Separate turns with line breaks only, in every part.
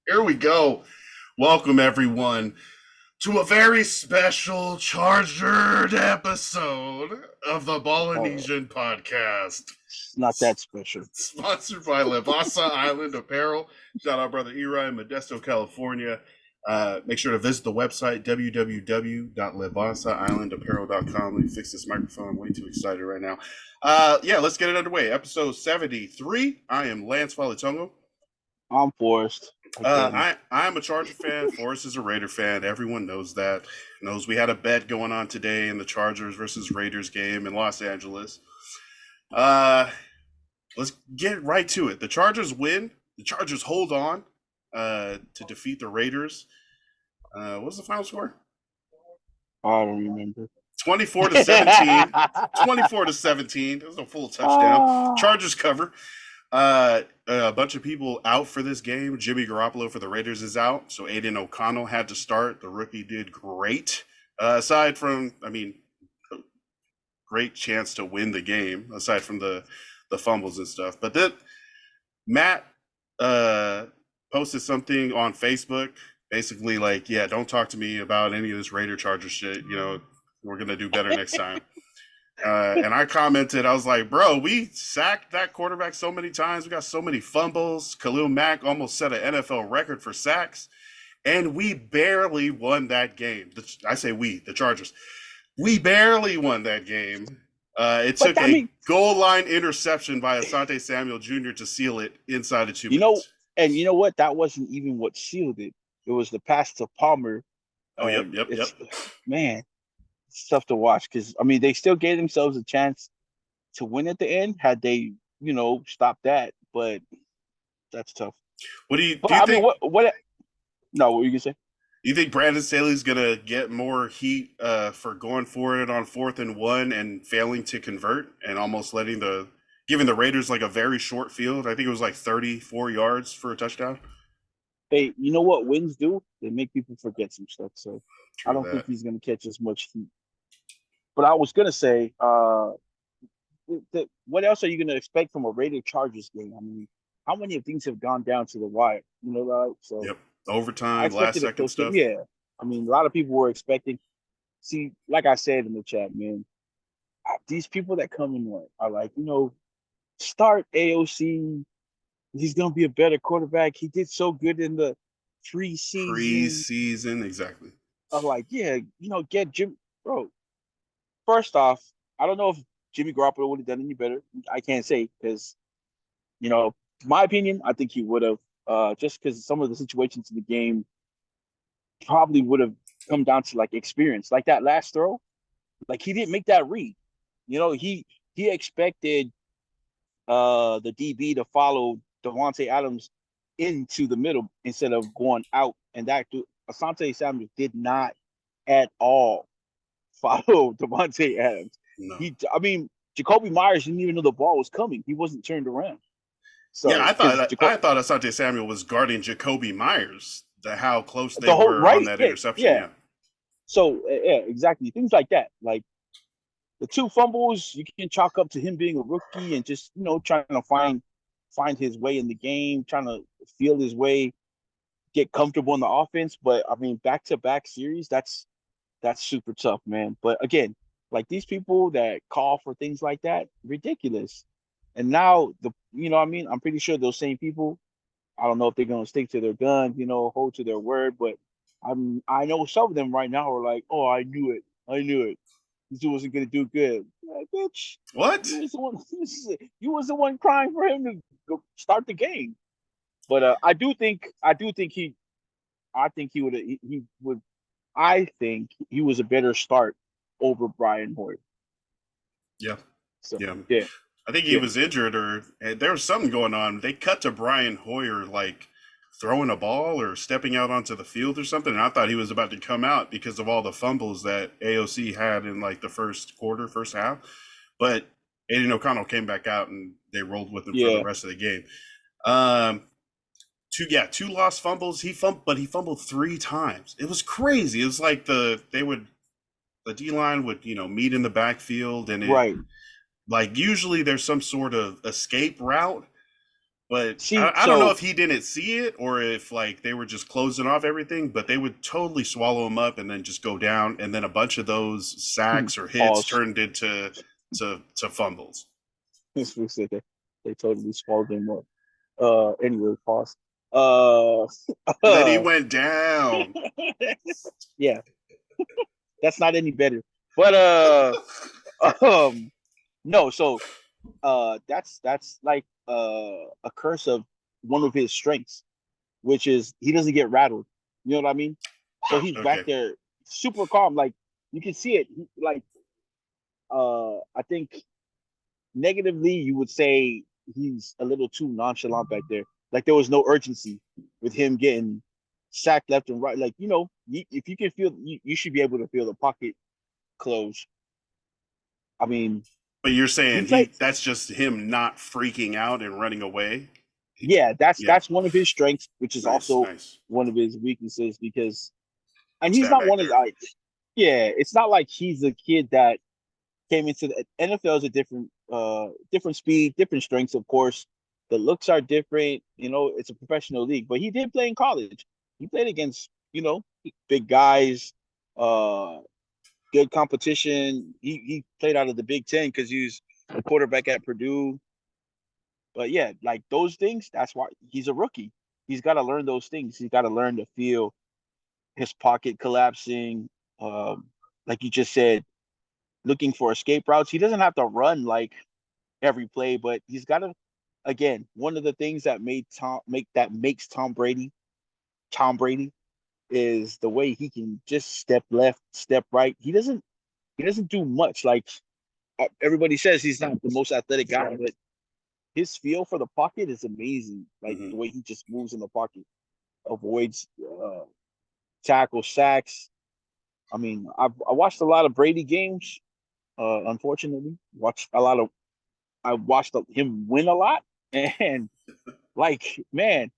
Here we go. Welcome, everyone, to a very special chartered episode of the
Oh,
Ballinesian podcast.
it's not that special.
Sponsored by Levasa Island Apparel. Shout out, brother Eri in Modesto, California. Make sure to visit the website www.levasaislandapparel.com. Let me fix this microphone. I'm way too excited right now. Yeah, let's get it underway. Episode 73. I am Lance Falitongo.
I'm forced again.
I'm a Charger fan. Forrest is a Raider fan. Everyone knows that. Knows we had a bet going on today in the Chargers versus Raiders game in Los Angeles. Uh, let's get right to it. The Chargers win. The Chargers hold on to defeat the Raiders. What was the final score?
I don't remember.
24 to 17. 24 to 17. It was a full touchdown.
Ah,
Chargers cover. A bunch of people out for this game. Jimmy Garoppolo for the Raiders is out, so Aiden O'Connell had to start. The rookie did great. Aside from, great chance to win the game. Aside from the fumbles and stuff, but then Matt posted something on Facebook, basically like, yeah, don't talk to me about any of this Raider Charger shit. We're gonna do better next time. And I commented, I was like, bro, we sacked that quarterback so many times. We got so many fumbles. Khalil Mack almost set an NFL record for sacks. And we barely won that game. I say we, the Chargers. We barely won that game. It
but
took
I
a
mean,
goal line interception by Asante Samuel Jr. to seal it inside of two
you know,
minutes.
and you know what? That wasn't even what sealed it. It was the pass to Palmer,
Oh, yep,
and
yep, yep.
man, it's tough to watch because I mean they still gave themselves a chance to win at the end had they, stopped that. But that's tough.
What do you
But
do? You
I mean,
think
what? No, what were you gonna say?
You think Brandon Staley's gonna get more heat for going for it on 4th and 1 and failing to convert and almost giving the Raiders like a very short field? I think it was like 34 yards for a touchdown.
Hey, you know what wins do? They make people forget some stuff. So I
True
don't think
that.
he's going to catch as much heat. But I was going to say, what else are you going to expect from a Raider Chargers game? I mean, how many of things have gone down to the wire? So
Yep.
I
Overtime, last
expected a
second
close game.
stuff.
Yeah. I mean, a lot of people were expecting. See, like I said in the chat, man, these people that come in are like, start AOC. He's going to be a better quarterback. He did so good in the preseason.
Preseason, exactly.
I'm like, yeah, get Jim, bro. First off, I don't know if Jimmy Garoppolo would have done any better. I can't say because, you know, my opinion, I think he would have. Just because some of the situations in the game probably would have come down to like experience, like that last throw. Like he didn't make that read. He expected the DB to follow Devontae Adams into the middle instead of going out, and that Asante Samuel did not at all follow Devontae Adams.
No.
I mean, Jacoby Myers didn't even know the ball was coming. He wasn't turned around.
Yeah,
So, because
I thought Asante Samuel was guarding Jacoby Myers. How close they
the whole
were on
right,
that
yeah,
interception.
yeah.
Yeah.
So, yeah, exactly. Things like that. Like the two fumbles, you can chalk up to him being a rookie and just trying to find his way in the game, trying to feel his way, get comfortable in the offense. But I mean, back to back series, that's super tough, man. But again, like these people that call for things like that, ridiculous. And now what I mean, I'm pretty sure those same people, I don't know if they're gonna stick to their gun, hold to their word, but I know some of them right now are like, oh, I knew it. This dude wasn't gonna do good. Like, bitch, you
What?
was the one, you was the one crying for him to go start the game. But I think he would I think he was a better start over Brian Hoyer.
Yeah.
So
Yeah.
yeah,
I think he
yeah,
was injured or there was something going on. They cut to Brian Hoyer like throwing a ball or stepping out onto the field or something. And I thought he was about to come out because of all the fumbles that AOC had in like the first quarter, first half. But Aiden O'Connell came back out and they rolled with him for the
yeah.
rest of the game. Um, two lost fumbles. But he fumbled three times. It was crazy. It was like the D line would meet in the backfield and it
Right.
like usually there's some sort of escape route, But
See,
I don't know
so
if he didn't see it or if like they were just closing off everything, but they would totally swallow him up and then just go down, and then a bunch of those sacks or hits
pause.
turned into to fumbles.
They totally swallowed him up. Anyway, pause. Uh,
And then he went down.
yeah, that's not any better. But um, no. So that's like a curse of one of his strengths, which is he doesn't get rattled. You know what I mean? So he's back
Okay.
there super calm. Like you can see it. Like I think negatively you would say he's a little too nonchalant back there. Like there was no urgency with him getting sacked left and right. Like if you can feel, you should be able to feel the pocket close. I mean,
But you're
he
saying
played.
that's just him not freaking out and running away?
Yeah, that's
Yeah.
that's one of his strengths, which is
Nice,
also
nice.
one of his weaknesses because, and he's
Stand
not
back
one of
there.
like, yeah, it's not like he's a kid that came into the NFL is a different speed, different strengths, of course. The looks are different, it's a professional league, but he did play in college. He played against, big guys, uh good competition. He played out of the Big Ten because he was a quarterback at Purdue. But yeah, like those things, that's why he's a rookie. He's got to learn those things. He's got to learn to feel his pocket collapsing. Like you just said, looking for escape routes. He doesn't have to run like every play, but he's got to. Again, one of the things that makes Tom Brady is the way he can just step left, step right. He doesn't do much. Like everybody says, he's not the most athletic guy, but his feel for the pocket is amazing. Like
Hmm.
the way he just moves in the pocket, avoids tackle sacks. I mean, I watched a lot of Brady games. Unfortunately, watched a lot of I watched him win a lot, and like man,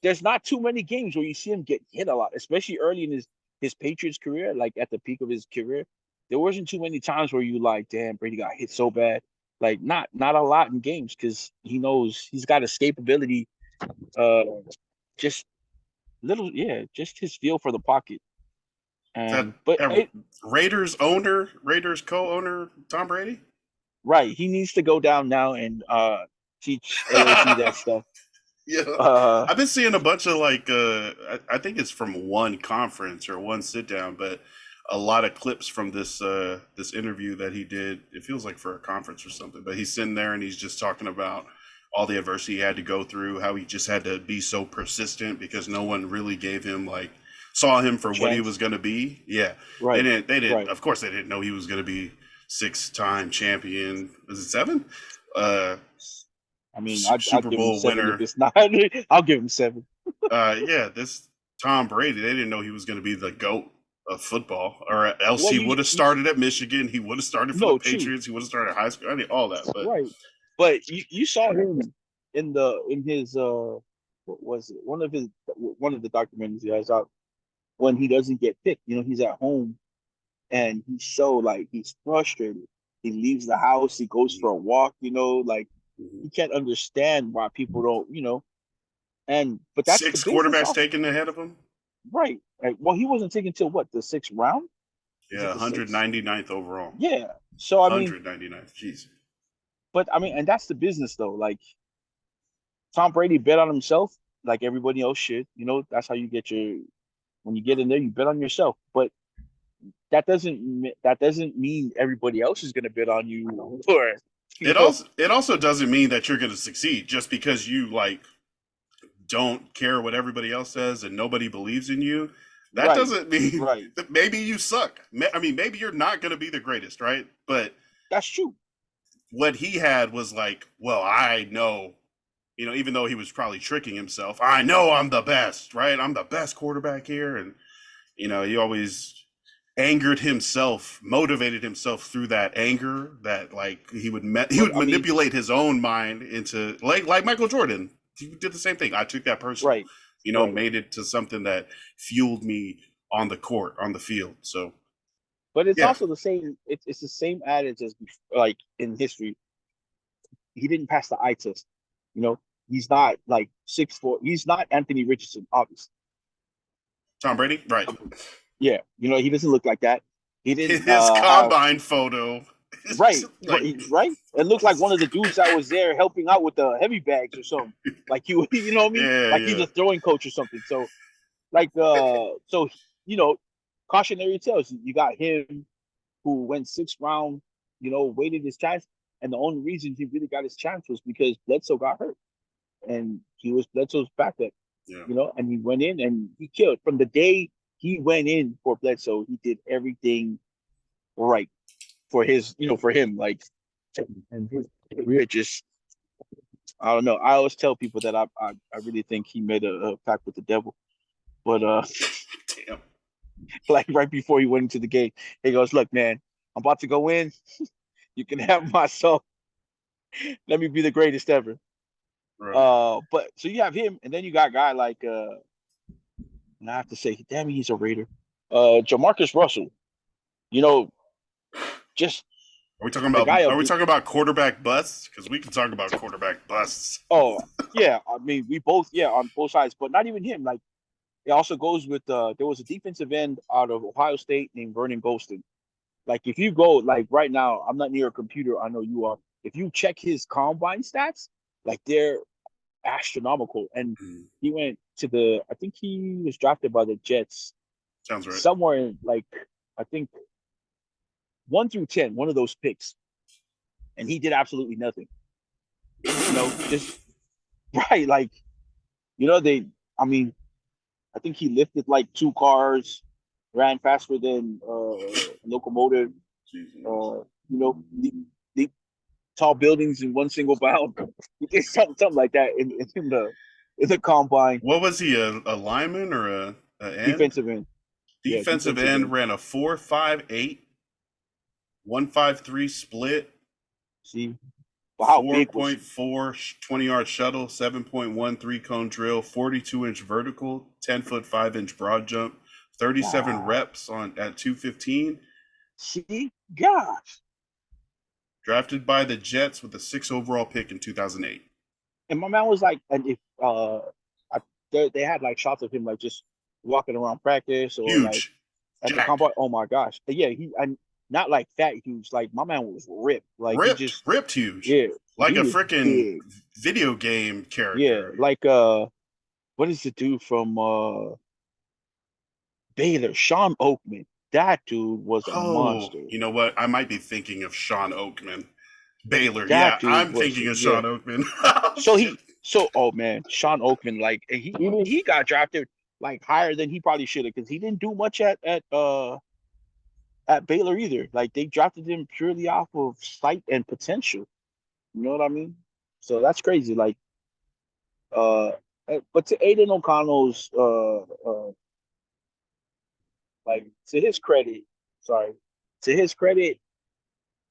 there's not too many games where you see him get hit a lot, especially early in his Patriots career, like at the peak of his career. There wasn't too many times where you like, damn, Brady got hit so bad. Like not a lot in games because he knows he's got escapability. Uh, just just his feel for the pocket.
Is that
And but
Raiders co-owner Tom Brady?
right, he needs to go down now and teach AOC that stuff.
Yeah,
Uh,
I've been seeing a bunch of like I think it's from one conference or one sit down, but a lot of clips from this interview that he did. It feels like for a conference or something, but he's sitting there and he's just talking about all the adversity he had to go through, how he just had to be so persistent because no one really gave him like saw him for what he was
chance.
going to be. Yeah,
Right,
they didn't
right.
of course they didn't know he was going to be six-time champion. Was it seven? Uh,
I mean, I'd
Super
give him
Bowl
seven if
winner.
it's not. I'll give him seven.
Yeah, this Tom Brady, they didn't know he was going to be the GOAT of football, or else
Well,
he would have started at Michigan. He would have started for the
no, true,
Patriots. He would have started high school. I mean, all that. But
right. But you saw him in his what was it? One of the documentaries he has out when he doesn't get picked. He's at home and he's frustrated. He leaves the house. He goes for a walk. Like
mhm.
he can't understand why people don't. And but that's the
Six
business
quarterbacks
of
taken ahead of him.
right. Like, well, he wasn't taken till what, the sixth round? Was
Yeah,
it the sixth?
199th overall.
Yeah. So I mean,
199th. Jeez.
but I mean, and that's the business though. Like Tom Brady bet on himself, like everybody else should. That's how you get your when you get in there, you bet on yourself. But that doesn't mean everybody else is going to bet on you, or you know,
It also doesn't mean that you're going to succeed just because you like don't care what everybody else says and nobody believes in you. That
right,
doesn't mean
right.
that maybe you suck. I mean, maybe you're not going to be the greatest, right? But
That's true.
what he had was like, well, I know, even though he was probably tricking himself, I know I'm the best, right? I'm the best quarterback here. And, he always angered himself, motivated himself through that anger that like he
But
would
I mean,
manipulate his own mind into like Michael Jordan. He did the same thing. I took that personal,
right, right.
made it to something that fueled me on the court, on the field. So
But it's
yeah,
also the same. It's the same adage as like in history. He didn't pass the eye test. You know, he's not like 6'4". He's not Anthony Richardson, obviously.
Tom Brady, right?
Yeah, he doesn't look like that. He didn't
His
have
combine photo.
right,
Like,
right. It looked like one of the dudes that was there helping out with the heavy bags or something. Like you know what I mean?
yeah,
Like he's
yeah.
a throwing coach or something. So like so cautionary tales. You got him who went 6th round, waited his chance, and the only reason he really got his chance was because Bledsoe got hurt, and he was Bledsoe's backup.
Yeah.
And he went in and he killed. From the day he went in for Bledsoe, he did everything right for him. Like, and his career just, I don't know. I always tell people that I really think he made a pact with the devil. But
Damn.
like right before he went into the game, he goes, "Look, man, I'm about to go in. You can have my soul. Let me be the greatest ever."
Right.
But so you have him, and then you got a guy like and I have to say, damn, he's a Raider. Jamarcus Russell. Just
Are we talking
the
about?
guy
Are
of
we
the.
talking about quarterback busts? Because we can talk about quarterback busts.
Oh yeah, I mean we both on both sides, but not even him. Like it also goes with there was a defensive end out of Ohio State named Vernon Golston. Like if you go like right now, I'm not near a computer. I know you are. If you check his combine stats, like they're astronomical. And he went to I think he was drafted by the Jets
Sounds right.
somewhere in like, I think 1 through 10, one of those picks. And he did absolutely nothing. Just right. Like, I mean, I think he lifted like 2 cars, ran faster than a locomotive, the tall buildings in one single bound. He did something like that in the combine.
What was he? A lineman or a end?
Defensive end. Yeah,
Defensive end ran a 4.58, 1.53 split.
See, but how big was
4.4 20-yard shuttle, 7.1 cone drill, 42-inch vertical, 10-foot 5-inch broad jump, 37 reps at 215.
See, gosh.
Drafted by the Jets with a 6th overall pick in 2008.
And my man was like, and if they had like shots of him like just walking around practice or like
Huge.
at the
Jacked.
combine. Oh my gosh. Yeah, and not like fat huge. Like my man was ripped. Like he just
ripped huge.
Yeah.
Like a freaking video game character.
Yeah, like what is the dude from Baylor? Sean Oakman. That dude was a monster.
You know what? I might be thinking of Sean Oakman. Baylor.
That
Yeah, I'm thinking of Sean Oakman.
Oh man, Sean Oakman, like he got drafted like higher than he probably should have because he didn't do much at Baylor either. Like they drafted him purely off of sight and potential. You know what I mean? So that's crazy. Like but to Aiden O'Connell's like to his credit,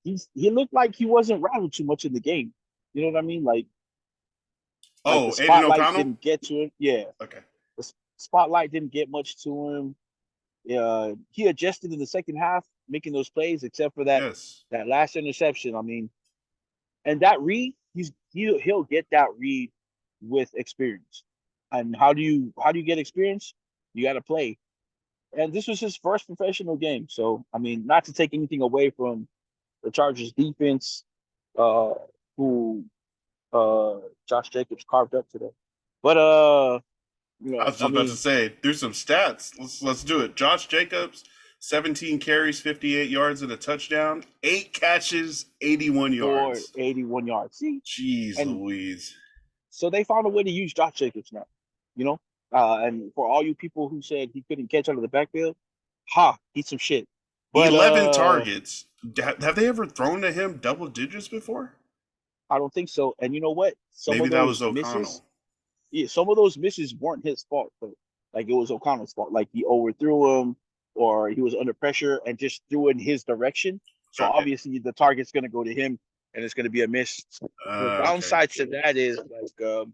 he looked like he wasn't rattled too much in the game. You know what I mean? Like the spotlight didn't get to him. Yeah.
Okay.
The spotlight didn't get much to him. He adjusted in the second half, making those plays, except for that last interception. I mean, and that read, he'll get that read with experience. And how do you get experience? You got to play. And this was his first professional game. So I mean, not to take anything away from the Chargers defense, who Josh Jacobs carved up today. But
I was just about to say, do some stats. Let's do it. Josh Jacobs, 17 carries, 58 yards and a touchdown, 8 catches, 81 yards.
81 yards. See?
Jeez Louise.
So they found a way to use Josh Jacobs now. And for all you people who said he couldn't catch out of the backfield, he's some shit.
But 11 targets. Have they ever thrown to him double digits before?
I don't think so. And you know what?
Maybe that was O'Connell.
Some of those misses weren't his fault, but like it was O'Connell's fault. Like he overthrew him, or he was under pressure and just threw in his direction. So obviously the target's going to go to him, and it's going to be a miss. The downside to that is like,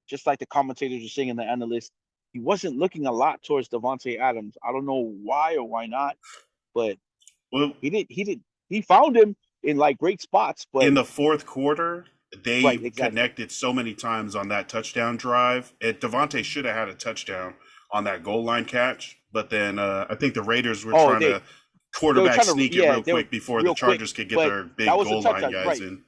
just like the commentators are saying and the analysts, he wasn't looking a lot towards Devontae Adams. I don't know why or why not, but he found him in like great spots. But
in the fourth quarter, they
Right, exactly.
connected so many times on that touchdown drive. Devontae should have had a touchdown on that goal line catch, but then I think the Raiders were
Oh,
trying to
they were
quarterback
trying to,
sneak it
yeah,
real
they were
quick before the
real quick,
Chargers could get
but
their
that
big
was a
goal line
touchdown,
guys
right?
in.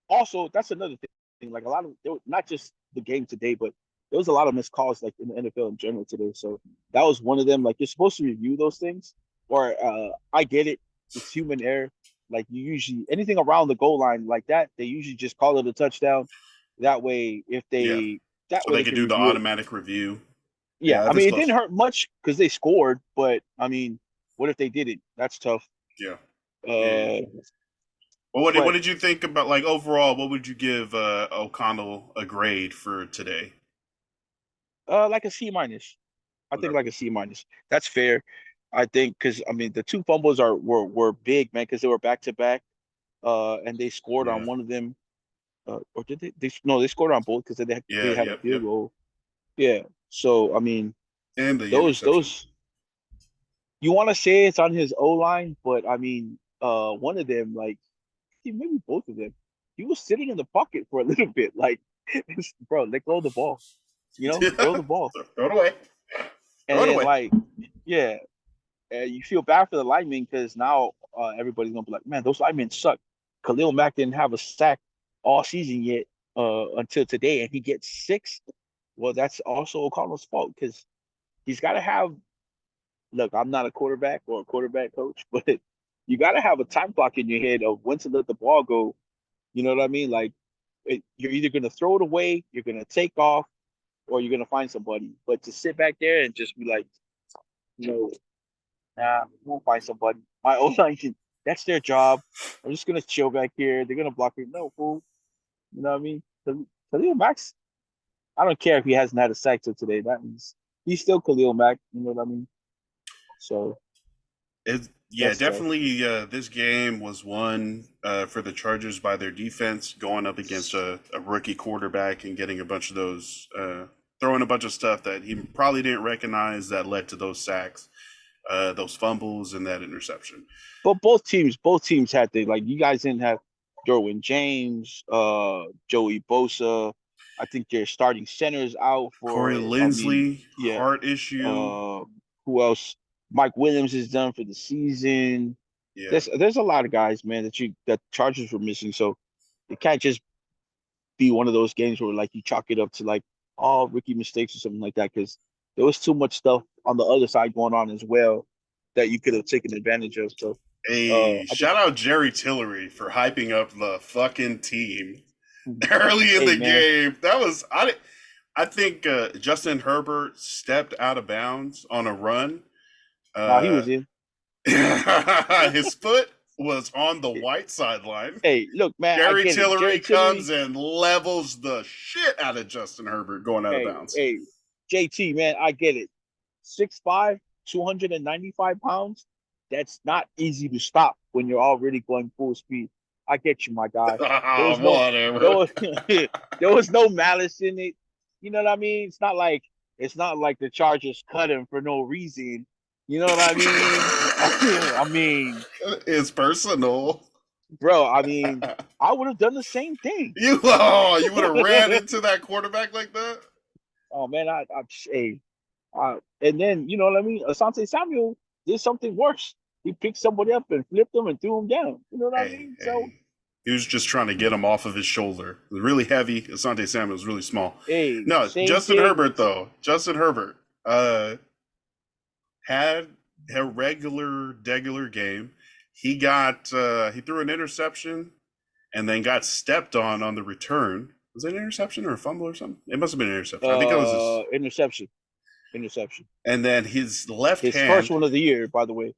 Also, that's another thing. Like a lot of not just the game today, but there was a lot of missed calls like in the NFL in general today. So that was one of them. Like you're supposed to review those things, or I get it, it's human error. Like you usually anything around the goal line like that, they usually just call it a touchdown. That way,
Yeah,
that
so
way
they
they
could
can
do the
review it.
automatic review.
Yeah,
Yeah,
I
if it's
mean it didn't
close.
hurt much because they scored, but I mean, what if they didn't? That's tough.
Yeah, yeah.
Uh,
Well, what
but
did you think about like overall? What would you give O'Connell a grade for today?
like a C minus. I think
Okay.
like a C minus. That's fair. I think because I mean the two fumbles were big, man, because they were back to back. And they scored on
Yeah,
one of them. Or did they? No, they scored on both because they
yeah,
had a
yep,
field
yep.
goal. Yeah. So I mean
And the interception.
those you want to say it's on his O line, but I mean one of them like maybe both of them. He was sitting in the pocket for a little bit, like bro, let go of the ball. Throw the ball,
Throw it away.
and
Throw it
then
away.
like yeah, you feel bad for the linemen because now everybody's gonna be like, man, those linemen suck. Khalil Mack didn't have a sack all season yet until today, and he gets six. Well, that's also O'Connell's fault because he's got to have. Look, I'm not a quarterback or a quarterback coach, but you got to have a time clock in your head of when to let the ball go. You know what I mean? Like you're either gonna throw it away, you're gonna take off, or you're gonna find somebody. But to sit back there and just be like, you know, nah, we'll find somebody. My O line can. That's their job. I'm just gonna chill back here. They're gonna block it. No fool. You know what I mean? Khalil Max. I don't care if he hasn't had a sack till today. That means he's still Khalil Mack. You know what I mean? So
Yeah,
that's tough.
definitely. This game was won for the Chargers by their defense, going up against a rookie quarterback and getting a bunch of those, throwing a bunch of stuff that he probably didn't recognize that led to those sacks, those fumbles, and that interception.
But both teams had to like. You guys didn't have Derwin James, Joey Bosa. I think their starting centers out
Corey
for. I mean,
Linsley,
yeah.
heart issue.
Uh, who else? Mike Williams is done for the season.
Yeah,
There's a lot of guys, man, that Chargers were missing. So it can't just be one of those games where like you chalk it up to like all rookie mistakes or something like that because there was too much stuff on the other side going on as well that you could have taken advantage of. So
hey,
I think,
shout out Jerry Tillery for hyping up the fucking team early in
hey
the
man,
game. I think Justin Herbert stepped out of bounds on a run.
nah, he
Uh,
was in.
his foot was on the white sideline.
Hey, look, man, I
Jerry
get it.
Tillery
Jerry
comes
Tillery.
and levels the shit out of Justin Herbert going out of
Hey,
bounds.
hey, JT, man, I get it. 6'5", 295 pounds. That's not easy to stop when you're already going full speed. I get you, my guy. There was no there
Whatever.
was there was no malice in it. You know what I mean? It's not like the Chargers cut him for no reason. You know what I mean? I mean,
It's personal.
bro, I mean, I would have done the same thing.
You would have ran into that quarterback like that?
Oh man, hey, and then you know what I mean. Asante Samuel did something worse. He picked somebody up and flipped them and threw him down. You know what I
Hey,
mean? So
hey. He was just trying to get him off of his shoulder. It was really heavy. Asante Samuel was really small.
hey,
No,
same
Justin
thing
Herbert
with
though. Justin Herbert had a regular game. He threw an interception and then got stepped on the return. Was it an interception or a fumble or something? It must have been an interception. I think it was his.
interception. Interception.
And then his left
His first
hand,
one of the year, by the way.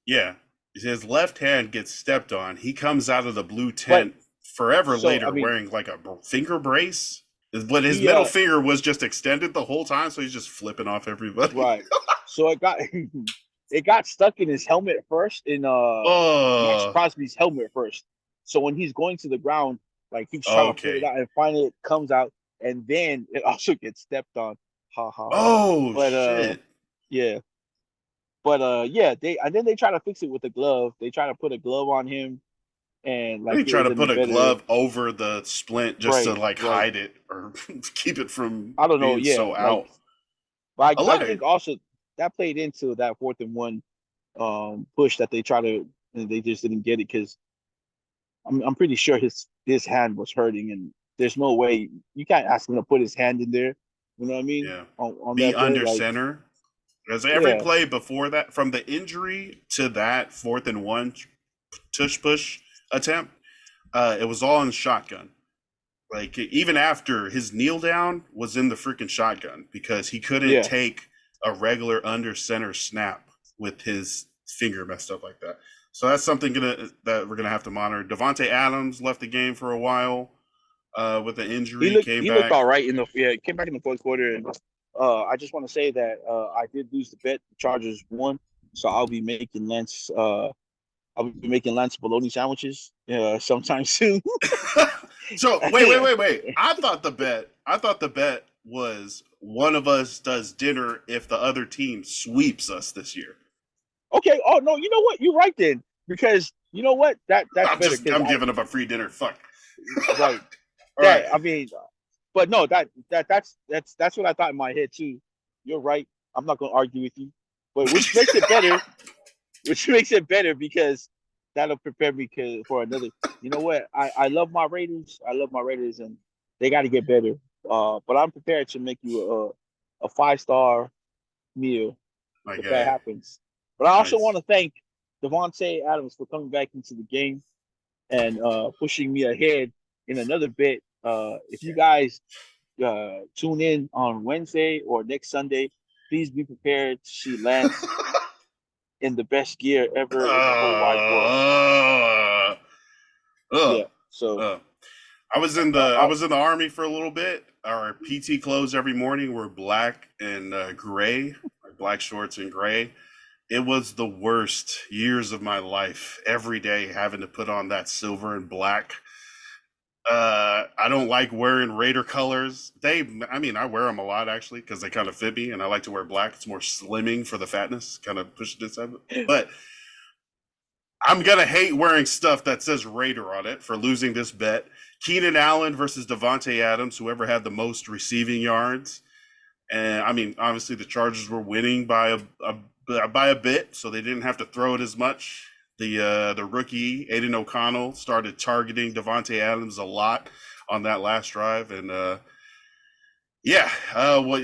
yeah, his left hand gets stepped on. He comes out of the blue
But
tent forever
so I
later
mean,
wearing like a finger brace. But his
he
middle finger was just extended the whole time, so he's just flipping off everybody.
right. So it got stuck in his helmet first, in Max
Oh,
Crosby's helmet first. So when he's going to the ground, like he's trying to pull it
okay.
out and finally it comes out, and then it also gets stepped on. Ha ha ha.
Oh
But
shit.
yeah. But yeah, they and then they try to fix it with a glove. They try to put a glove on him. and
I
like
think
it
try
was
to
in a
put a
better
glove over the splint just to like
right.
hide it or keep it from
I don't know,
being
yeah,
so
like,
out.
but
A
I
leg.
think also that played into that 4th and 1 push that they try to, and they just didn't get it because I'm pretty sure his hand was hurting, and there's no way you can't ask him to put his hand in there. You know what I mean?
Yeah.
On
Be
that play,
under
like,
center. Because every
yeah,
play before that, from the injury to that 4th and 1 tush push attempt, it was all in shotgun. Like even after his kneel down was in the freaking shotgun because he couldn't
yeah.
take a regular under center snap with his finger messed up like that. So that's something that we're gonna have to monitor. Devontae Adams left the game for a while with an injury, came
He looked
back.
all right in the came back in the 4th quarter, and I just want to say that I did lose the bet. The Chargers won, so I'll be making Lance bologna sandwiches sometime soon.
So wait. I thought the bet was one of us does dinner if the other team sweeps us this year.
Okay. Oh no, you know what? You're right then, because you know what? That's better because
I'm
I
giving up a free dinner. Fuck.
right.
All right.
I mean, but no, that's what I thought in my head too. You're right. I'm not gonna argue with you, but which makes it better. Which makes it better because that'll prepare me for another. You know what? I love my Raiders. I love my Raiders, and they got to get better. But I'm prepared to make you a 5-star meal
My
if that
guy.
happens. But I also
Nice.
want to thank Devontae Adams for coming back into the game and pushing me ahead in another bit. If you guys tune in on Wednesday or next Sunday, please be prepared to see Lance in the best gear ever in the whole wide world.
uh,
Yeah.
ugh,
So
ugh. I was in
uh,
the I
uh,
was in the army for a little bit. Our PT clothes every morning were black and gray, like black shorts and gray. It was the worst years of my life. Every day having to put on that silver and black. I don't like wearing Raider colors. I mean, I wear them a lot actually because they kind of fit me, and I like to wear black. It's more slimming for the fatness, kind of push this side. But I'm gonna hate wearing stuff that says Raider on it for losing this bet. Keenan Allen versus Devontae Adams, whoever had the most receiving yards. And I mean, obviously the Chargers were winning by a bit, so they didn't have to throw it as much. The rookie Aiden O'Connell started targeting Devontae Adams a lot on that last drive, and well,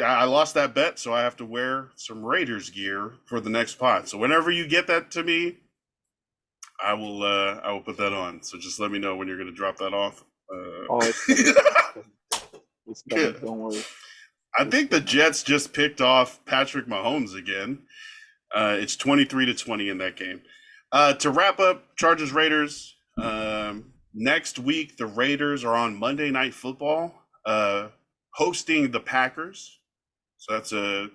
I lost that bet, so I have to wear some Raiders gear for the next pot. So whenever you get that to me, I will put that on. So just let me know when you're going to drop that off.
oh, it's coming. It's coming. It's coming.
Good.
Don't worry.
I
It's
think the
coming.
Jets just picked off Patrick Mahomes again. It's 23-20 in that game. To wrap up, Chargers Raiders. Next week, the Raiders are on Monday Night Football, hosting the Packers. So that's going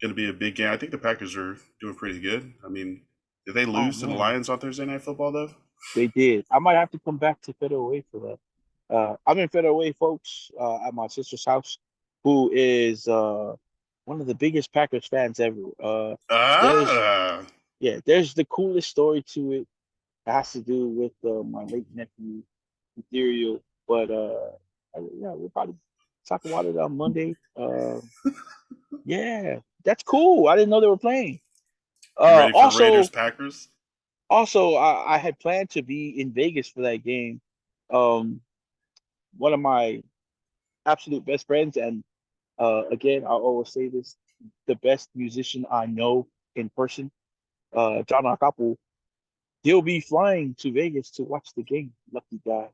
to be a big game. I think the Packers are doing pretty good. I mean, did they
Oh
lose to the
man,
Lions on Thursday Night Football though?
they did. I might have to come back to Federal Way for that. I'm in Federal Way, folks, at my sister's house, who is one of the biggest Packers fans ever. There's
Ah,
there's the coolest story to it. It has to do with my late nephew, Ethereal. But yeah, we'll probably talk about it on Monday. Yeah, that's cool. I didn't know they were playing.
you
Uh,
ready for Raiders
also,
Packers?
I had planned to be in Vegas for that game. Um, One of my absolute best friends, and again, I always say this, the best musician I know in person, John Akapu, he'll be flying to Vegas to watch the game. Lucky guy.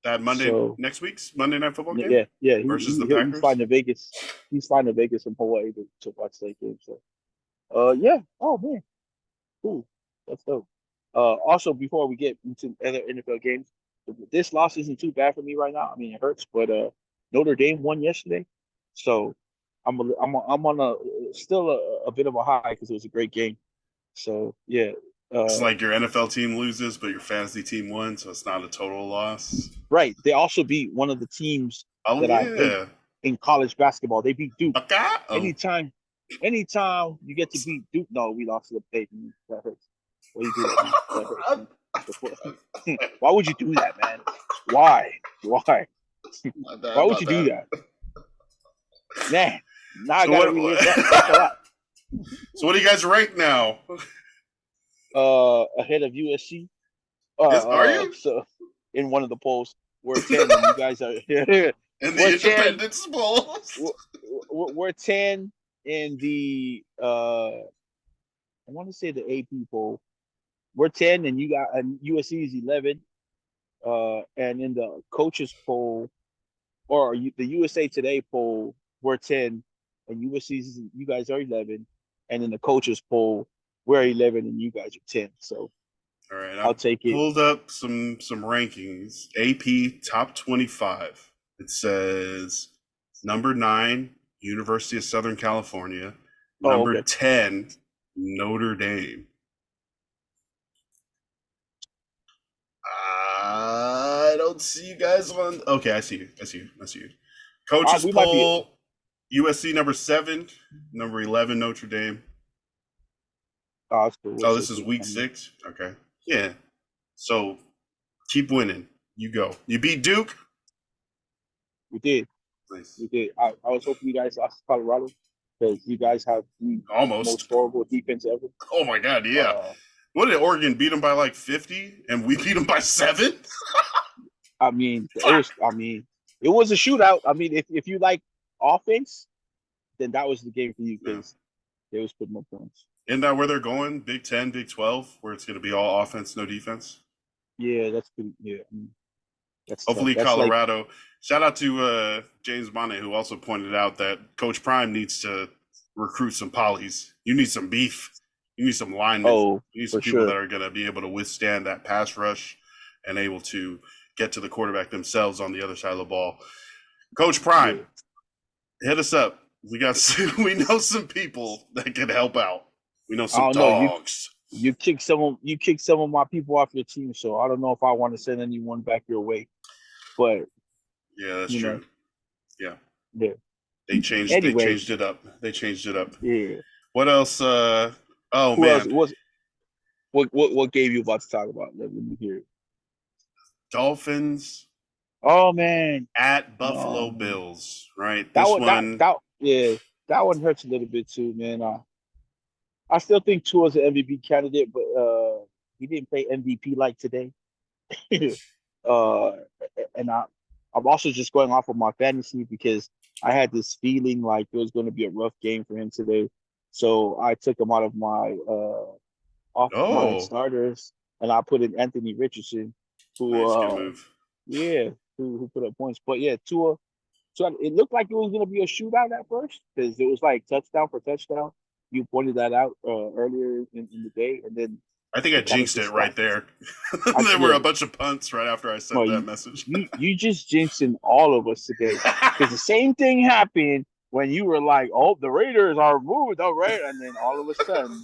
That
So
next week's Monday Night Football game
yeah,
versus the
he's flying
Packers.
to Vegas. He's flying to Vegas from Hawaii to watch that game. So yeah. Oh man, cool. That's dope. Also, before we get into other NFL games, this loss isn't too bad for me right now. I mean, it hurts, but Notre Dame won yesterday, so I'm on still a bit of a high because it was a great game. So yeah,
It's
uh,
like your NFL team loses, but your fantasy team won, so it's not a total loss.
right. They also beat one of the teams
Oh
that I hate
yeah,
in college basketball. They beat Duke.
Buckeye. Oh,
Anytime, anytime you get to beat Duke, no, we lost to the Peyton. That hurts. What do you do that, man? That hurts, man. Why would you do that, man? Why? Why?
My bad
Why would
about
you do
that.
that? Man, now I
So
gotta
what?
relive that. That's a lot.
So what do you guys rank now?
Ahead of USC.
Are you
So in one of the polls, we're 10, and you guys are
in the
we're 10.
Independence Bowl?
We're 10 in the I want to say the AP poll. We're 10, and USC is 11. And in the coaches poll, or the USA Today poll, we're 10, and you guys are 11, and in the coaches poll, we're 11, and you guys are 10. So
All right,
I'll
I've
take it.
pulled up some rankings. AP top 25. It says number 9, University of Southern California.
Oh,
Number
okay.
10, Notre Dame. I don't see you guys on. Okay, I see you. I see you. I see you. Coaches
We might be.
poll: USC number 7, number 11 Notre Dame.
Oh, that's cool.
Oh, this is week 6. Okay, yeah. So keep winning. You go. You beat Duke.
We did.
Nice.
We did. I was hoping you guys lost to Colorado because you guys have the
Almost.
most horrible defense ever.
Oh my God, yeah. What did Oregon beat them by like 50, and we beat them by 7?
I mean, it was. I mean, it was a shootout. I mean, if you like offense, then that was the game for you because they was putting up points.
Isn't that where they're going? Big 10, Big 12, where it's going to be all offense, no defense?
Yeah, that's pretty. Yeah, that's
hopefully
tough.
Colorado. Like, shout out to James Bonnet, who also pointed out that Coach Prime needs to recruit some polys. You need some beef. You need some linemen.
Oh,
you need some people that are going to be able to withstand that pass rush and able to get to the quarterback themselves on the other side of the ball. Coach Prime, hit us up. We know some people that can help out. We know some dogs.
You kick some of my people off your team, so I don't know if I want to send anyone back your way. But
yeah, that's true. Yeah. They changed it up.
Yeah.
What else?
Who else? What game you about to talk about? Let me hear it.
Dolphins.
Oh man.
At Buffalo Bills, right?
That one hurts a little bit too, man. I still think Tua's an MVP candidate, but he didn't play MVP like today. And I'm also just going off of my fantasy because I had this feeling like it was going to be a rough game for him today. So I took him out of my my starters, and I put in Anthony Richardson, who
good move.
Who put up points. But yeah, Tua. So it looked like it was going to be a shootout at first because it was like touchdown for touchdown. You pointed that out earlier in the day, and then
I think I jinxed it right there. There were a bunch of punts right after I sent that message.
you just jinxing all of us today because the same thing happened when you were like, "Oh, the Raiders are moved, all right," and then all of a sudden,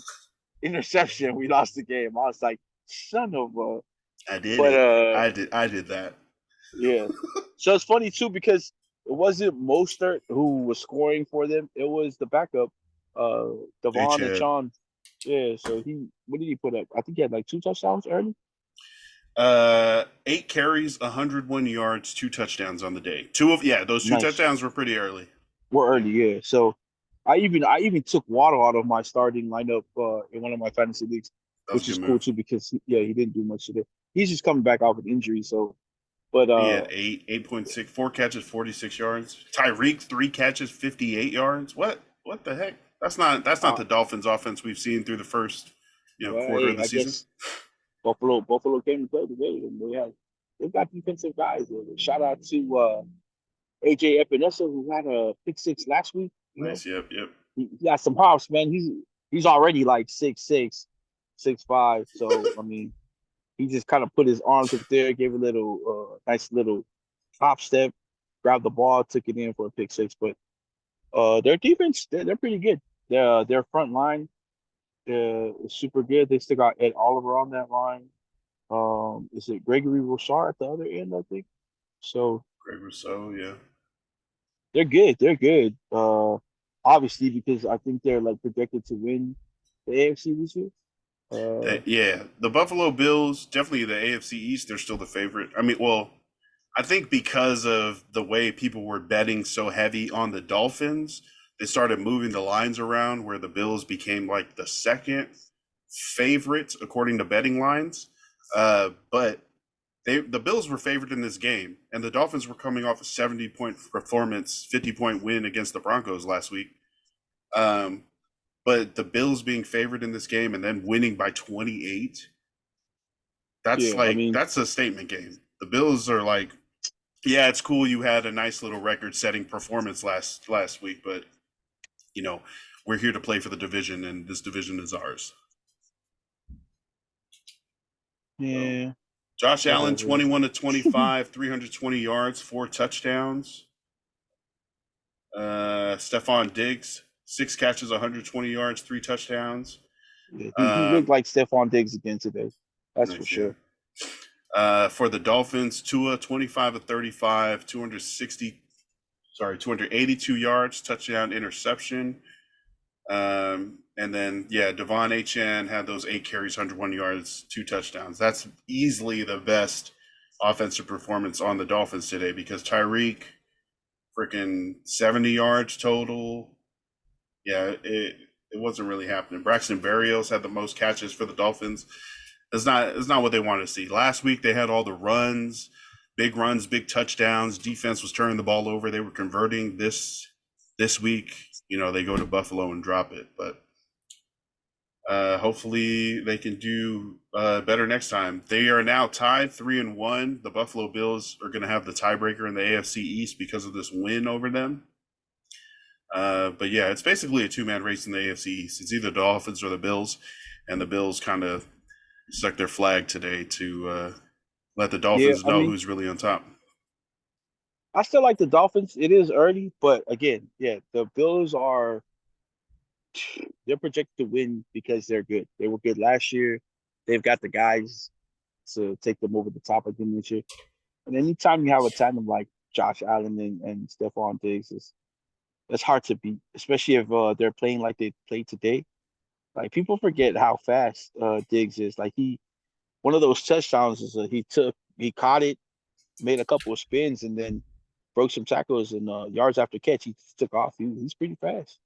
interception, we lost the game. I was like, "Son of a."
I did it. I did that.
Yeah. So it's funny too because it wasn't Mostert who was scoring for them. It was the backup, Devon and Sean. Yeah. So what did he put up? I think he had like 2 touchdowns early.
8 carries, 101 yards, 2 touchdowns on the day. Those 2 touchdowns were pretty early.
Were early, yeah. So I even took Waddle out of my starting lineup in one of my fantasy leagues, which is cool too because he didn't do much today. He's just coming back off an injury, so. But
he had 8.6, 4 catches, 46 yards. Tyreek 3 catches, 58 yards. What the heck? That's not the Dolphins offense we've seen through the first quarter of the season.
Buffalo came to play today, and they've got defensive guys. Shout out to AJ Epinesa, who had a pick 6 last week.
Nice, yep.
He got some hops, man. He's already like 6'6", 6'5". So I mean, he just kind of put his arms up there, gave a little nice little hop step, grabbed the ball, took it in for a pick 6. But their defense, they're pretty good. Their front line is super good. They still got Ed Oliver on that line. Is it Gregory Rousseau at the other end, I think? So
Greg Rousseau, yeah.
They're good. They're good. Obviously, because I think they're like projected to win the AFC this year.
The Buffalo Bills, definitely the AFC East, they're still the favorite. I mean, well, I think because of the way people were betting so heavy on the Dolphins, they started moving the lines around where the Bills became like the second favorite according to betting lines. But the Bills were favored in this game, and the Dolphins were coming off a 70-point performance, 50-point win against the Broncos last week. Um, but the Bills being favored in this game and then winning by 28,
Yeah, I mean,
that's a statement game. The Bills are like, yeah, it's cool you had a nice little record-setting performance last week, but you know, we're here to play for the division, and this division is ours.
yeah,
Josh Allen,
whatever.
21 to 25, 320 yards, 4 touchdowns. Stephon Diggs, 6 catches, 120 yards, 3 touchdowns.
Yeah, he looked
Um,
like Stephon Diggs again today. That's for
nice, yeah.
sure.
For the Dolphins, Tua, 25 of 35, 282 yards, touchdown, interception. And then, yeah, Devon Achane had those 8 carries, 101 yards, 2 touchdowns. That's easily the best offensive performance on the Dolphins today because Tyreek, freaking 70 yards total. Yeah, it wasn't really happening. Braxton Berrios had the most catches for the Dolphins. It's not what they wanted to see. Last week they had all the runs, big touchdowns. Defense was turning the ball over. They were converting this week. They go to Buffalo and drop it, but hopefully they can do better next time. They are now tied 3-1. The Buffalo Bills are going to have the tiebreaker in the AFC East because of this win over them. But yeah, it's basically a two-man race in the AFC East. It's either the Dolphins or the Bills, and the Bills kind of stuck their flag today to let the
Yeah,
Dolphins
I
know
mean,
who's really on top.
I still like the Dolphins. It is early, but again, yeah, the Bills they're projected to win because they're good. They were good last year. They've got the guys to take them over the top again this year. And anytime you have a tandem like Josh Allen and Stephon Diggs, that's hard to beat, especially if they're playing like they played today. Like people forget how fast Diggs is. Like one of those touchdowns is he caught it, made a couple of spins, and then broke some tackles and yards after catch. He took off. He's pretty fast.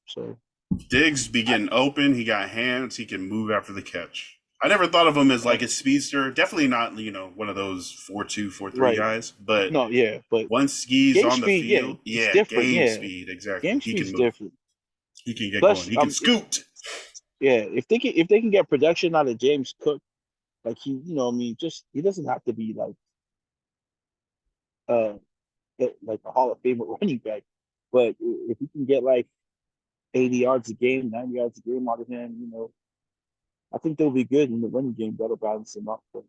So
Diggs be
I,
getting open. He got hands. He can move after the catch. I never thought of him as
uh,
like a speedster. Definitely not, one of those 4.2, 4.3
right.
guys. But
No, yeah, but
once he's
game
on the
speed, yeah,
field,
it's
yeah,
different.
game
Yeah,
speed, exactly.
game
He can
speed's
move.
different.
He can get going.
Plus,
He can scoot.
yeah, if they can get production out of James Cook, like I mean, just he doesn't have to be uh like a Hall of Famer running back, but if you can get like 80 yards a game, 90 yards a game out of him, I think they'll be good in the running game. That'll balance them up. But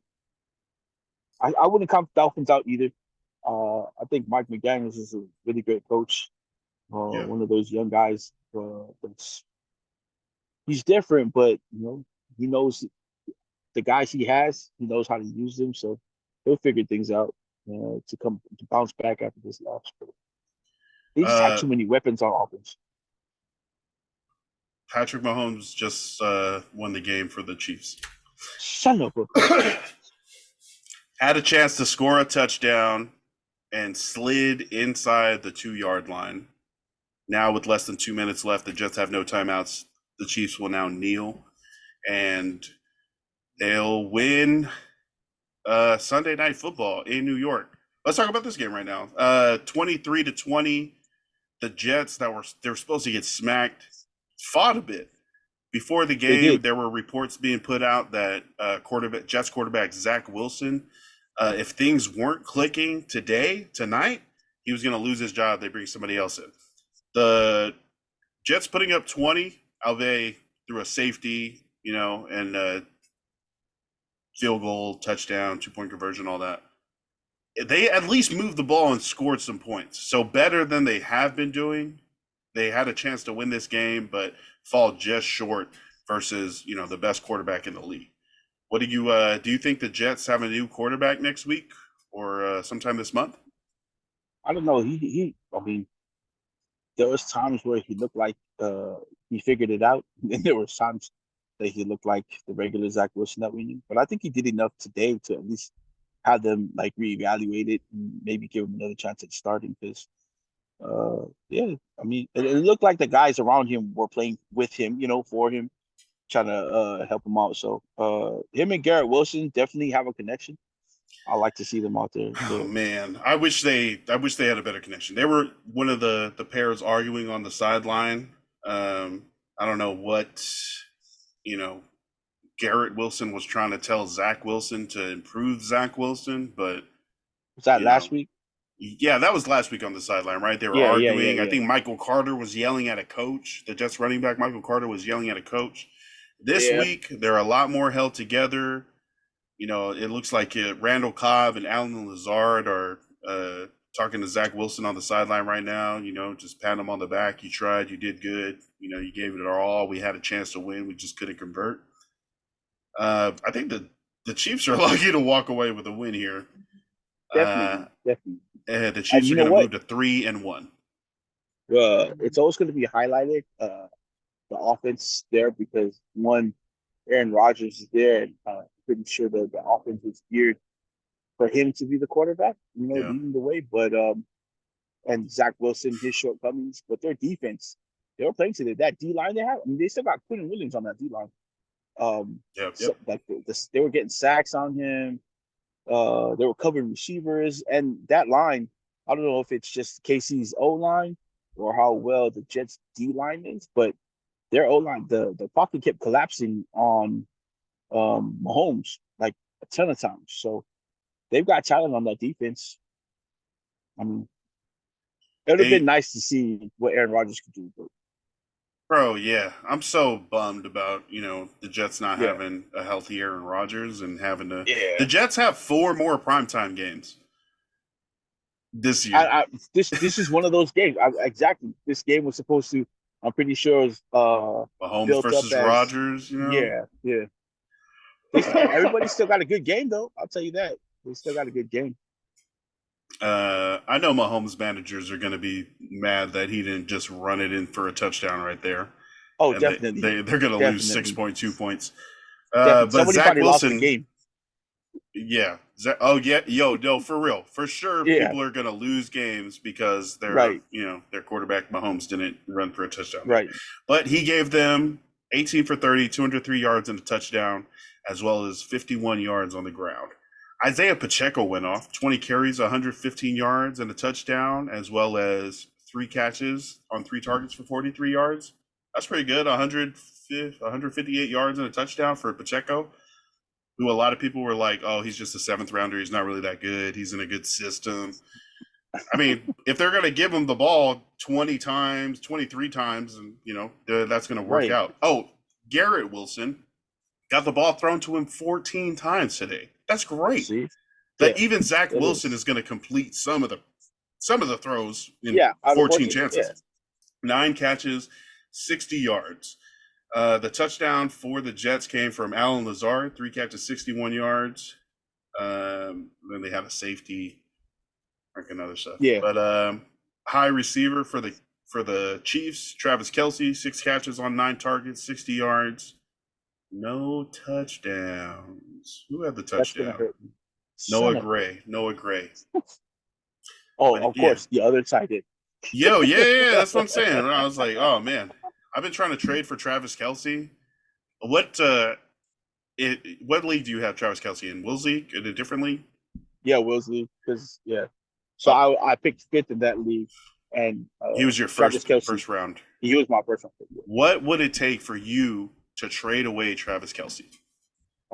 I wouldn't count the Dolphins out either. I think Mike McDaniels is a really great coach.
Yeah.
One of those young guys. He's different, but he knows the guys he has. He knows how to use them, so he'll figure things out to bounce back after this loss. But they just have
Uh,
too many weapons on offense.
Patrick Mahomes just won the game for the Chiefs.
Son of a.
Had a chance to score a touchdown and slid inside the 2-yard line. Now, with less than 2 minutes left, the Jets have no timeouts. The Chiefs will now kneel, and they'll win Sunday Night Football in New York. Let's talk about this game right now. 23-20. The Jets they're supposed to get smacked fought a bit. Before the
They
game,
did.
there were reports being put out that Jets quarterback Zach Wilson, if things weren't clicking tonight, he was going to lose his job. They bring somebody else in. The Jets putting up 20, Alve through a safety, and field goal, touchdown, 2-point conversion, all that. They at least moved the ball and scored some points. So better than they have been doing. They had a chance to win this game, but fall just short versus, the best quarterback in the league. What do you think the Jets have a new quarterback next week or sometime this month?
I don't know. I mean, there was times where he looked like he figured it out, and there was times that he looked like the regular Zach Wilson that we knew. But I think he did enough today to at least have them like reevaluate it and maybe give him another chance at starting. Because, yeah, I mean, it looked like the guys around him were playing with him, for him, trying to help him out. So, him and Garrett Wilson definitely have a connection. I like to see them out there.
Oh
So,
man, I wish they had a better connection. They were one of the pairs arguing on the sideline. I don't know what Garrett Wilson was trying to tell Zach Wilson to improve Zach Wilson, but
was that
you
last
know,
week?
yeah, that was last week on the sideline, right? They were
Yeah.
arguing. I think Michael Carter was yelling at a coach. The Jets running back Michael Carter was yelling at a coach. This
Yeah.
week, they're a lot more held together. It looks like Randall Cobb and Alan Lazard are talking to Zach Wilson on the sideline right now. Just patting him on the back. You tried. You did good. You gave it our all. We had a chance to win. We just couldn't convert. I think the Chiefs are lucky to walk away with a win here.
Definitely.
And the Chiefs are going to move to 3-1.
It's always going to be highlighted, the offense there, because one, Aaron Rodgers is there, and pretty sure that the offense is geared for him to be the quarterback, leading the way. But and Zach Wilson, his shortcomings, but their defense, they were playing today. That D line they have, I mean, they still got Quinn Williams on that D line.
Yep.
So, like they were getting sacks on him. They were covering receivers, and that line, I don't know if it's just KC's O line or how well the Jets D line is, but their O line, the pocket kept collapsing on Mahomes like a ton of times. So they've got talent on that defense. I mean, it would have been nice to see what Aaron Rodgers could do. But
Bro, yeah. I'm so bummed about, the Jets not having a healthy Aaron Rodgers and having to.
Yeah.
The Jets have 4 more primetime games this year.
This is one of those games. Exactly. This game was supposed to, I'm pretty sure, it was
Mahomes versus Rodgers,
Yeah. Everybody still got a good game, though. I'll tell you that. They still got a good game.
I know Mahomes managers are going to be mad that he didn't just run it in for a touchdown right there.
Oh,
and
definitely.
They're going to lose 6.2 points.
But
somebody
Zach Wilson, lost the game.
Yeah. No, for real. For sure, people are going to lose games because their quarterback Mahomes didn't run for a touchdown.
Right.
But he gave them 18 for 30, 203 yards and a touchdown, as well as 51 yards on the ground. Isaiah Pacheco went off, 20 carries, 115 yards and a touchdown, as well as 3 catches on 3 targets for 43 yards. That's pretty good. 158 yards and a touchdown for Pacheco, who a lot of people were like, oh, he's just a 7th rounder. He's not really that good. He's in a good system. I mean, if they're going to give him the ball 20 times, 23 times, and, that's going to work out. Oh, Garrett Wilson got the ball thrown to him 14 times today. That's great. Even Zach Wilson is going to complete some of the throws in 14 chances. Yeah. 9 catches, 60 yards. The touchdown for the Jets came from Alan Lazard, 3 catches, 61 yards. Then they had a safety, and other stuff.
Yeah.
But high receiver for the Chiefs, Travis Kelce, 6 catches on 9 targets, 60 yards. No touchdowns. Who had the touchdown? Noah Gray.
Of course. The other side did.
Yeah. That's what I'm saying. I was like, oh, man. I've been trying to trade for Travis Kelce. What league do you have Travis Kelce in? Will's league? In a different league?
Yeah, Will's league. So I picked 5th in that league. And
he was your first round.
He was my first round.
What would it take for you to trade away Travis Kelce?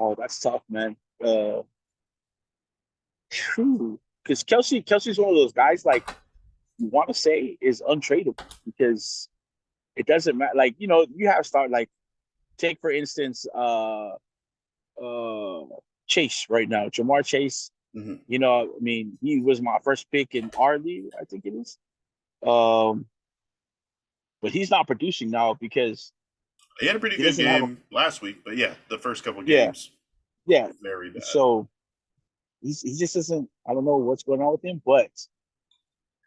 Oh, that's tough, man. Because Kelce's one of those guys, like, you want to say is untradeable because it doesn't matter. Like, you have take for instance, Chase right now, Jamar Chase.
Mm-hmm.
I mean, he was my first pick in our league, I think it is. But he's not producing now because
he had a pretty good game last week, but the first couple games, very bad.
So he just doesn't. I don't know what's going on with him, but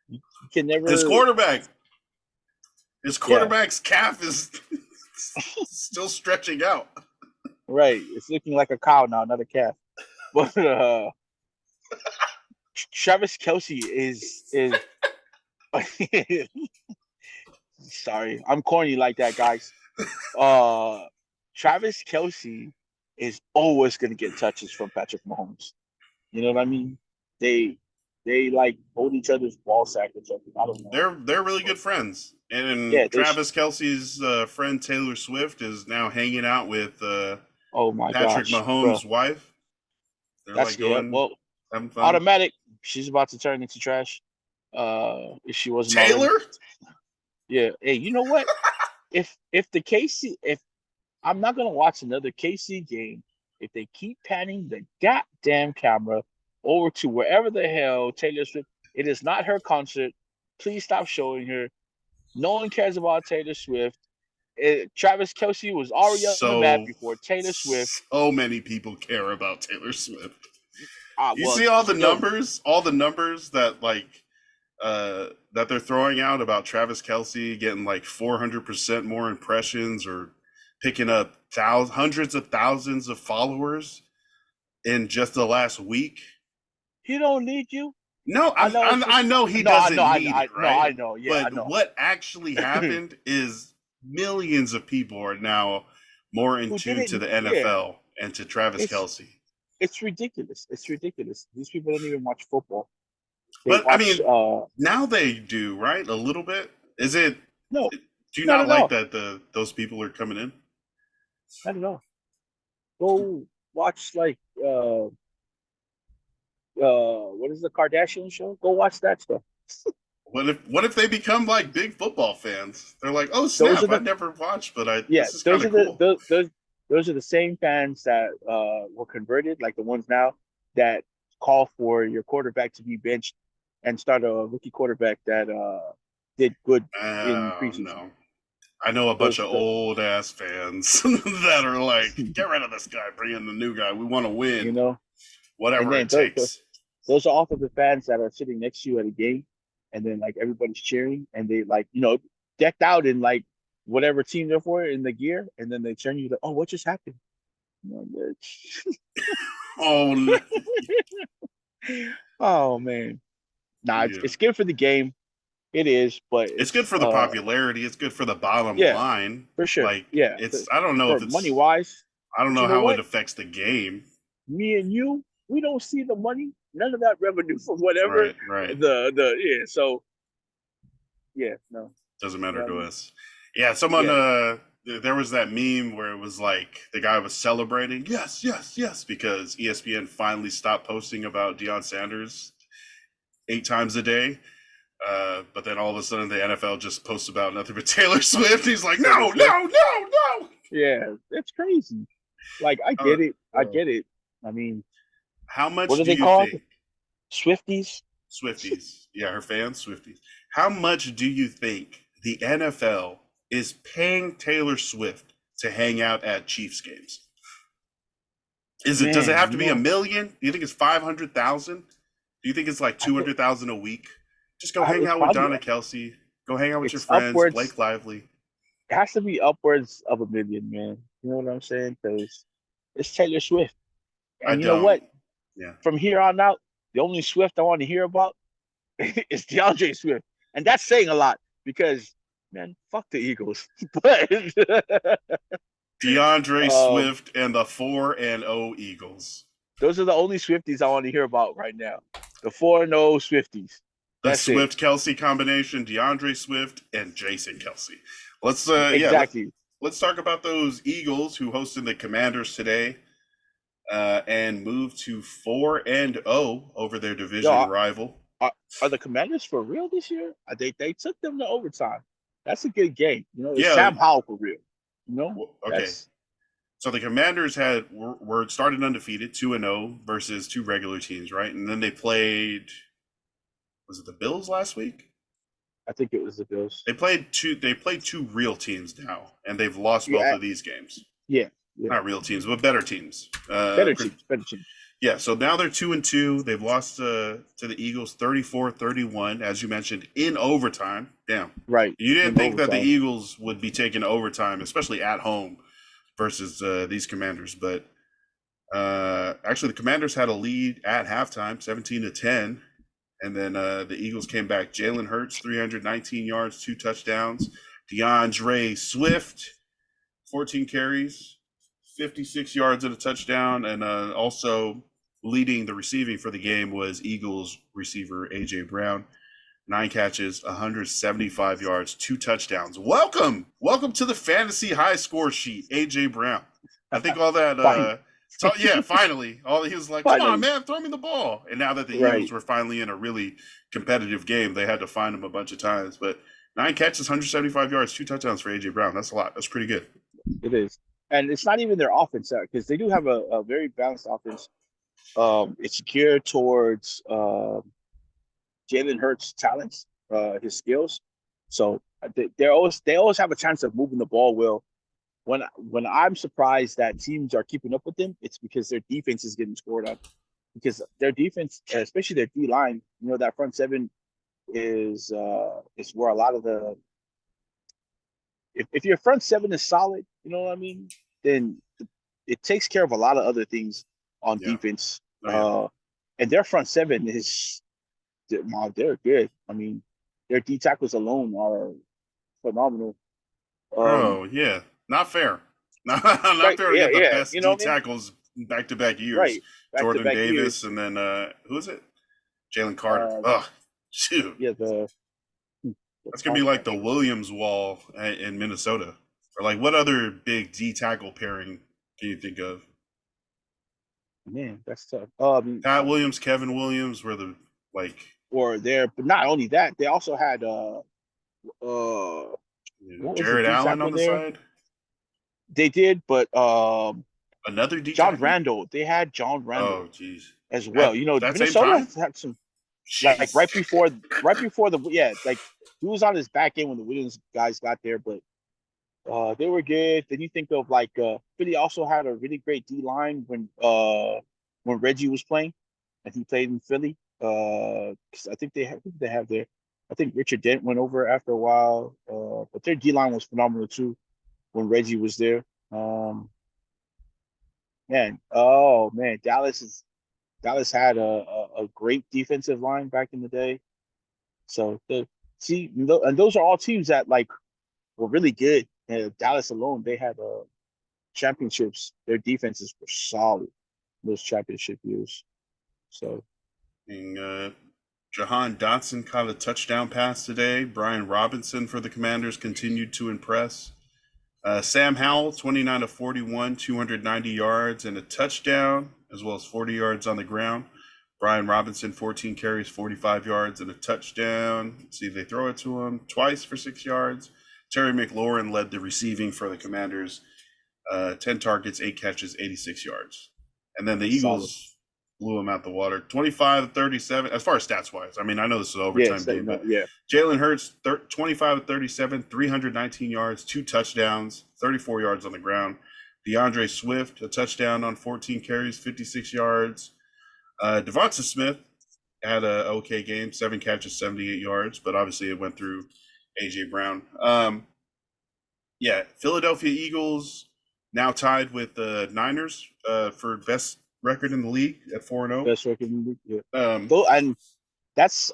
you can never.
His quarterback's calf is still stretching out.
Right. It's looking like a cow now, not a calf. But Travis Kelsey is sorry, I'm corny like that, guys. Uh, Travis Kelsey is always gonna get touches from Patrick Mahomes. You know what I mean? They they like hold each other's ball sack or something. I don't know.
They're really good friends,
Yeah,
and Travis Kelsey's friend Taylor Swift is now hanging out with
oh my
Patrick
gosh, bro.
Mahomes' wife. They're
That's
like
yeah.
going
Well,
having fun.
automatic. She's about to turn into trash. If she wasn't already.
Taylor?
Yeah. Hey, you know what? If the KC if I'm not gonna watch another KC game if they keep panning the goddamn camera over to wherever the hell Taylor Swift. It is not her concert. Please stop showing her. No one cares about Taylor Swift. Travis Kelsey was already on the map
So
before Taylor Swift.
so many people care about Taylor Swift. You
Well,
see all the numbers that that they're throwing out about Travis Kelsey getting like 400% more impressions or picking up hundreds of thousands of followers in just the last week.
he don't need you.
No, I know he
no,
doesn't
I,
need
I,
it,
no, I
right?
know. Yeah, I
But
know.
what actually happened is millions of people are now more in
Who
tune to
didn't?
the
Yeah,
NFL and to Travis
it's
Kelsey.
it's ridiculous. It's ridiculous. These people don't even watch football. They
But I
watch.
mean, now they do, right? A little bit. Is it?
No,
Do you
not
not
at
like
all.
that those people are coming in?
Not at all. Go watch like what is the Kardashian show? Go watch that stuff.
What if they become like big football fans? They're like, oh
Those are
snap! I
the
never watched, but
yeah.
this is kind of cool.
Those are the same fans that were converted, like the ones now that call for your quarterback to be benched and start a rookie quarterback that did good in
Oh
preseason.
no. I know a bunch
Those
of old ass fans that are like, get rid of this guy, bring in the new guy. We want to
you
win,
know, and
whatever
then
it takes.
those are also the fans that are sitting next to you at a game, and then like everybody's cheering, and they like decked out in like whatever team they're for in the gear, and then they turn you like, oh, what just happened?
Oh no.
Oh man, nah,
Yeah.
it's good for the game. It is, but
It's good
it's
for the popularity. It's good for the bottom
yeah,
line.
for sure,
Like
yeah,
I don't know
for
if
money
it's
wise.
I don't
But
know
you know
how it
what?
affects the game.
Me and you, we don't see the money, none of that revenue from whatever
Right, right.
the yeah. So yeah, no,
Doesn't
you know
matter
what I
to
mean?
us. Yeah, someone
Yeah,
there was that meme where it was like the guy was celebrating, yes, yes, yes, because ESPN finally stopped posting about Deion Sanders 8 times a day. But then all of a sudden the NFL just posts about nothing but Taylor Swift. He's like,
Taylor
no,
Swift.
no, no, no.
Yeah, it's crazy. Like I
Uh,
get it, I get it. I mean,
how
what
much
are
do
they
you
called?
think
Swifties.
Swifties, yeah, her fans, Swifties, how much do you think the NFL is paying Taylor Swift to hang out at Chiefs games? Does it
Man,
have to be a million? Do you think it's 500,000? Do you think it's like
I think
200,000 a week? Just go hang
it's
out with
probably
Donna Kelsey. Go hang out with your
it's
friends,
upwards.
Blake Lively.
It has to be upwards of 1 million, man. You know what I'm saying? Because it's Taylor Swift,
I
and you know
don't.
what?
Yeah.
From here on out, the only Swift I want to hear about is DeAndre Swift, and that's saying a lot because man, fuck the Eagles. But
DeAndre
um,
Swift and the 4-0 Eagles.
those are the only Swifties I want to hear about right now. The 4-0 Swifties.
The
That's it.
Swift Kelsey combination, DeAndre Swift and Jason Kelsey.
Exactly.
Let's talk about those Eagles who hosted the Commanders today and moved to 4-0 over their
Yo,
division rival.
are the Commanders for real this year? They took them to overtime. That's a good game. You know, it's
Yeah,
Sam Howell for real. You know,
okay.
that's
So the Commanders were started undefeated, 2-0 versus two regular teams, right? And then they played, was it the Bills last week?
I think it was the Bills.
They played two real teams now, and they've lost both
Yeah,
of these games.
yeah, yeah.
Not real teams, but better teams.
Better teams, better teams.
Yeah, so now they're 2-2. They've lost to the Eagles 34-31, as you mentioned, in overtime. Damn.
Right.
You didn't
In
think that the
overtime.
Eagles would be taking overtime, especially at home, versus these Commanders. But actually, the Commanders had a lead at halftime, 17-10, and then the Eagles came back. Jalen Hurts, 319 yards, 2 touchdowns. DeAndre Swift, 14 carries, 56 yards and a touchdown, and also leading the receiving for the game was Eagles receiver A.J. Brown. 9 catches, 175 yards, 2 touchdowns. Welcome to the fantasy high score sheet, A.J. Brown. I think all that, finally. He was like, come on, man, throw me the ball. And now that the Eagles were finally in a really competitive game, they had to find him a bunch of times. But 9 catches, 175 yards, 2 touchdowns for A.J. Brown. That's a lot. That's pretty good.
It is. And it's not even their offense, because they do have a very balanced offense. It's geared towards Jalen Hurts' talents, his skills. So they always have a chance of moving the ball well. When I'm surprised that teams are keeping up with them, it's because their defense is getting scored on. Because their defense, especially their D line, that front seven is where a lot of the if your front seven is solid, you know what I mean, then it takes care of a lot of other things on defense. And their front seven they're good. I mean, their D tackles alone are phenomenal.
Not fair. Not fair to get the best D tackles back-to-back years.
Right.
Jordan Davis, and then who is it? Jalen Carter. Shoot.
Yeah,
that's gonna be like the Williams wall in Minnesota. Or like, what other big D tackle pairing can you think of?
Man, that's tough.
Pat Williams, Kevin Williams were the
but not only that, they also had
Jared Allen on the side.
They did, but
another D
John Randall. They had John Randall.
Oh, jeez.
As well. Minnesota had some right before he was on his back end when the Williams guys got there, but they were good. Then you think of Philly also had a really great D line when Reggie was playing, and he played in Philly. Because I think I think Richard Dent went over after a while. But their D line was phenomenal too when Reggie was there. Dallas had a great defensive line back in the day. So and those are all teams that were really good. Dallas alone, they had championships. Their defenses were solid those championship years. So,
Jahan Dotson caught a touchdown pass today. Brian Robinson for the Commanders continued to impress. Sam Howell, 29-41, 290 yards and a touchdown, as well as 40 yards on the ground. Brian Robinson, 14 carries, 45 yards and a touchdown. Let's see if they throw it to him twice for 6 yards. Terry McLaurin led the receiving for the Commanders. 10 targets, 8 catches, 86 yards. And then the Eagles blew him out the water. 25-37, as far as stats-wise. I mean, I know this is an overtime game, but Jalen Hurts, 25-37, 319 yards, 2 touchdowns, 34 yards on the ground. DeAndre Swift, a touchdown on 14 carries, 56 yards. Devonta Smith had an okay game, 7 catches, 78 yards, but obviously it went through A.J. Brown. Philadelphia Eagles now tied with the Niners for best record in the league at 4-0.
Best record in the league, yeah. And that's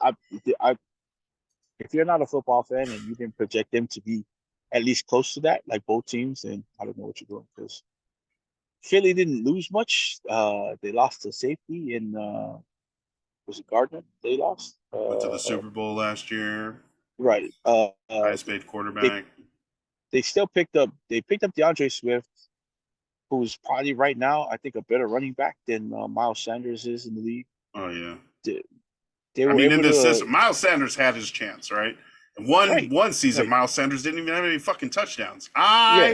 if you're not a football fan and you didn't project them to be at least close to that, like both teams, then I don't know what you're doing, because Philly didn't lose much. They lost to safety in was it Gardner? They lost.
Went to the Super Bowl last year.
Right.
Highest paid quarterback.
They still picked up DeAndre Swift, who's probably right now, I think, a better running back than Miles Sanders is in the league.
Oh yeah.
In
this system, Miles Sanders had his chance, right? And one season, Miles Sanders didn't even have any fucking touchdowns.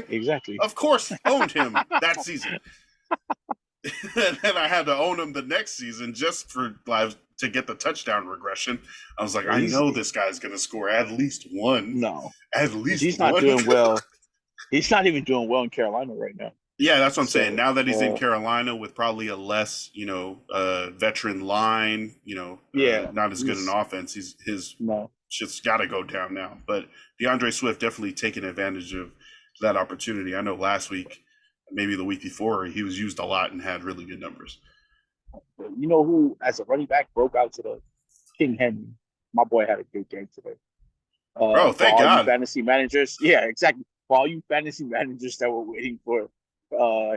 Exactly.
Of course, owned him that season. And then I had to own him the next season just for to get the touchdown regression. I was like, I know this guy's going to score at least one.
No.
At least
he's
one.
Not doing well. He's not even doing well in Carolina right now.
Yeah, that's what I'm saying. Now that he's in Carolina with probably a less, veteran line, not as good an offense, his shit's got to go down now. But DeAndre Swift definitely taking advantage of that opportunity. I know last week maybe the week before, he was used a lot and had really good numbers.
You know who, as a running back, broke out to the King Henry? My boy had a good game today.
Bro,
For
thank
all you
God.
fantasy managers, yeah, exactly. For all you fantasy managers that were waiting for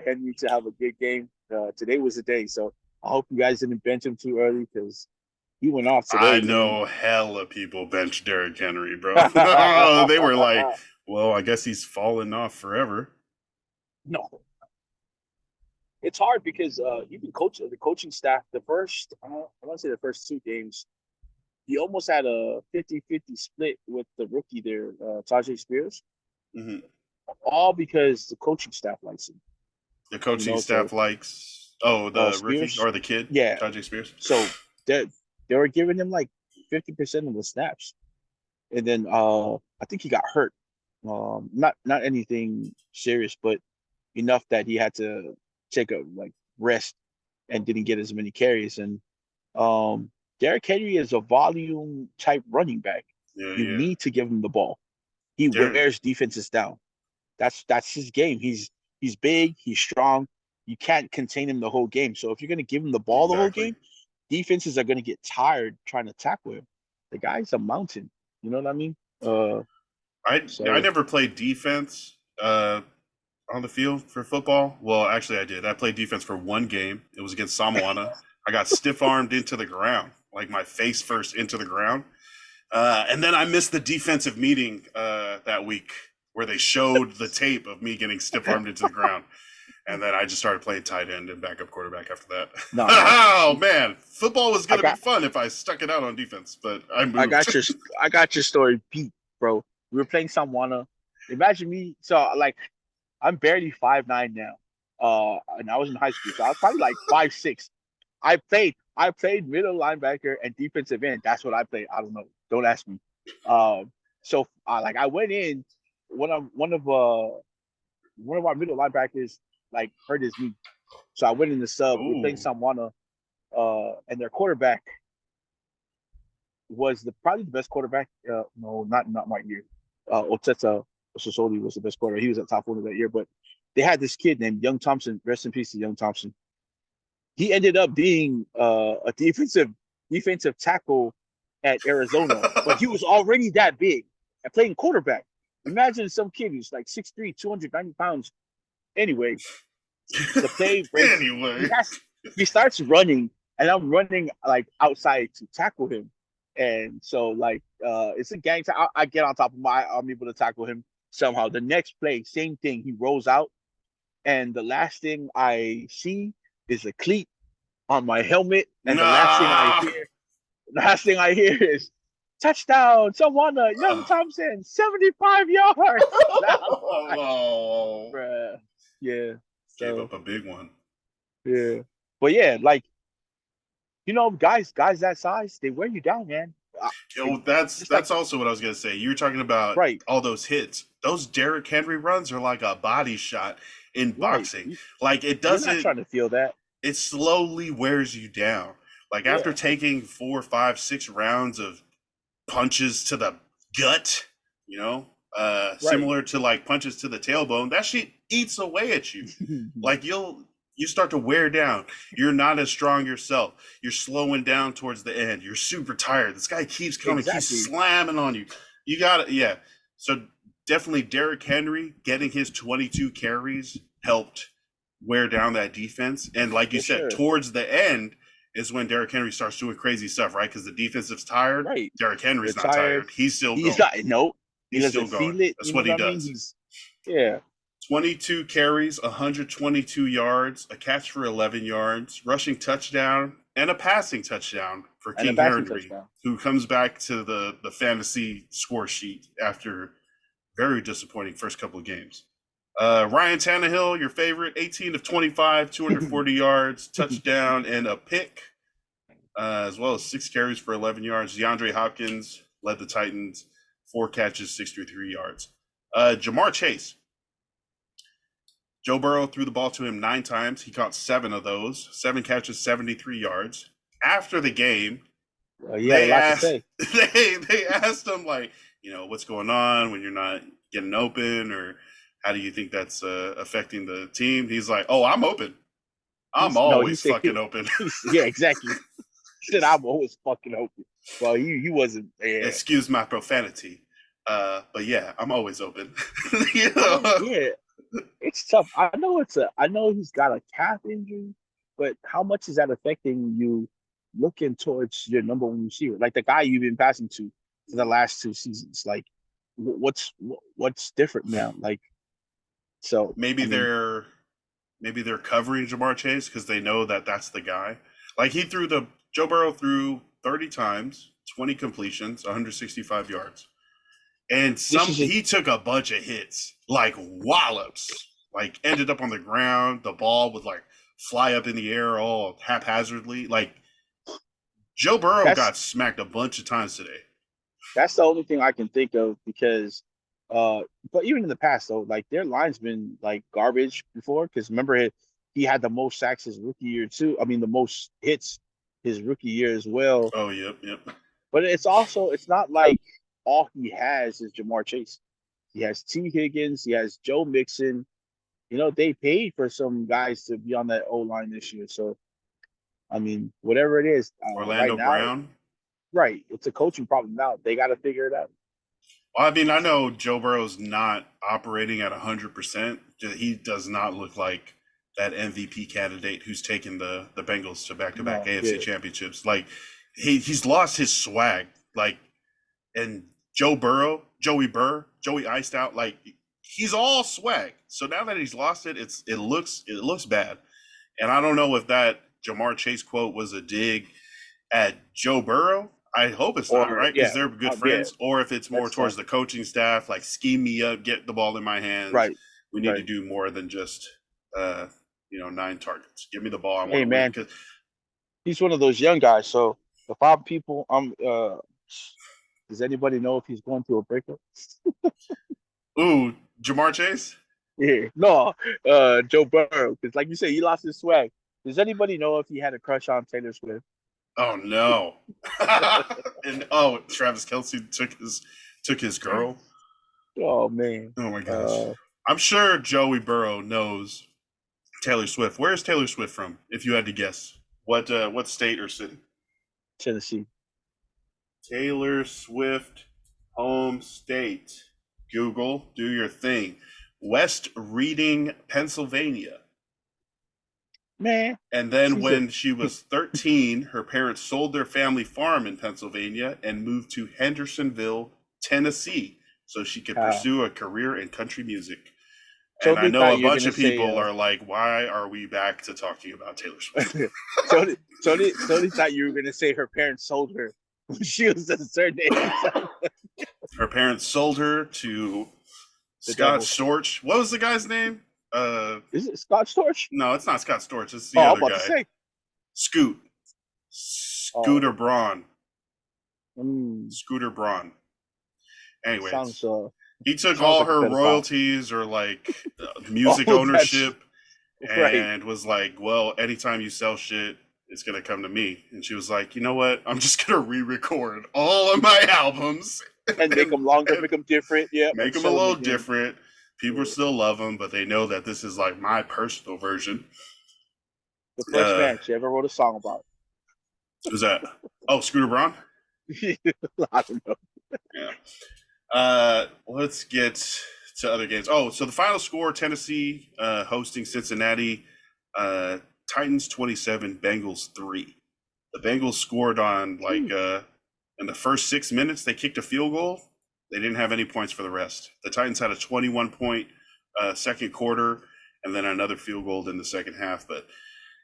Henry to have a good game, today was the day. So I hope you guys didn't bench him too early because he went off
I
today, man.
know hella people bench Derrick Henry, bro. They were like, well, I guess he's fallen off forever.
No, it's hard because even the coaching staff, I want to say the first two games, he almost had a 50-50 split with the rookie there, Tajay Spears,
Mm-hmm.
all because the coaching staff likes him.
The coaching
So
staff likes the rookie
Spears,
or the kid,
yeah.
Tajay Spears.
So they were giving him like 50% of the snaps, and then I think he got hurt. Not anything serious, but enough that he had to take a rest and didn't get as many carries. And Derrick Henry is a volume type running back.
Yeah,
You
yeah.
need to give him the ball. He wears defenses down. That's his game. He's big, he's strong. You can't contain him the whole game. So if you're gonna give him the ball the whole game, defenses are gonna get tired trying to tackle him. The guy's a mountain. You know what I mean?
I never played defense on the field for football. Well, actually, I did. I played defense for one game. It was against Samoana. I got stiff armed into the ground, like my face first into the ground. And then I missed the defensive meeting that week where they showed the tape of me getting stiff armed into the ground. And then I just started playing tight end and backup quarterback after that.
No,
oh man, football was gonna be fun if I stuck it out on defense, but I moved.
I got your story beat, bro. We were playing Samoana. Imagine me. So I'm barely 5'9" now. And I was in high school, so I was probably like 5'6". I played middle linebacker and defensive end. That's what I played. I don't know. Don't ask me. So I went in. One of our middle linebackers hurt his knee, so I went in the sub. We were playing Samoana, and their quarterback was probably the best quarterback. No, not my year. Oteta Sosoli was the best quarterback. He was at top one of that year, but they had this kid named Young Thompson. Rest in peace to Young Thompson. He ended up being a defensive tackle at Arizona, but he was already that big and playing quarterback. Imagine some kid who's like 6'3", 290 pounds. Anyway, the play breaks. He starts running, and I'm running outside to tackle him. And so it's a gang. I get on top of him. I'm able to tackle him somehow. The next play, same thing. He rolls out, and the last thing I see is a cleat on my helmet, and the last thing I hear is touchdown, Samoana, Young Thompson, 75 yards.
Oh,
bruh. Yeah.
Gave up a big one.
Yeah. But yeah, guys that size, they wear you down, man.
That's also what I was gonna say. You were talking about all those hits. Those Derrick Henry runs are like a body shot in boxing. It doesn't.
You're not trying to feel that.
It slowly wears you down. After taking 4, 5, 6 rounds of punches to the gut, similar to punches to the tailbone, that shit eats away at you. You start to wear down. You're not as strong yourself. You're slowing down towards the end. You're super tired. This guy keeps coming, keeps slamming on you. You got it. Yeah. So definitely Derrick Henry getting his 22 carries helped wear down that defense. And like you said, towards the end is when Derrick Henry starts doing crazy stuff, right? Because the defensive's tired.
Right.
Derrick Henry's not tired. He's still going.
He's still going.
That's what he does. 22 carries, 122 yards, a catch for 11 yards, rushing touchdown, and a passing touchdown for King Henry, who comes back to the fantasy score sheet after very disappointing first couple of games. Ryan Tannehill, your favorite, 18 of 25, 240 yards, touchdown, and a pick, as well as 6 carries for 11 yards. DeAndre Hopkins led the Titans, 4 catches, 63 yards. Jamar Chase. Joe Burrow threw the ball to him 9 times. He caught 7 of those, 7 catches, 73 yards. After the game, they asked him, what's going on when you're not getting open, or how do you think that's affecting the team? He's like, oh, I'm open. I'm
He
always
said,
fucking open.
yeah, exactly. He said, I'm always fucking open. Well, he wasn't. Yeah.
Excuse my profanity. But yeah, I'm always open. You know?
Yeah, it's tough. I know he's got a calf injury, but how much is that affecting you looking towards your number one receiver? Like the guy you've been passing to for the last 2 seasons. Like what's different now? Like so
maybe
I mean,
they're covering Jamar Chase because they know that that's the guy. Like Joe Burrow threw 30 times, 20 completions, 165 yards. And he took a bunch of hits, like wallops, like ended up on the ground. The ball would like fly up in the air all haphazardly. Like Joe Burrow got smacked a bunch of times today.
That's the only thing I can think of because, but even in the past though, like their line's been like garbage before. Because remember, he had the most sacks his rookie year too. I mean, the most hits his rookie year as well.
Oh, yep.
But it's not like all he has is Jamar Chase. He has T. Higgins. He has Joe Mixon. You know, they paid for some guys to be on that O line this year. So, I mean, whatever it is,
Orlando
right now,
Brown.
Right, it's a coaching problem now. They got to figure it out.
Well, I mean, I know Joe Burrow's not operating at 100%. He does not look like that MVP candidate who's taken the Bengals to back-to-back AFC championships. Like he's lost his swag. Like, and Joey iced out. Like he's all swag. So now that he's lost it, it looks bad. And I don't know if that Jamar Chase quote was a dig at Joe Burrow. I hope it's not, right? Because they're good friends. Yeah. Or if it's more towards the coaching staff, like scheme me up, get the ball in my hands.
Right.
We need to do more than just 9 targets. Give me the ball. I want to
win.
Win.
He's one of those young guys. So the 5 people, does anybody know if he's going through a breakup?
Ooh, Jamar Chase?
Yeah. No, Joe Burrow. Because like you said, he lost his swag. Does anybody know if he had a crush on Taylor Swift?
Oh no! And Travis Kelce took his girl.
Oh man!
Oh my gosh! I'm sure Joey Burrow knows Taylor Swift. Where is Taylor Swift from? If you had to guess, what state or city?
Tennessee.
Taylor Swift home state. Google, do your thing. West Reading, Pennsylvania.
Man.
And then when she was 13, her parents sold their family farm in Pennsylvania and moved to Hendersonville, Tennessee, so she could pursue a career in country music. And I know a bunch of people are like, why are we back to talking about Taylor Swift?
Tony thought you were going to say her parents sold her when she was a certain age.
Her parents sold her to Scott Storch. What was the guy's name?
Is it Scott Storch?
No, it's not Scott Storch. It's the other guy.
To say.
Scooter Braun. Scooter Braun. Anyways, he took all her royalties or like music ownership and was like, well, anytime you sell shit, it's going to come to me. And she was like, you know what? I'm just going to re-record all of my albums.
And make them longer, make them different. Yeah.
Make them a little different. People still love them, but they know that this is like my personal version.
The first man she ever wrote a song about.
Who's that? Oh, Scooter Braun?
I don't know.
Yeah. Let's get to other games. Oh, so the final score, Tennessee hosting Cincinnati. Titans 27, Bengals 3. The Bengals scored on in the first 6 minutes, they kicked a field goal. They didn't have any points for the rest. The Titans had a 21-point second quarter and then another field goal in the second half. But,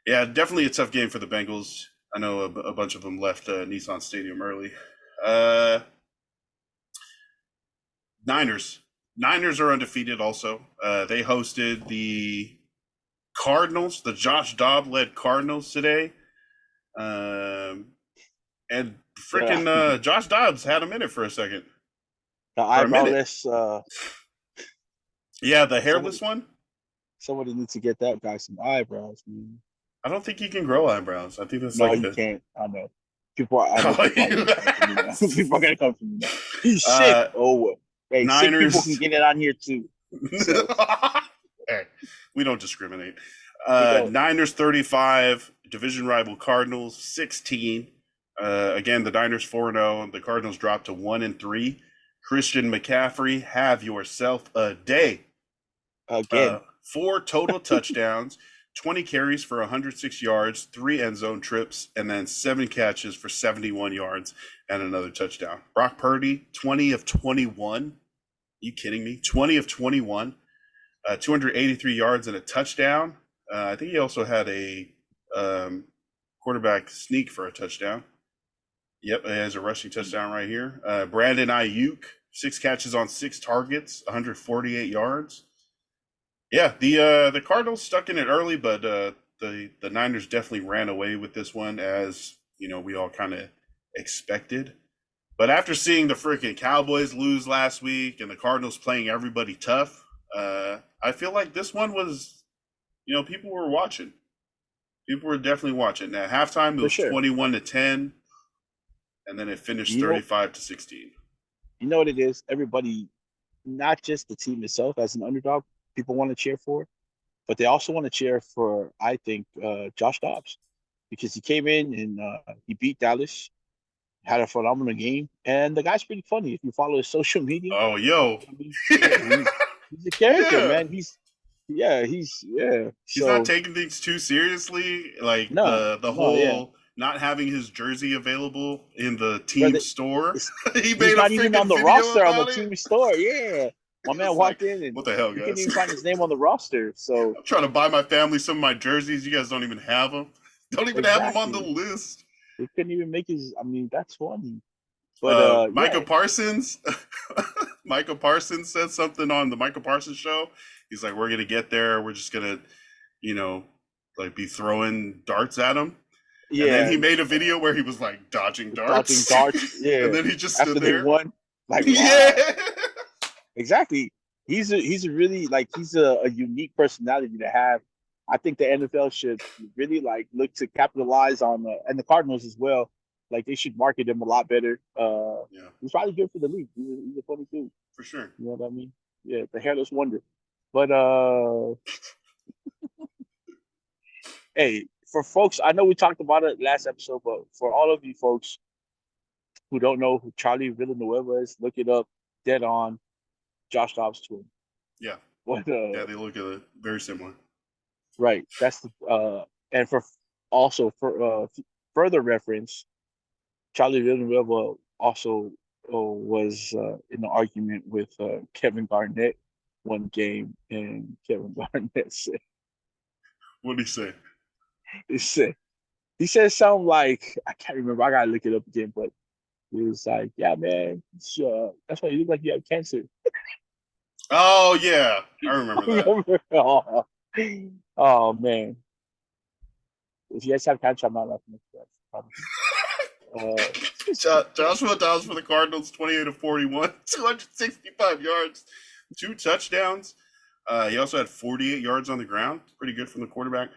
yeah, definitely a tough game for the Bengals. I know a bunch of them left Nissan Stadium early. Niners. Niners are undefeated also. They hosted the Cardinals, the Josh Dobbs-led Cardinals today. And freaking Josh Dobbs had him in it for a second.
The eyebrowless.
Yeah, the hairless one.
Somebody needs to get that guy some eyebrows, man.
I don't think he can grow eyebrows. I think that's
you can't. I know. People are going to come from me now. Shit. Hey, Niners, sick people can get it on here too. So
Hey, we don't discriminate.
we don't.
Niners 35, division rival Cardinals 16. Again, the Niners 4-0. The Cardinals dropped to 1-3. Christian McCaffrey, have yourself a day.
Again,
4 total touchdowns, 20 carries for 106 yards, 3 end zone trips, and then 7 catches for 71 yards and another touchdown. Brock Purdy, 20 of 21. Are you kidding me? 20 of 21. 283 yards and a touchdown. I think he also had a quarterback sneak for a touchdown. Yep, he has a rushing touchdown right here. Brandon Ayuk, 6 catches on 6 targets, 148 yards. Yeah, the Cardinals stuck in it early, but the Niners definitely ran away with this one, as we all kind of expected. But after seeing the freaking Cowboys lose last week and the Cardinals playing everybody tough, I feel like this one was, people were watching. People were definitely watching. At halftime, it was 21-10, and then it finished 35-16.
You know what it is? Everybody, not just the team itself as an underdog, people want to cheer for, but they also want to cheer for, I think, Josh Dobbs, because he came in and he beat Dallas, had a phenomenal game, and the guy's pretty funny. If you follow his social media,
oh, yo,
I mean, he's a character, man. He's
He's not taking things too seriously, like the whole not having his jersey available in the team store.
He made not even on the roster on the team store. Yeah. My man walked in and
what the hell, guys?
You couldn't even find his name on the roster. So
I'm trying to buy my family some of my jerseys. You guys don't even have them. Don't even have them on the list.
They couldn't even make his. I mean, that's funny. But
Micah Parsons, Micah Parsons said something on the Micah Parsons show. He's like, "We're gonna get there. We're just gonna, be throwing darts at him." Yeah. And then he made a video where he was like dodging darts.
Yeah.
And then he just stood there.
They won. Like, wow.
Yeah.
Exactly. He's a really he's a unique personality to have. I think the NFL should really look to capitalize on and the Cardinals as well. Like, they should market him a lot better. He's probably good for the league. He's a funny dude.
For sure.
You know what I mean? Yeah, the hairless wonder. But hey, for folks, I know we talked about it last episode, but for all of you folks who don't know who Charlie Villanueva is, look it up. Dead on. Josh Dobbs twin.
Yeah.
But,
yeah, they look very similar.
Right. That's the and for further reference, Charlie Villanueva also was in an argument with Kevin Garnett one game, and Kevin Garnett said,
"What did he say?"
He said something like, I can't remember. I gotta look it up again, but he was like, "Yeah, man, that's why you look like you have cancer."
Oh yeah, I remember that.
Oh man, if you guys have cancer, I'm not laughing at that.
Joshua Dobbs for the Cardinals, 28 of 41, 265 yards, 2 touchdowns. He also had 48 yards on the ground. Pretty good from the quarterback.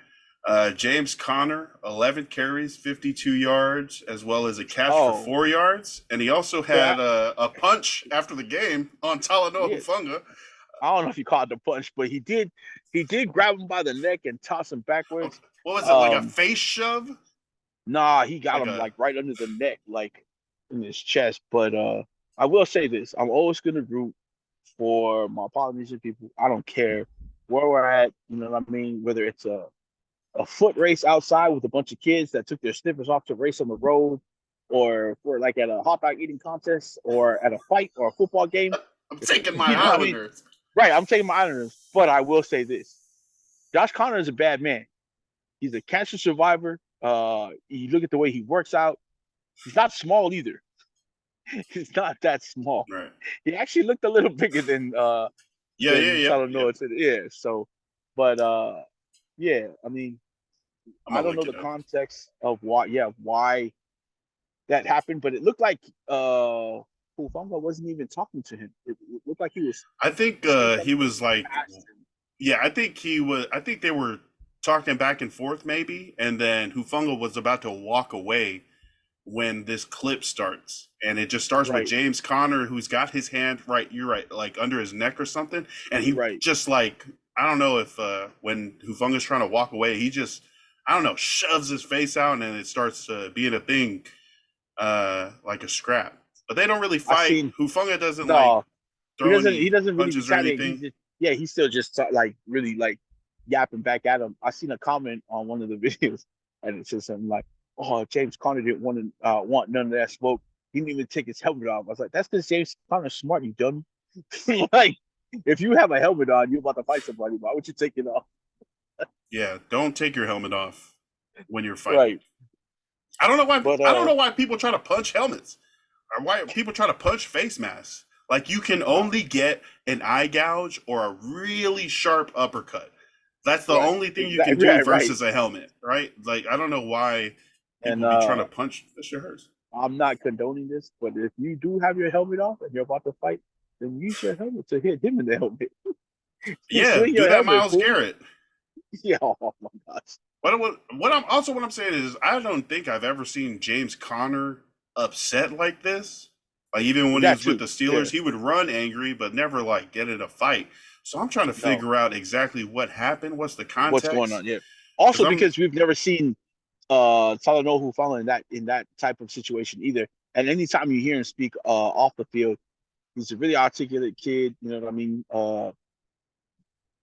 James Conner, 11 carries, 52 yards, as well as a catch for 4 yards. And he also had a punch after the game on Talanoa Hufanga.
I don't know if he caught the punch, but he did grab him by the neck and toss him backwards.
What was it, like a face shove?
Nah, he got him right under the neck, like in his chest. But I will say this. I'm always going to root for my Polynesian people. I don't care where we're at, you know what I mean? Whether it's a foot race outside with a bunch of kids that took their snippers off to race on the road, or for at a hot dog eating contest, or at a fight or a football game.
I'm taking my Islanders.
Right, I'm taking my Islanders. But I will say this. Josh Conner is a bad man. He's a cancer survivor. You look at the way he works out. He's not small either. He's not that small.
Right.
He actually looked a little bigger than Talanoa. Yeah. So, but yeah, I mean, I don't know the context of why that happened, but it looked like Hufanga wasn't even talking to him. It looked like he was.
I think he was like, yeah, I think he was. I think they were talking back and forth maybe, and then Hufanga was about to walk away, when this clip starts, and it just starts with
Right.
James Conner, who's got his hand right, you're right, like under his neck or something, and he
Right.
just like, I don't know if when Hufunga's trying to walk away, he just, I don't know, shoves his face out, and it starts being a thing, like a scrap. But they don't really
I
fight.
seen
Hufanga doesn't like
no. He
throw
He
any
doesn't really
punches or
retaliate. He
anything.
just he's still just like really like yapping back at him. I seen a comment on one of the videos, and it says something like, "Oh, James Conner didn't want none of that smoke. He didn't even take his helmet off." I was like, "That's because James Conner's smart, you dummy." Like, if you have a helmet on, you're about to fight somebody. Why would you take it off?
Yeah, don't take your helmet off when you're fighting.
Right.
I don't know why.
But
I don't know why people try to punch helmets, or why people try to punch face masks. Like, you can only get an eye gouge or a really sharp uppercut. That's the
right.
only thing you can do
Right.
versus a helmet, right? Like, I don't know why
And
people be trying to punch. That shit hurts.
I'm not condoning this, but if you do have your helmet off and you're about to fight, then use your helmet to hit him in the helmet.
Yeah,
Swing
do
your
that,
helmet,
Miles
fool.
Garrett.
Yeah, oh my gosh.
What I'm saying is, I don't think I've ever seen James Conner upset like this. Like, even when he
That
was with
too.
the Steelers, he would run angry, but never like get in a fight. So I'm trying to
No.
figure out exactly what happened. What's the context?
What's going on? Yeah. Also,
I'm-
because we've never seen Talanoa Hufanga in that type of situation either. And anytime you hear him speak off the field, he's a really articulate kid. You know what I mean?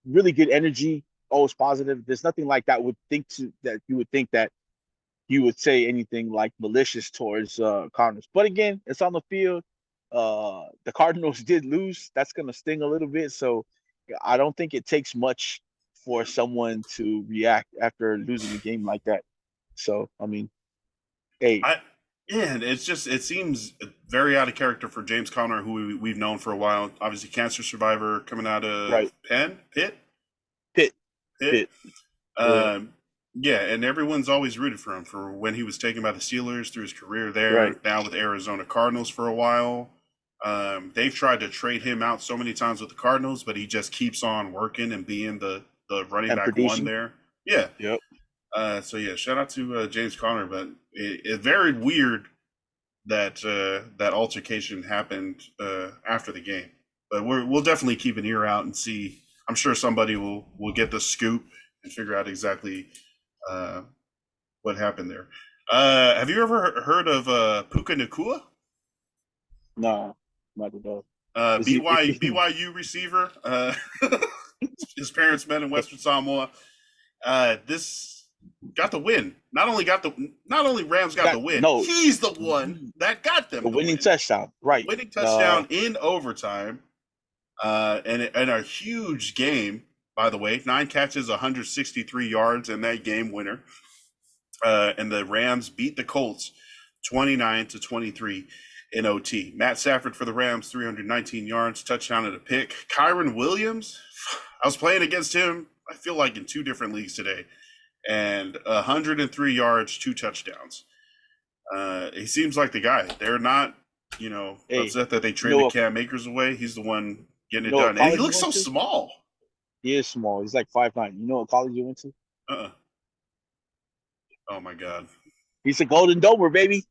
Really good energy, always positive. There's nothing like that that you would think that he would say anything like malicious towards Cardinals. But again, it's on the field. The Cardinals did lose. That's gonna sting a little bit. So I don't think it takes much for someone to react after losing a game like that. So I mean, hey,
Yeah, it seems very out of character for James Conner, who we've known for a while. Obviously, cancer survivor coming out of
right.
Pitt.
Pitt.
Yeah, and everyone's always rooted for him for when he was taken by the Steelers through his career there.
Right.
Now with Arizona Cardinals for a while. They've tried to trade him out so many times with the Cardinals, but he just keeps on working and being the running
And
back
producing.
one there. Yeah.
Yep.
So yeah, shout out to James Conner, but it's very weird that that altercation happened after the game. But we'll definitely keep an ear out and see. I'm sure somebody will get the scoop and figure out exactly what happened there. Have you ever heard of Puka Nakua?
No, not at all.
BYU receiver. His parents met in Western Samoa. This got the win. Not only Rams got the win.
No,
he's the one that got them
the winning
win.
touchdown. Right.
Winning touchdown in overtime. And a huge game, by the way. 9 catches, 163 yards in that game winner. And the Rams beat the Colts 29-23 in OT. Matt Stafford for the Rams, 319 yards, touchdown and a pick. Kyron Williams, I was playing against him, I feel like in 2 different leagues today, and 103 yards, 2 touchdowns. He seems like the guy. They're not, upset that they traded Cam Akers away. He's the one getting it done. And he looks so small.
He is small. He's like 5'9". You know what college you went to?
Oh my God.
He's a Golden Domer, baby.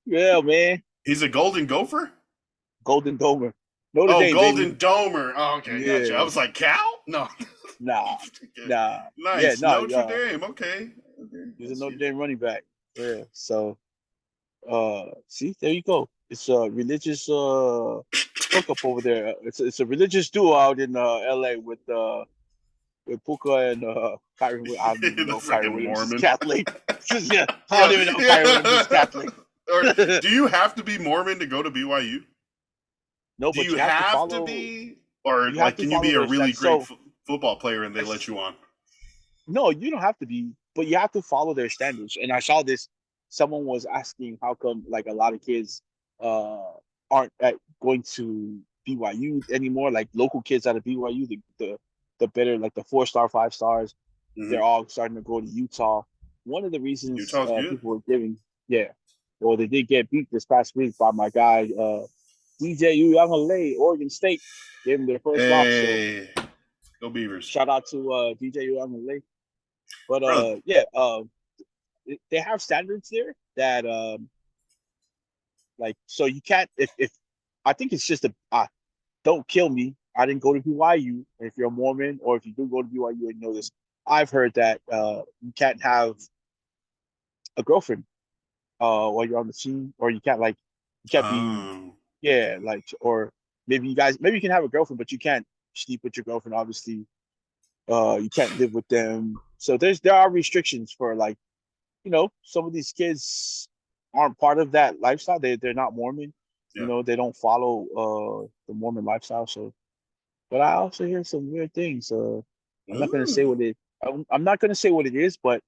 Yeah, man.
He's a Golden Gopher?
Golden Domer.
Golden
baby.
Domer. Oh, okay, yeah. Gotcha. I was like, Cal? No.
Nah.
Nice.
Yeah,
Notre Dame. Okay.
He's a Notre Dame running back. Yeah. So, see, there you go. It's a religious hookup over there. It's a religious duo out in LA with Puka and Kyrie. I don't even know Kyrie Williams is Catholic. Yeah, I don't even know Kyrie Williams is Catholic.
Or, do you have to be Mormon to go to BYU?
No,
do
but
you have to be, or like, can you be a really great football player and they let you on?
No, you don't have to be, but you have to follow their standards. And I saw this. Someone was asking how come like a lot of kids aren't going to BYU anymore. Like local kids out of BYU, the better, like the 4-star, 5 stars, they're all starting to go to Utah. One of the reasons people were giving, well, they did get beat this past week by my guy, DJ Uyunglele, Oregon State. Gave them their first loss. So
go Beavers.
Shout out to DJ Uyunglele. But they have standards there that Like, so you can't if I think it's just don't kill me. I didn't go to BYU. If you're a Mormon or if you do go to BYU and you know this, I've heard that you can't have a girlfriend while you're on the team, or you can't be
Oh,
yeah, like or maybe you can have a girlfriend, but you can't sleep with your girlfriend, obviously. You can't live with them. So there are restrictions for like, some of these kids aren't part of that lifestyle. They're not Mormon.
yeah.
They don't follow the Mormon lifestyle. So, but I also hear some weird things. I'm not gonna say
Ooh.
what it. I'm not gonna say what it is, but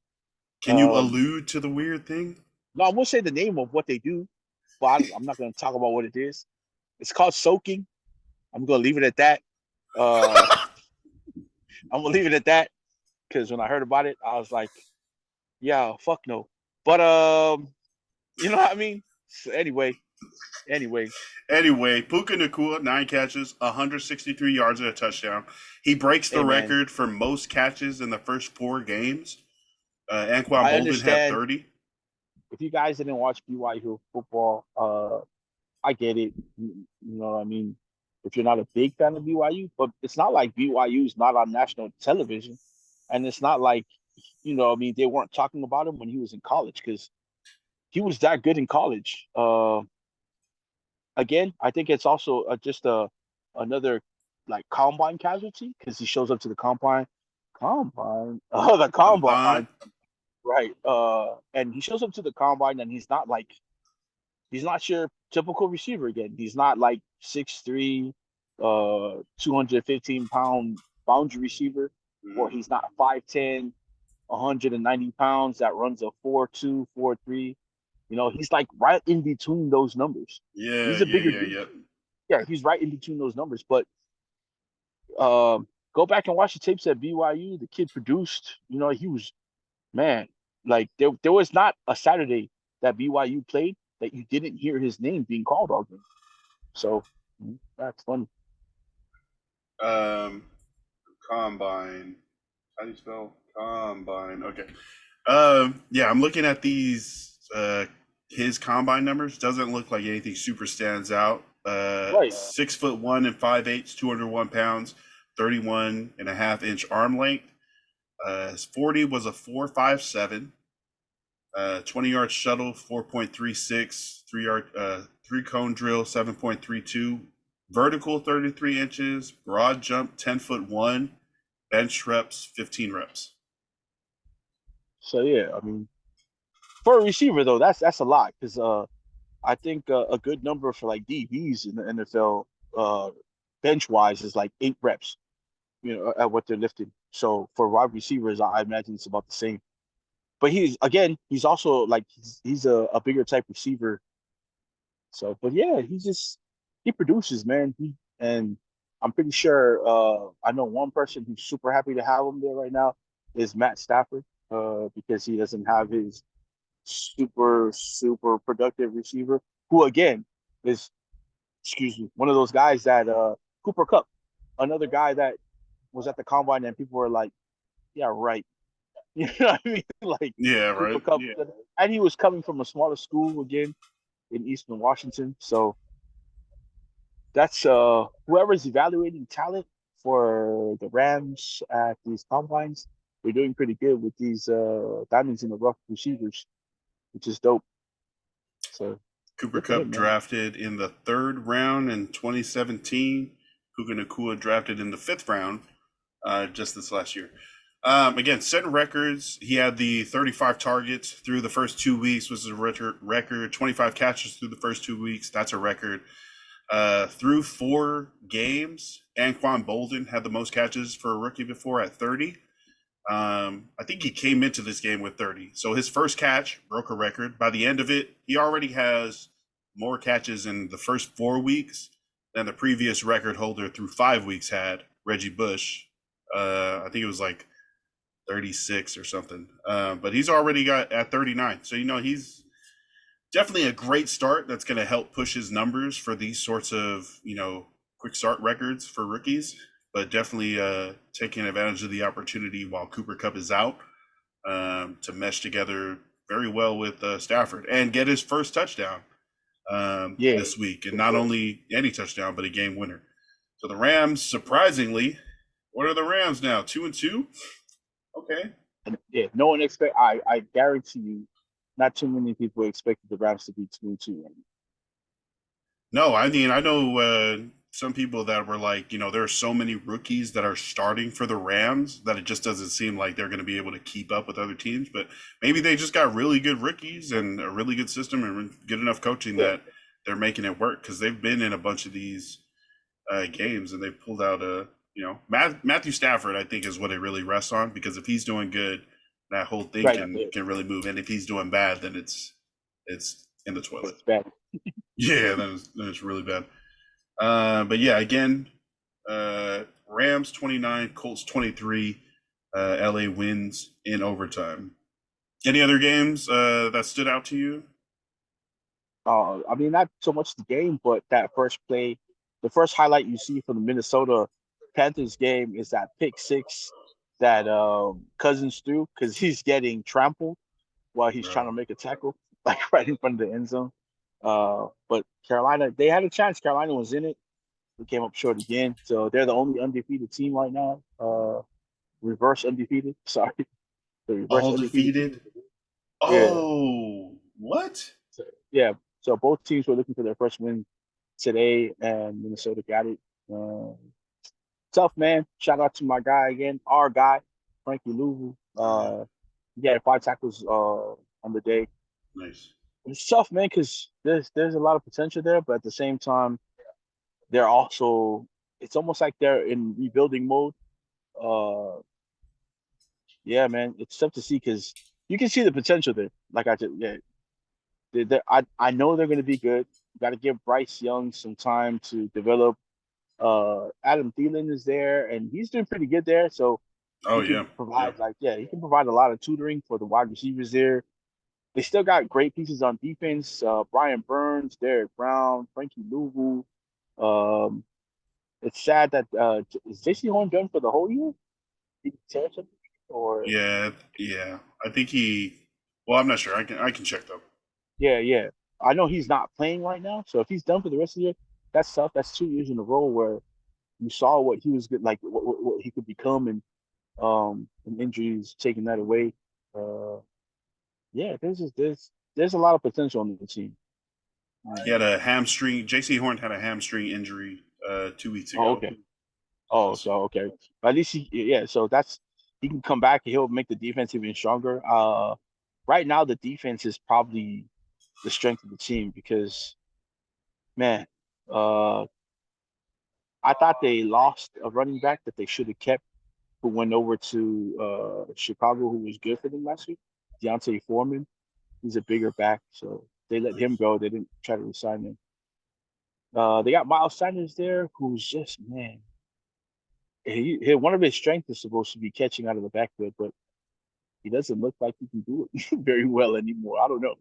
Can you
um,
allude to the weird thing?
no, I won't say the name of what they do, but I'm not gonna talk about what it is. It's called soaking. I'm gonna leave it at that. Uh, I'm gonna leave it at that because when I heard about it, I was like, yeah, fuck no. But you know what I mean? So anyway,
Anyway, Puka Nakua, 9 catches, 163 yards and a touchdown. He breaks the
hey man,
record for most catches in the first 4 games. Anquan
I
Bolden had
understand
30.
if you guys didn't watch BYU football, I get it. You know what I mean? If you're not a big fan of BYU, but it's not like BYU is not on national television, and it's not like I mean, they weren't talking about him when he was in college because he was that good in college. Again, I think it's also just another like combine casualty because he shows up to the combine, the
Combined.
combine, right? And he shows up to the combine and he's not your typical receiver again. He's not like 6'3", 215-pound boundary receiver, or he's not 5'10", 190 pounds that runs a 4.2, 4.3. He's like right in between those numbers.
Yeah,
He's a
yeah,
bigger
yeah,
dude.
yeah.
Yeah, he's right in between those numbers. But go back and watch the tapes at BYU. The kid produced. He was man. Like there was not a Saturday that BYU played that you didn't hear his name being called all game. So that's funny.
Um, Combine. How do you spell combine? Okay. Yeah, I'm looking at these. His combine numbers doesn't look like anything super stands out.
Right.
6'1" and 5'8", 201 pounds, 31.5 inch arm length. His 40 was a 4.57. 20-yard shuttle 4.36. 3 yard 3 cone drill 7.32. Vertical 33 inches. Broad jump 10'1". Bench reps 15 reps.
So yeah, I mean, for a receiver though, that's a lot because I think a good number for like DBs in the NFL bench wise is like 8 reps. At what they're lifting. So for wide receivers, I imagine it's about the same. But he's also like he's a bigger type receiver. So, but yeah, he produces, man. And I'm pretty sure I know one person who's super happy to have him there right now is Matt Stafford, because he doesn't have his super productive receiver, who again is, excuse me, one of those guys that Cooper Cup, another guy that was at the combine and people were like, yeah, right. You know what I mean? Like
Yeah,
Cooper
right.
Cup, and he was coming from a smaller school again in Eastern Washington. So that's whoever's evaluating talent for the Rams at these combines. We're doing pretty good with these diamonds in the rough receivers, which is dope. So
Cooper
good for
Cup
him, man.
drafted in the 3rd round in 2017. Puka Nakua drafted in the 5th round just this last year. Again, setting records. He had the 35 targets through the first 2 weeks, was a record. 25 catches through the first 2 weeks. That's a record. Through 4 games, Anquan Bolden had the most catches for a rookie before at 30. I think he came into this game with 30. So his first catch broke a record. By the end of it, he already has more catches in the first 4 weeks than the previous record holder through 5 weeks had, Reggie Bush. I think it was like 36 or something. But he's already got at 39. So, he's definitely a great start that's going to help push his numbers for these sorts of, quick start records for rookies. But definitely taking advantage of the opportunity while Cooper Cup is out to mesh together very well with Stafford and get his first touchdown.
Yeah,
this week, and
for
not
sure.
only any touchdown, but a game winner. So the Rams, surprisingly, what are the Rams now? 2-2. Okay.
And yeah, no one expect. I guarantee you, not too many people expected the Rams to be 2-2.
No, I mean I know some people that were like, there are so many rookies that are starting for the Rams that it just doesn't seem like they're going to be able to keep up with other teams. But maybe they just got really good rookies and a really good system and good enough coaching
Yeah,
that they're making it work because they've been in a bunch of these games and they've pulled out Matthew Stafford. I think is what it really rests on because if he's doing good, that whole thing
right.
can really move. And if he's doing bad, then it's in the toilet.
It's bad.
Yeah, then it's really bad. But yeah, again, Rams 29, Colts 23. LA wins in overtime. Any other games that stood out to you?
I mean, not so much the game, but that first play, the first highlight you see from the Minnesota Panthers game is that pick six that Cousins threw because he's getting trampled while he's trying
Bro.
to make a tackle, like right in front of the end zone. But Carolina, they had a chance. Carolina was in it. They came up short again. So they're the only undefeated team right now. Reverse undefeated. Sorry. The reverse
All
undefeated team.
defeated?
Yeah.
Oh, what?
So, yeah. So both teams were looking for their first win today, and Minnesota got it. Uh, Tough, man. Shout out to my guy again, our guy, Frankie Louvu.
Oh, yeah.
He had 5 tackles on the day.
Nice.
It's tough, man, because there's a lot of potential there, but at the same time, they're also it's almost like they're in rebuilding mode. Uh, yeah, man, it's tough to see because you can see the potential there. Like I just yeah, I know they're going to be good. Got to give Bryce Young some time to develop. Adam Thielen is there, and he's doing pretty good there. So
Oh,
he can
yeah. Yeah.
provide he can provide a lot of tutoring for the wide receivers there. They still got great pieces on defense. Brian Burns, Derek Brown, Frankie Louvu. Um, it's sad that is JC Horn done for the whole year? Did he tear something? Or
Yeah. Yeah. I think well, I'm not sure. I can check though.
yeah. I know he's not playing right now. So if he's done for the rest of the year, that's tough. That's 2 years in a row where you saw what he was good, like what he could become, and injuries taking that away. Uh, yeah, there's a lot of potential on the team.
He had a hamstring. JC Horn had a hamstring injury 2 weeks
Oh,
ago.
okay. Oh, so okay. But at least yeah. So he can come back and he'll make the defense even stronger. Right now the defense is probably the strength of the team because man, uh, I thought they lost a running back that they should have kept, who went over to Chicago, who was good for them last week. Deontay Foreman. He's a bigger back, so they let him
Nice.
go. They didn't try to resign him. They got Miles Sanders there, who's just man. One of his strengths is supposed to be catching out of the backfield, but he doesn't look like he can do it very well anymore. I don't know.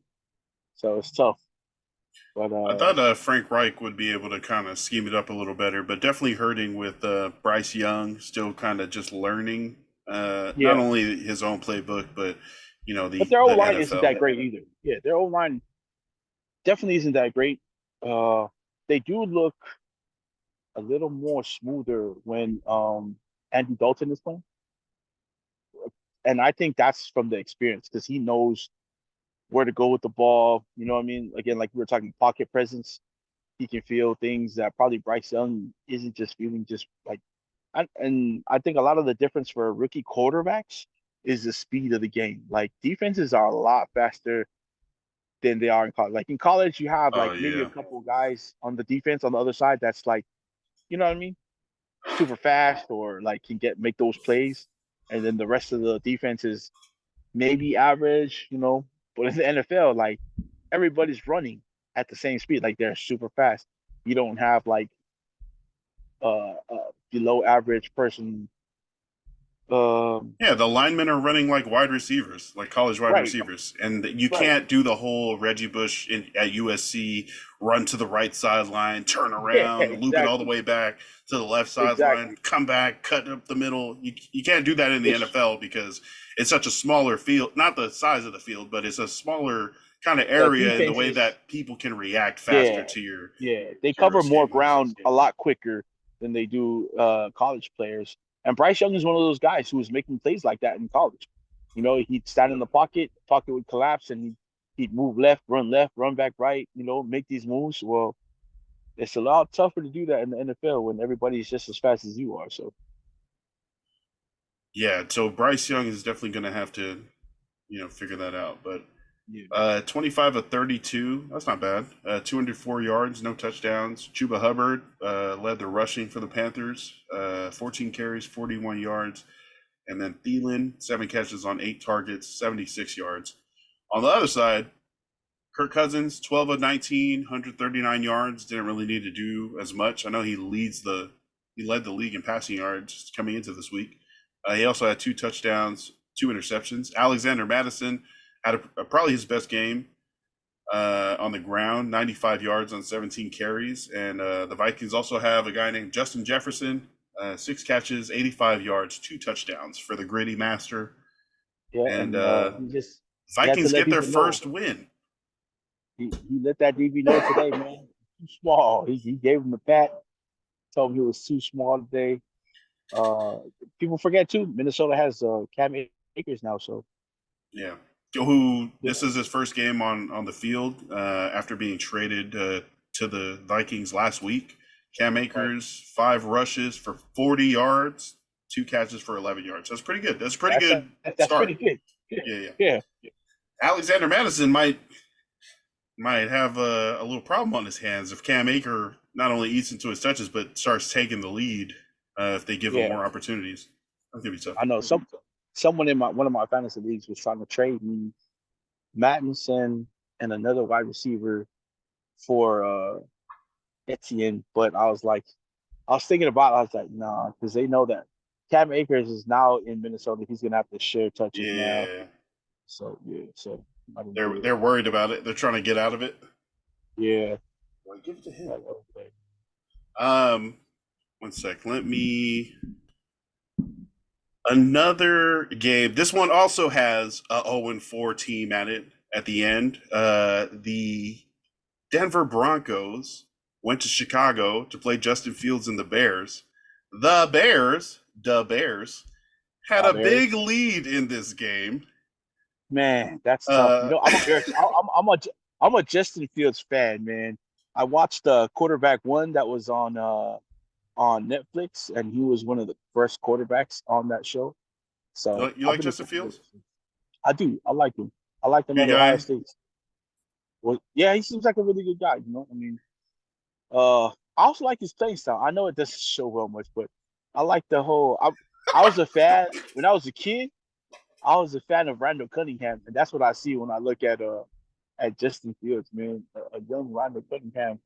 So it's tough. But
I thought Frank Reich would be able to kind of scheme it up a little better, but definitely hurting with Bryce Young still kind of just learning not
yeah,
only his own playbook, but
but
the
their O
the
line isn't
NFL.
that great either. Yeah, their O line definitely isn't that great. Uh, they do look a little more smoother when Andy Dalton is playing, and I think that's from the experience because he knows where to go with the ball. You know what I mean? Again, like we were talking pocket presence, he can feel things that probably Bryce Young isn't just feeling. Just like, and I think a lot of the difference for rookie quarterbacks is the speed of the game. Like defenses are a lot faster than they are in college. Like in college, you have
Oh
like maybe a
yeah.
couple guys on the defense on the other side that's like, you know what I mean, super fast or like can make those plays, and then the rest of the defense is maybe average, you know. But in the NFL, like everybody's running at the same speed, like they're super fast. You don't have like below average person.
Yeah, the linemen are running like wide receivers, like college wide
Right,
receivers, and you
right.
can't do the whole Reggie Bush at USC run to the right sideline, turn
Yeah,
around, loop it all the
exactly,
way back to the left
exactly.
sideline, come back, cut up the middle. You can't do that in the
It's
NFL because it's such a smaller field, not the size of the field, but it's a smaller kind of
The
area in the way
defenses,
that people can react faster
yeah,
to your
they
to your
cover more
schemas.
ground a lot quicker than they do college players. And Bryce Young is one of those guys who was making plays like that in college. You know, he'd stand in
Yep.
the pocket would collapse, and he'd move left, run back right. You know, make these moves. Well, it's a lot tougher to do that in the NFL when everybody's just as fast as you are. So
Yeah, so Bryce Young is definitely going to have to, figure that out. But
yeah,
25 of 32, that's not bad. 204 yards, no touchdowns. Chuba Hubbard led the rushing for the Panthers, 14 carries, 41 yards. And then Thielen, 7 catches on 8 targets, 76 yards. On the other side, Kirk Cousins, 12 of 19, 139 yards. Didn't really need to do as much. I know he led the league in passing yards coming into this week. He also had 2 touchdowns, 2 interceptions. Alexander Madison had probably his best game on the ground, 95 yards on 17 carries. And the Vikings also have a guy named Justin Jefferson, 6 catches, 85 yards, 2 touchdowns for the gritty master.
yeah,
And
and he had to
Vikings
let
get their
people know.
first win.
He let that DB know today, man. Too small. He gave him the pat. Told him he was too small today. Uh, People forget too. Minnesota has Cam Akers now, so
Yeah. Who
yeah,
this is his first game on the field after being traded to the Vikings last week. Cam
right.
Akers, 5 rushes for 40 yards, 2 catches for 11 yards. That's pretty good. That's a pretty
That's
good
that's pretty
start.
good. Yeah,
Yeah, yeah.
yeah,
Alexander Madison might have a little problem on his hands if Cam Akers not only eats into his touches but starts taking the lead if they give him
yeah.
more opportunities. That's gonna be tough.
I know someone in my one of my fantasy leagues was trying to trade me Mattinson and another wide receiver for Etienne, but I was thinking about it, I was like, nah, because they know that Cam Akers is now in Minnesota. He's gonna have to share touches now.
Yeah,
So yeah, so I didn't
they're
do it.
they're worried about it. They're trying to get out of it.
Yeah.
Well, give it to him.
Like, okay.
Um, one sec. Let me. Another game. This one also has a 0-4 team at it at the end. The Denver Broncos went to Chicago to play Justin Fields and the Bears. The Bears had
My
a big
Bears.
lead in this game.
Man, that's tough. You
Uh,
know, I'm a Bears. I'm a Justin Fields fan, man. I watched the quarterback one that was on Netflix, and he was one of the first quarterbacks on that show. So
you
I've
like
been a
Justin
fan.
Fields?
I do. I like him. I like him
Good
at Ohio
guy.
State. Well, yeah, he seems like a really good guy. You know, I mean, I also like his playing style. I know it doesn't show well much, but I like the whole. I was a fan when I was a kid. I was a fan of Randall Cunningham, and that's what I see when I look at Justin Fields, man. A young Randall Cunningham,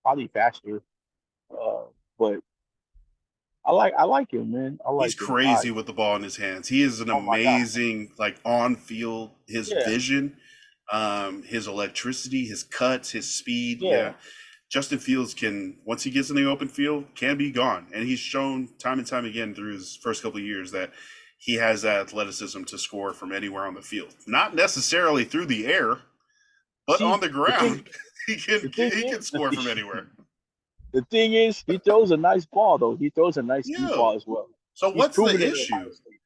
probably faster, uh, but I like him, man. I
He's
like him.
crazy with the ball in his hands. He is an
Oh my God,
amazing, like on field, his
yeah,
vision, his electricity, his cuts, his speed.
yeah.
Yeah. Justin Fields can, once he gets in the open field, can be gone. And he's shown time and time again through his first couple of years that he has that athleticism to score from anywhere on the field. Not necessarily through the air, but on
See,
the
the thing,
ground,
the thing
he
is,
can score from anywhere.
the thing is, he throws a nice ball though. He throws a nice deep
Yeah.
ball as well.
So
He's
what's the
proven it at Ohio
issue?
State.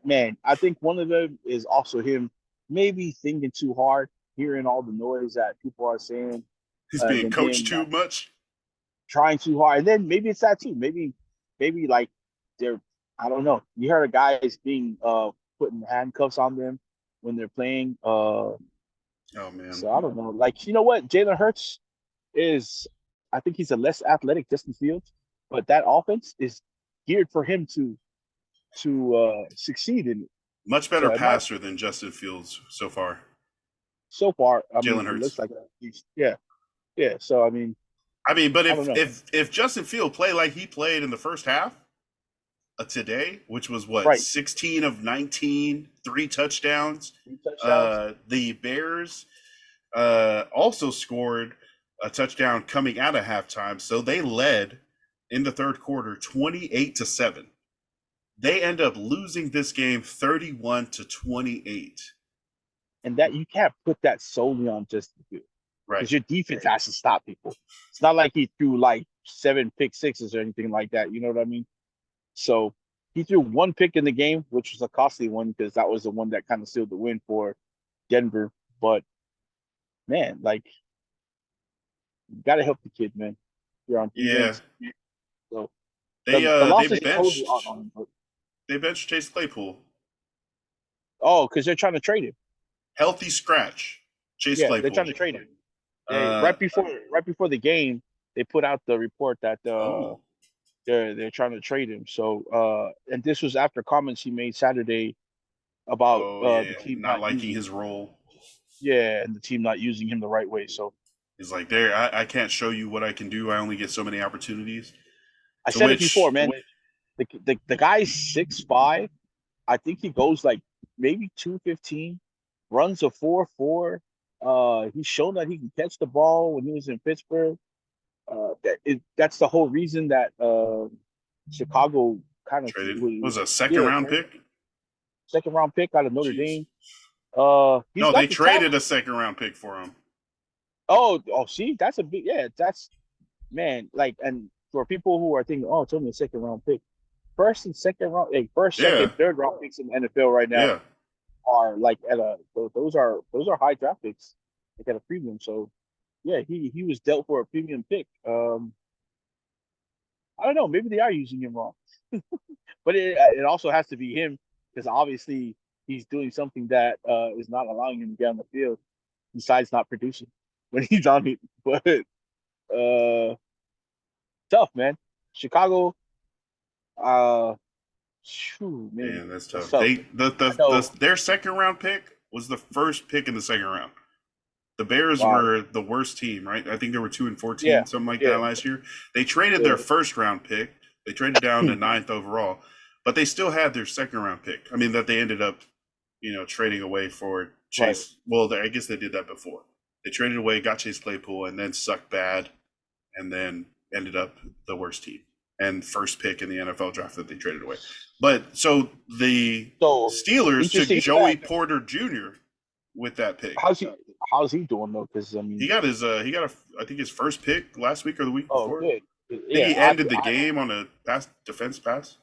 Man, I think one of them is also him maybe thinking too hard, hearing all the noise that people are saying,
He's being
and
coached
then
too much.
trying too hard. And then maybe it's that too. Maybe like they're I don't know. You heard of guys being putting handcuffs on them when they're playing.
Oh man.
So I don't know. Like you know what? Jalen Hurts is I think he's a less athletic Justin Fields, but that offense is geared for him to succeed in it.
Much better
So it might
passer than Justin Fields so far.
so far, I
Jalen
mean, it
Hurts.
looks like he's yeah, yeah. So I mean,
I mean, but
I don't know.
if Justin Field played like he played in the first half today, which was what,
Right.
16 of 19, 3 touchdowns.
3 touchdowns.
The Bears also scored a touchdown coming out of halftime, so they led in the third quarter 28-7. They end up losing this game 31-28.
and that you can't put that solely on Justin Fields
Right.
because your defense has to stop people. It's not like he threw like 7 pick sixes or anything like that. You know what I mean? So he threw 1 pick in the game, which was a costly one because that was the one that kind of sealed the win for Denver. But man, like you gotta help the kid, man. You're on
Yeah.
defense. So
They
the
uh they
losses totally
benched
on him. But,
they benched Chase Claypool.
oh, because they're trying to trade him.
Healthy scratch. Chase
Yeah, they're trying
Claypool.
to trade him. They
Uh
right before the game, they put out the report that
oh.
they're trying to trade him. So and this was after comments he made Saturday about
Oh
the
yeah.
team
Not
not
liking
using
his role.
and the team not using him the right way. So
He's like, there, I can't show you what I can do. I only get so many opportunities.
I
To
said it before,
which,
man. The guy's 6'5". I think he goes like maybe 215, runs a 4.4. He's shown that he can catch the ball when he was in Pittsburgh. That's the whole reason that Chicago kind of
traded was a second
yeah,
round pick.
second round pick out of Notre
Jeez.
Dame. He's
No, they
got the talent.
traded a second round pick for him.
See, that's a big that's man. Like, and for people who are thinking, oh, it's only a second round pick. First and second round, first,
Yeah.
second, third round picks in the NFL right now
Yeah.
are like at a those are high draft picks, like at a premium. So yeah, he was dealt for a premium pick. I don't know, maybe they are using him wrong, but it also has to be him because obviously he's doing something that is not allowing him to get on the field besides not producing when he's on it. But tough, man. Chicago, uh, man,
Man, that's
that's
tough.
tough. I know.
Their second round pick was the first pick in the second round. The Bears
Wow.
were the worst team, right? I think they were 2-14,
Yeah.
something like
Yeah.
that last year. They traded
Yeah.
their first round pick. They traded down to ninth overall, but they still had their second round pick. I mean, that they ended up, trading away for
Right.
Chase. Well, I guess they did that before. They traded away, got Chase Claypool, and then sucked bad, and then ended up the worst team and first pick in the NFL draft that they traded away. But so the
So
Steelers took
interesting
Joey
fact.
Porter Jr. with that pick.
How's he doing though? Because I mean,
He got I think his first pick last week or the week
oh,
before.
good.
I think
Yeah,
he ended the game on a defense pass.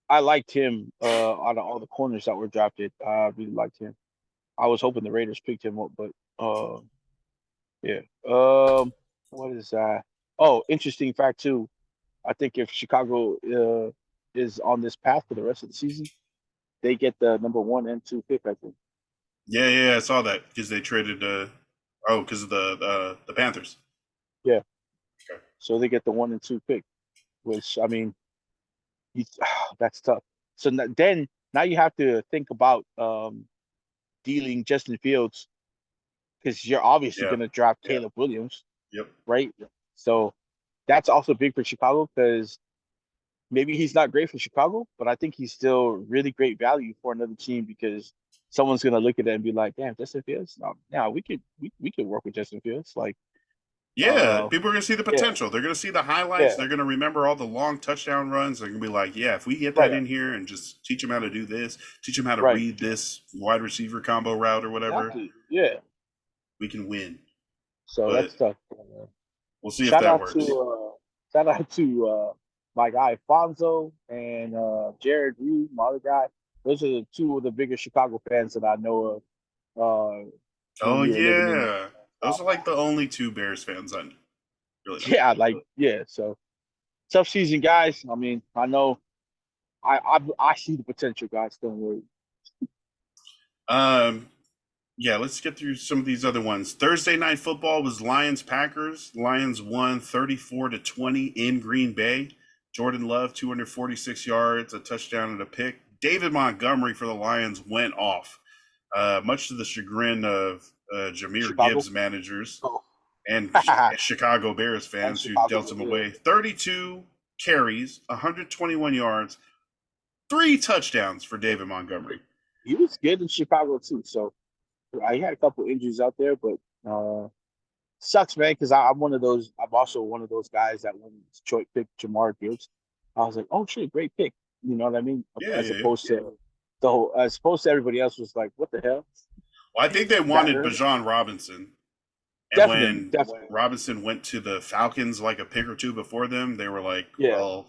I liked him out of all the corners that were drafted. I really liked him. I was hoping the Raiders picked him up, but yeah. What is that? Oh, interesting fact too. I think if Chicago is on this path for the rest of the season, they get the number 1 and 2 pick. I think.
Yeah, I saw that because they traded. Because of the Panthers.
Yeah.
Okay.
So they get the 1 and 2 pick, which I mean, that's tough. So then now you have to think about dealing Justin Fields because you're obviously
Yeah.
going to draft Caleb Williams,
Yep.
right? So that's also big for Chicago because maybe he's not great for Chicago, but I think he's still really great value for another team because someone's going to look at it and be like, "Damn, Justin Fields? No, we could work with Justin Fields." Like,
Yeah, people are going to see the
yeah,
potential. They're going to see the highlights.
yeah,
They're going to remember all the long touchdown runs. They're going to be like, yeah, if we get that
right,
in here and just teach them how to do this, teach them how to
right,
read this wide receiver combo route or whatever,
exactly, yeah.
we can win.
So
But
that's tough.
we'll see if
Shout
that
out
works.
to shout out to my guy Fonzo and Jared Reed, my other guy. Those are two of the biggest Chicago fans that I know of.
Oh,
When we were living in
yeah. Those are like the only two Bears fans I really know.
yeah, like yeah. So tough season, guys. I mean, I know I see the potential, guys. Don't worry.
Yeah, let's get through some of these other ones. Thursday night football was Lions Packers. Lions won 34-20 in Green Bay. Jordan Love 246 yards, a touchdown and a pick. David Montgomery for the Lions went off, much to the chagrin of Jameer
Chicago.
Gibbs managers
Oh.
and Chicago Bears fans who dealt him away. 32 carries, 121 yards, 3 touchdowns for David Montgomery.
He was good in Chicago too. So I had a couple injuries out there, but sucks, man, because I'm one of those. I'm also one of those guys that when Detroit picked Jamar Gibbs, I was like, "Oh shit, great pick." You know what I mean?
Yeah,
As opposed to everybody else was like, "What the hell?"
Well, I think they
That
wanted
early?
Bijan Robinson, and
Definitely,
when
definitely.
Robinson went to the Falcons like a pick or two before them, they were like,
Yeah,
"Well,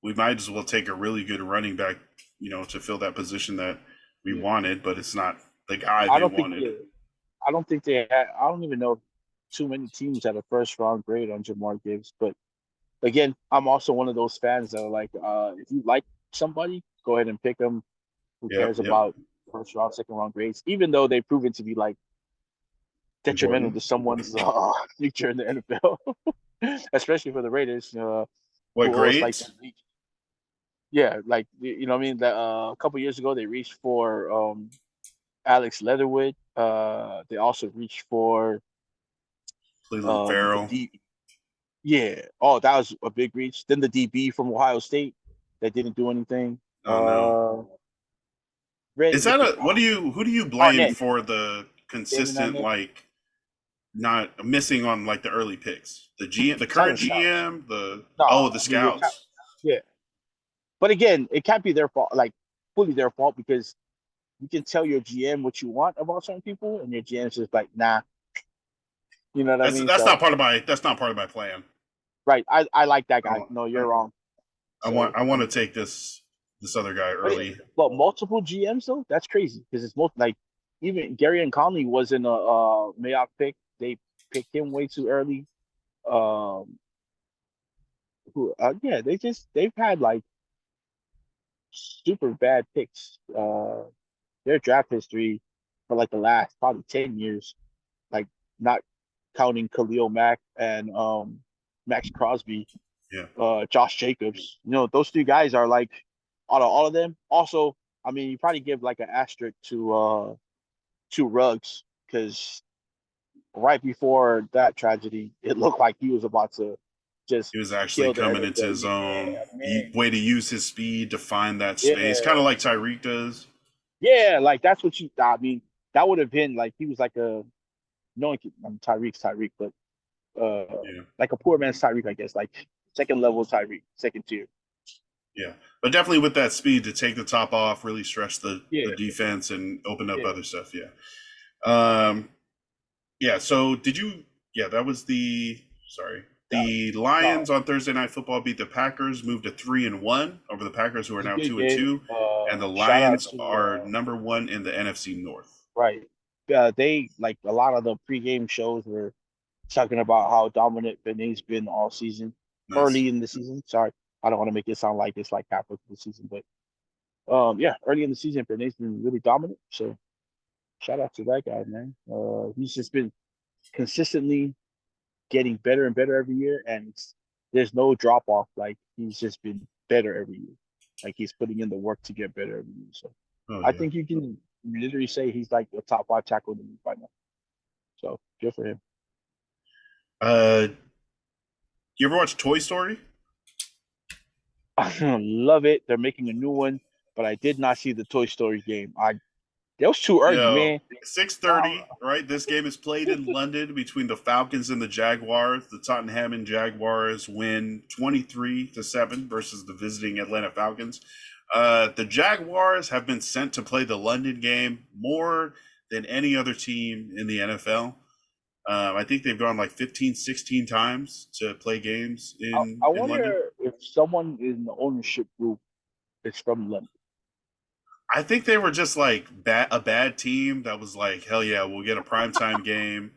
we might as well take a really good running back, to fill that position that we
yeah.
wanted, but it's not the guy
I
they
don't think.
wanted."
Yeah, I don't think they had. I don't even know if too many teams had a first round grade on Jamar Gibbs. But again, I'm also one of those fans that are like, if you like somebody, go ahead and pick them. Who
Yep,
cares
yep,
about first round, second round grades? Even though they've proven to be like detrimental
important.
to someone's future in the NFL, especially for the Raiders,
What
who always like to
grades?
reach. Yeah, like you know what I mean. That a couple years ago they reached for Alex Leatherwood. They also reached for
Cleveland
the
Farrell.
D. Yeah. Oh, that was a big reach. Then the DB from Ohio State that didn't do anything.
Oh no.
Red.
Is that a what do you who do you blame
Arnett.
for the
David
consistent
Arnett.
like not missing on like the early picks? The current
Talent scouts.
GM, the
No, I mean
scouts.
yeah. But again, it can't be their fault, like fully their fault, because you can tell your GM what you want about certain people, and your GM's just like, nah. You know what I
That's
mean?
that's
So,
not part of my plan.
right, I like that
I
guy.
want
No, you're wrong.
I want
So,
I
I
want to
mean,
take this other guy
but
early.
multiple GMs though, that's crazy because it's most like even Gary and Conley wasn't a Mayock pick. They picked him way too early. Um, yeah, they've had like super bad picks. Their draft history for like the last probably 10 years, like not counting Khalil Mack and Max Crosby,
Yeah,
Josh Jacobs. You know, those three guys are like out of all of them. Also, I mean, you probably give like an asterisk to Ruggs because right before that tragedy, it looked like he was about to just
he was actually
kill the
coming into
NFL.
his own.
Yeah, man.
Way to use his speed to find that space, kind of
Yeah,
like Tyreek does.
yeah. Like that's what you. I mean, that would have been like he was like a no one. Tyreek's Tyreek, but
Yeah,
like a poor man's Tyreek, I guess, like second level Tyreek, second tier.
yeah, but definitely with that speed to take the top off, really stretch the
Yeah,
defense and open up
yeah,
other stuff. Yeah. Um, Yeah. So did you? Yeah, that was the. Sorry,
yeah.
the
No,
Lions on Thursday Night Football beat the Packers, moved to 3-1 over the Packers, who are
he
now
did
two and
good.
two, and the
Shout out
Lions
to
are number one in the NFC North.
right. They like a lot of the pregame shows were talking about how dominant Benay's been all season,
Nice.
early in the season. Sorry, I don't want to make it sound like it's like halfway through the season, but yeah, early in the season, Benay's been really dominant. So shout out to that guy, man. He's just been consistently getting better and better every year, and there's no drop off. Like he's just been better every year. Like he's putting in the work to get better every year. So
Oh
I
yeah.
think you can literally say he's like a top five tackle in the league right now. So good for him.
Uh, you ever watch Toy Story?
I love it. They're making a new one, but I did not see the Toy Story game. That was too early,
Yo,
man.
six
Uh,
thirty. Right, this game is played in London between the Falcons and the Jaguars. The Tottenham and Jaguars win 23-7 versus the visiting Atlanta Falcons. The Jaguars have been sent to play the London game more than any other team in the NFL. I think they've gone like 15, 16 times to play games
I
in London.
wonder if someone in the ownership group is from London.
I think they were just like a bad team that was like, hell yeah, we'll get a primetime game.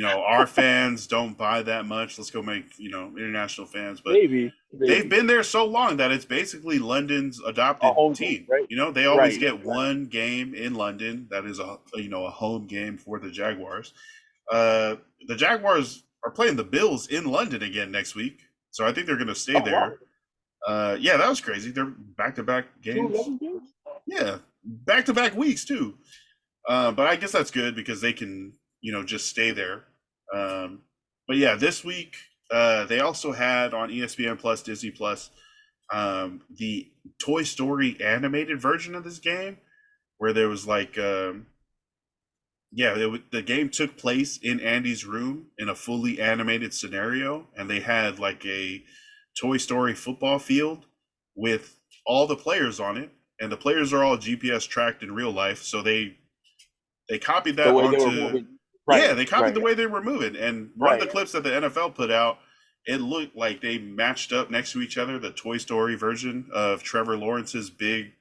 Our fans don't buy that much. Let's go make, international fans. But they've
Maybe
been there so long that it's basically London's
a
adopted
home game,
team.
right?
They always
Right.
get one game in London that is a home game for the Jaguars. The Jaguars are playing the Bills in London again next week. So I think they're going to stay
Oh wow,
there. Yeah, that was crazy. They're back-to-back
two
games.
11 games.
Yeah, back-to-back weeks too. But I guess that's good because they can, just stay there. Um, but yeah, this week they also had on ESPN Plus, Disney Plus, the Toy Story animated version of this game, where there was like, the game took place in Andy's room in a fully animated scenario, and they had like a Toy Story football field with all the players on it, and the players are all GPS tracked in real life, so they they copied
The
that
way they were
onto.
moving.
Yeah,
Right.
they copied
Right.
the way they were moving. And one of the
Right.
clips that the NFL put out, it looked like they matched up next to each other, the Toy Story version of Trevor Lawrence's big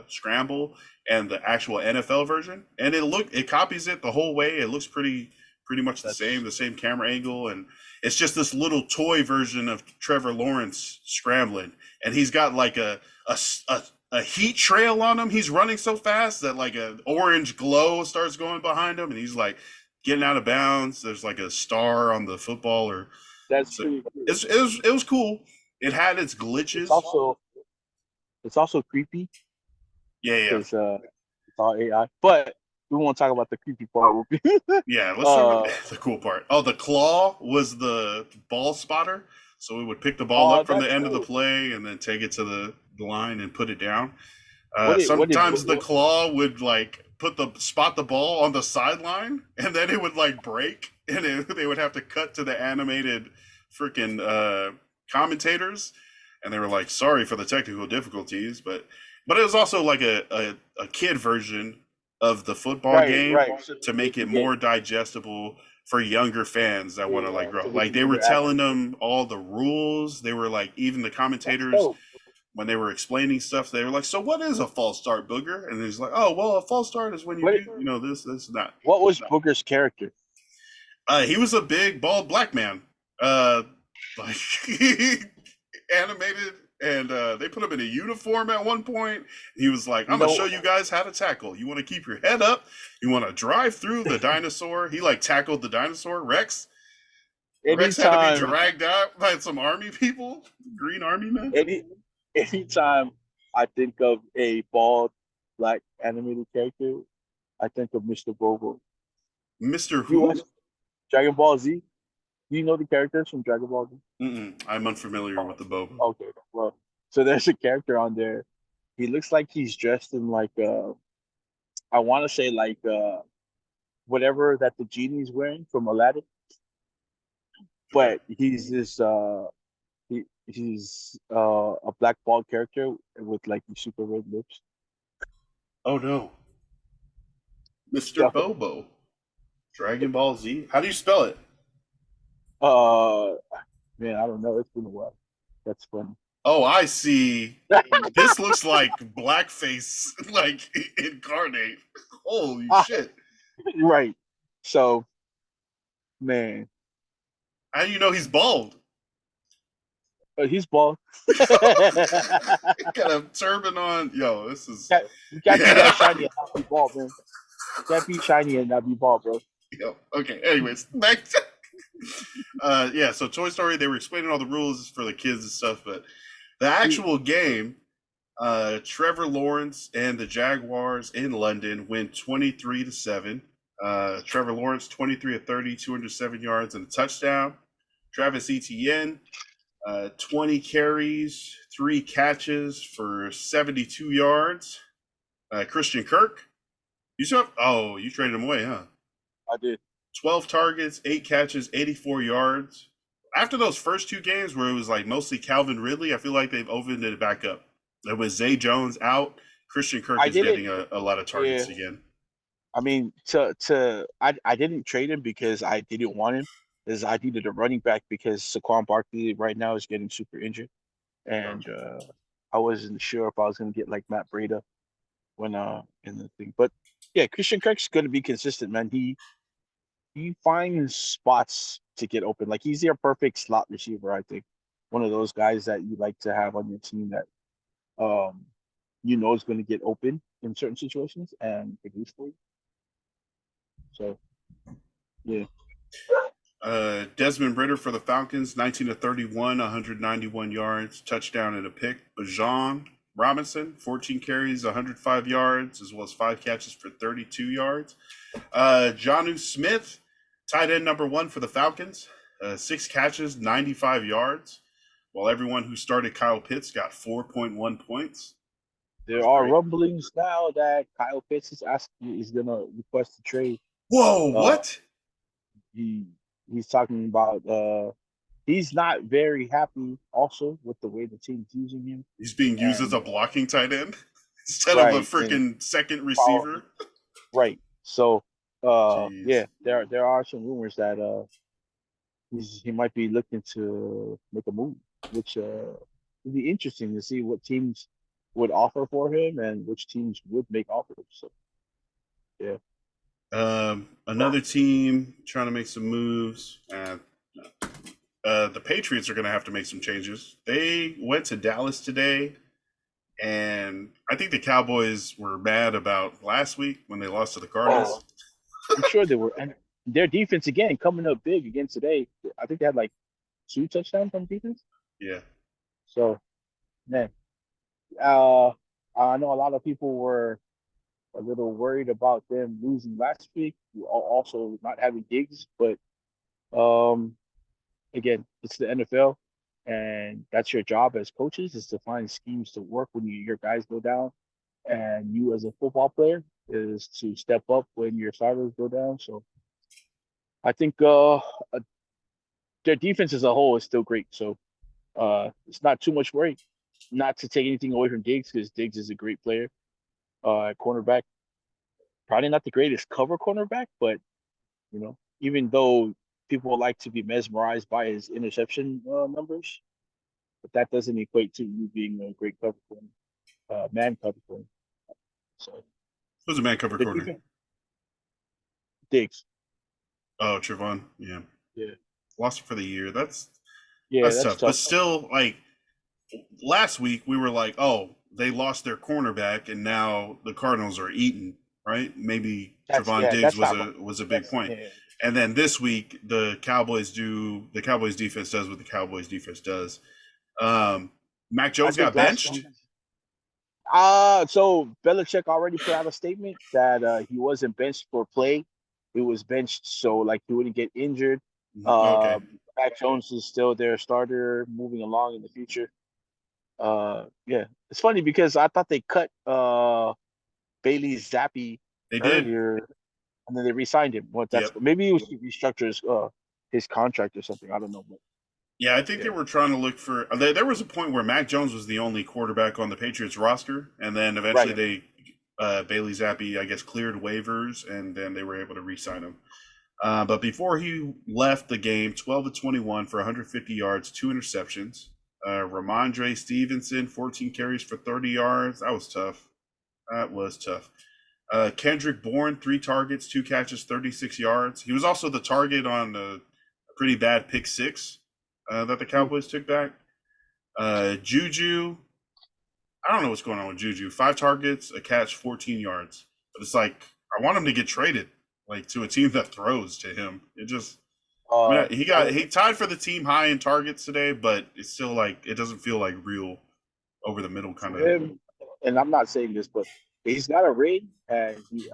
scramble and the actual NFL version. And it copies it the whole way. It looks pretty much the same camera angle, and it's just this little toy version of Trevor Lawrence scrambling, and he's got like a heat trail on him. He's running so fast that like an orange glow starts going behind him, and he's like getting out of bounds. There's like a star on the football, or
That's
so
pretty cool.
it was cool. It had its glitches.
It's also creepy
Yeah.
because it's all AI. But we won't talk about the creepy part.
Yeah, let's talk about the cool part. Oh, the claw was the ball spotter. So we would pick the ball up from the end of the play and then take it to the line and put it down. Sometimes the claw would like spot the ball on the sideline, and then it would like break, and they would have to cut to the animated freaking commentators, and they were like, "Sorry for the technical difficulties," but it was also like a kid version of the football game to make it more digestible for younger fans that want to like grow. Like they were telling them all the rules. They were like, even the commentators, when they were explaining stuff, they were like, "So what is a false start, Booger?" And he's like, "Oh, well, a false start is when you do, this, and that."
What was Booger's character?
He was a big, bald black man. Like animated, and they put him in a uniform at one point. He was like, "I'm gonna show you guys how to tackle. You want to keep your head up. You want to drive through the dinosaur." He like tackled the dinosaur Rex. Rex had to be dragged out by some army people, green army men.
Anytime I think of a bald black animated character, I think of Mr. Bobo.
Mr. Who?
Dragon Ball Z. Do you know the characters from Dragon Ball
Z? I'm unfamiliar with the Bobo.
Okay, well, so there's a character on there. He looks like he's dressed in like I want to say like whatever that the genie's wearing from Aladdin, but he's this he's a black bald character with like super red lips.
Oh no, Mr. Bobo, Dragon Ball Z. How do you spell it?
Man, I don't know. It's been a while. That's funny.
Oh, I see. This looks like blackface, like incarnate. Holy shit!
Right. So, man,
how do you know he's bald?
He's bald.
Got a turban on. Yo, this is.
You can't be that shiny and not be bald, man. You can't be shiny and not be bald, bro.
Yo, okay. Anyways, back to. So Toy Story, they were explaining all the rules for the kids and stuff, but the actual game, Trevor Lawrence and the Jaguars in London win 23-7. Trevor Lawrence 23 of 30, 207 yards and a touchdown. Travis Etienne, 20 carries, 3 catches for 72 yards. Christian Kirk, you traded him away, huh?
I did.
12 targets, 8 catches, 84 yards. After those first 2 games where it was like mostly Calvin Ridley, I feel like they've opened it back up. There was Zay Jones out. Christian Kirk is getting a lot of targets again.
I mean, I didn't trade him because I didn't want him. Because I needed a running back because Saquon Barkley right now is getting super injured. And I wasn't sure if I was going to get like Matt Breida when in the thing. But yeah, Christian Kirk's going to be consistent, man. He finds spots to get open. Like he's your perfect slot receiver, I think. One of those guys that you like to have on your team that is going to get open in certain situations and produce for you. So yeah.
Desmond Ridder for the Falcons, 19 of 31, 191 yards, touchdown and a pick. Bajan Robinson, 14 carries, 105 yards, as well as 5 catches for 32 yards. Jonnu Smith, tight end number 1 for the Falcons, 6 catches, 95 yards, while everyone who started Kyle Pitts got 4.1 points.
There are rumblings now that Kyle Pitts is going to request a trade.
Whoa, what?
He's talking about he's not very happy also with the way the team's using him.
He's being used as a blocking tight end instead of a freaking second receiver.
Right. So,
Jeez.
there are some rumors that he might be looking to make a move, which would be interesting to see what teams would offer for him and which teams would make offers. So, yeah.
Another team trying to make some moves. The Patriots are going to have to make some changes. They went to Dallas today, and I think the Cowboys were mad about last week when they lost to the
Oh,
Cardinals.
I'm sure they were, and their defense again coming up big again today. I think they had like 2 touchdowns on defense.
Yeah.
So, man, uh, I know a lot of people were a little worried about them losing last week. Also not having Diggs, but um, again, it's the NFL, and that's your job as coaches is to find schemes to work when your guys go down, and you as a football player is to step up when your starters go down. So I think their defense as a whole is still great. So it's not too much worry. Not to take anything away from Diggs because Diggs is a great player at cornerback. Probably not the greatest cover cornerback, but even though people like to be mesmerized by his interception numbers, but that doesn't equate to you being a great cover corner, man cover corner. So
Who's a man cover
the
corner?
defense, Diggs.
Oh, Trevon. Yeah.
Yeah,
Lost it for the year.
yeah,
That's
that's
tough. But
tough.
still, like last week, we were like, oh, they lost their cornerback, and now the Cardinals are eating. Right? Maybe Trevon Diggs
That's not right.
was a big
That's
point.
yeah.
And then this week, the Cowboys defense does what the Cowboys defense does. Mac
I
Jones
think
got
last
benched.
week. So Belichick already put out a statement that he wasn't benched for play. He was benched so like he wouldn't get injured.
Okay.
Mac Jones is still their starter moving along in the future. Yeah, it's funny because I thought they cut Bailey Zappi
They did.
earlier, and then they re-signed him. What that's
Yep.
maybe it was to restructure his contract or something. I don't know, but
Yeah, I think they
yeah,
were trying to look for. There was a point where Mac Jones was the only quarterback on the Patriots roster, and then eventually
right.
they Bailey Zappi, I guess, cleared waivers, and then they were able to re-sign him. But before he left the game, 12 to 21 for 150 yards, 2 interceptions. Ramondre Stevenson, 14 carries for 30 yards. That was tough. That was tough. Kendrick Bourne, 3 targets, 2 catches, 36 yards. He was also the target on a pretty bad pick six that the Cowboys took back. Juju, I don't know what's going on with Juju. 5 targets, a catch, 14 yards. But it's like I want him to get traded, like to a team that throws to him. It just, I
Uh,
mean,
I don't.
he tied for the team high in targets today, but it's still like it doesn't feel like real over the middle kind
For
of.
him, and I'm not saying this, but he's got a ring, and he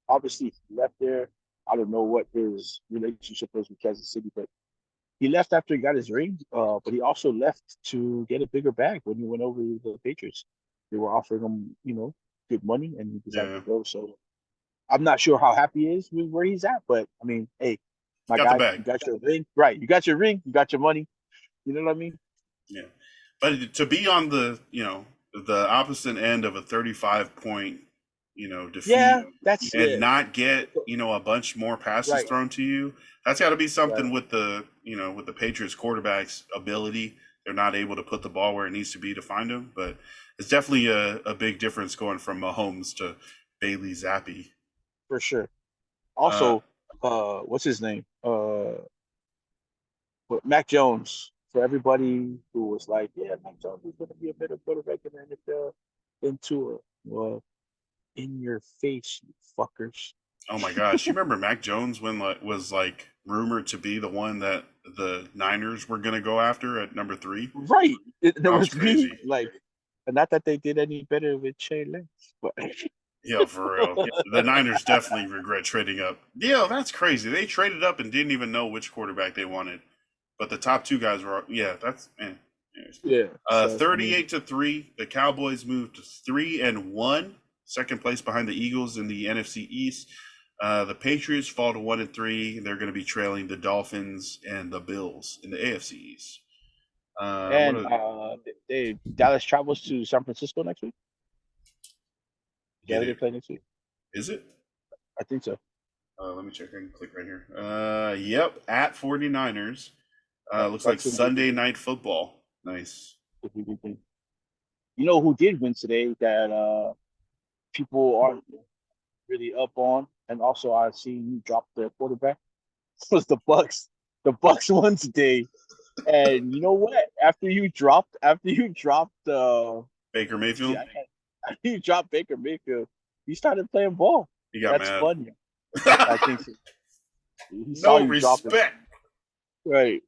obviously left there. I don't know what his relationship was with Kansas City, but he left after he got his ring. But he also left to get a bigger bag when he went over to the Patriots. They were offering him, good money, and he decided
Yeah,
to go. So I'm not sure how happy he is with where he's at, but I mean, hey, my
got the
guy,
bag.
you got your ring, right? You got your ring, you got your money. You know what I mean?
Yeah, but to be on the the opposite end of a 35 point defeat
Yeah, that's
and
yeah,
not get a bunch more passes
right,
thrown to you, that's got to be
right.
something with the with the Patriots quarterback's ability. They're not able to put the ball where it needs to be to find him, but it's definitely a big difference going from Mahomes to Bailey Zappi.
For sure.
Uh,
Also, what's his name? But Mac Jones. For everybody who was like, yeah, Mac Jones is going to be a better quarterback in the NFL than Tua. Well, in your face, you fuckers.
oh my gosh, you remember Mac Jones when was like rumored to be the one that the Niners were going to go after at number 3?
Right. There
That was
was me,
crazy.
like, not that they did any better with Trey Lance, but
Yeah, for real. The Niners definitely regret trading up. Yeah, that's crazy. They traded up and didn't even know which quarterback they wanted. But the top two guys were, yeah, that's, man. Anyways.
yeah. So I mean,
38 to 3. The Cowboys moved to 3-1, second place behind the Eagles in the NFC East. The Patriots fall to 1-3. They're going to be trailing the Dolphins and the Bills in the AFC East. What
and
are,
they Dallas travels to San Francisco next week. Is
yeah,
that who they play next week?
is it?
I think so.
Let me check. I can click right here. Yep, at 49ers. Looks like
That's gonna be a
Sunday
good
Night Football. Nice.
thing. You know who did win today that people aren't really up on, and also I seen you drop the quarterback was the Bucks. The Bucks won today, and you know what? After you dropped
Baker
shit,
Mayfield.
after you dropped Baker Mayfield, he started playing ball.
He got
That's
mad.
funny. I think so. He saw
No
you drop him,
respect.
right?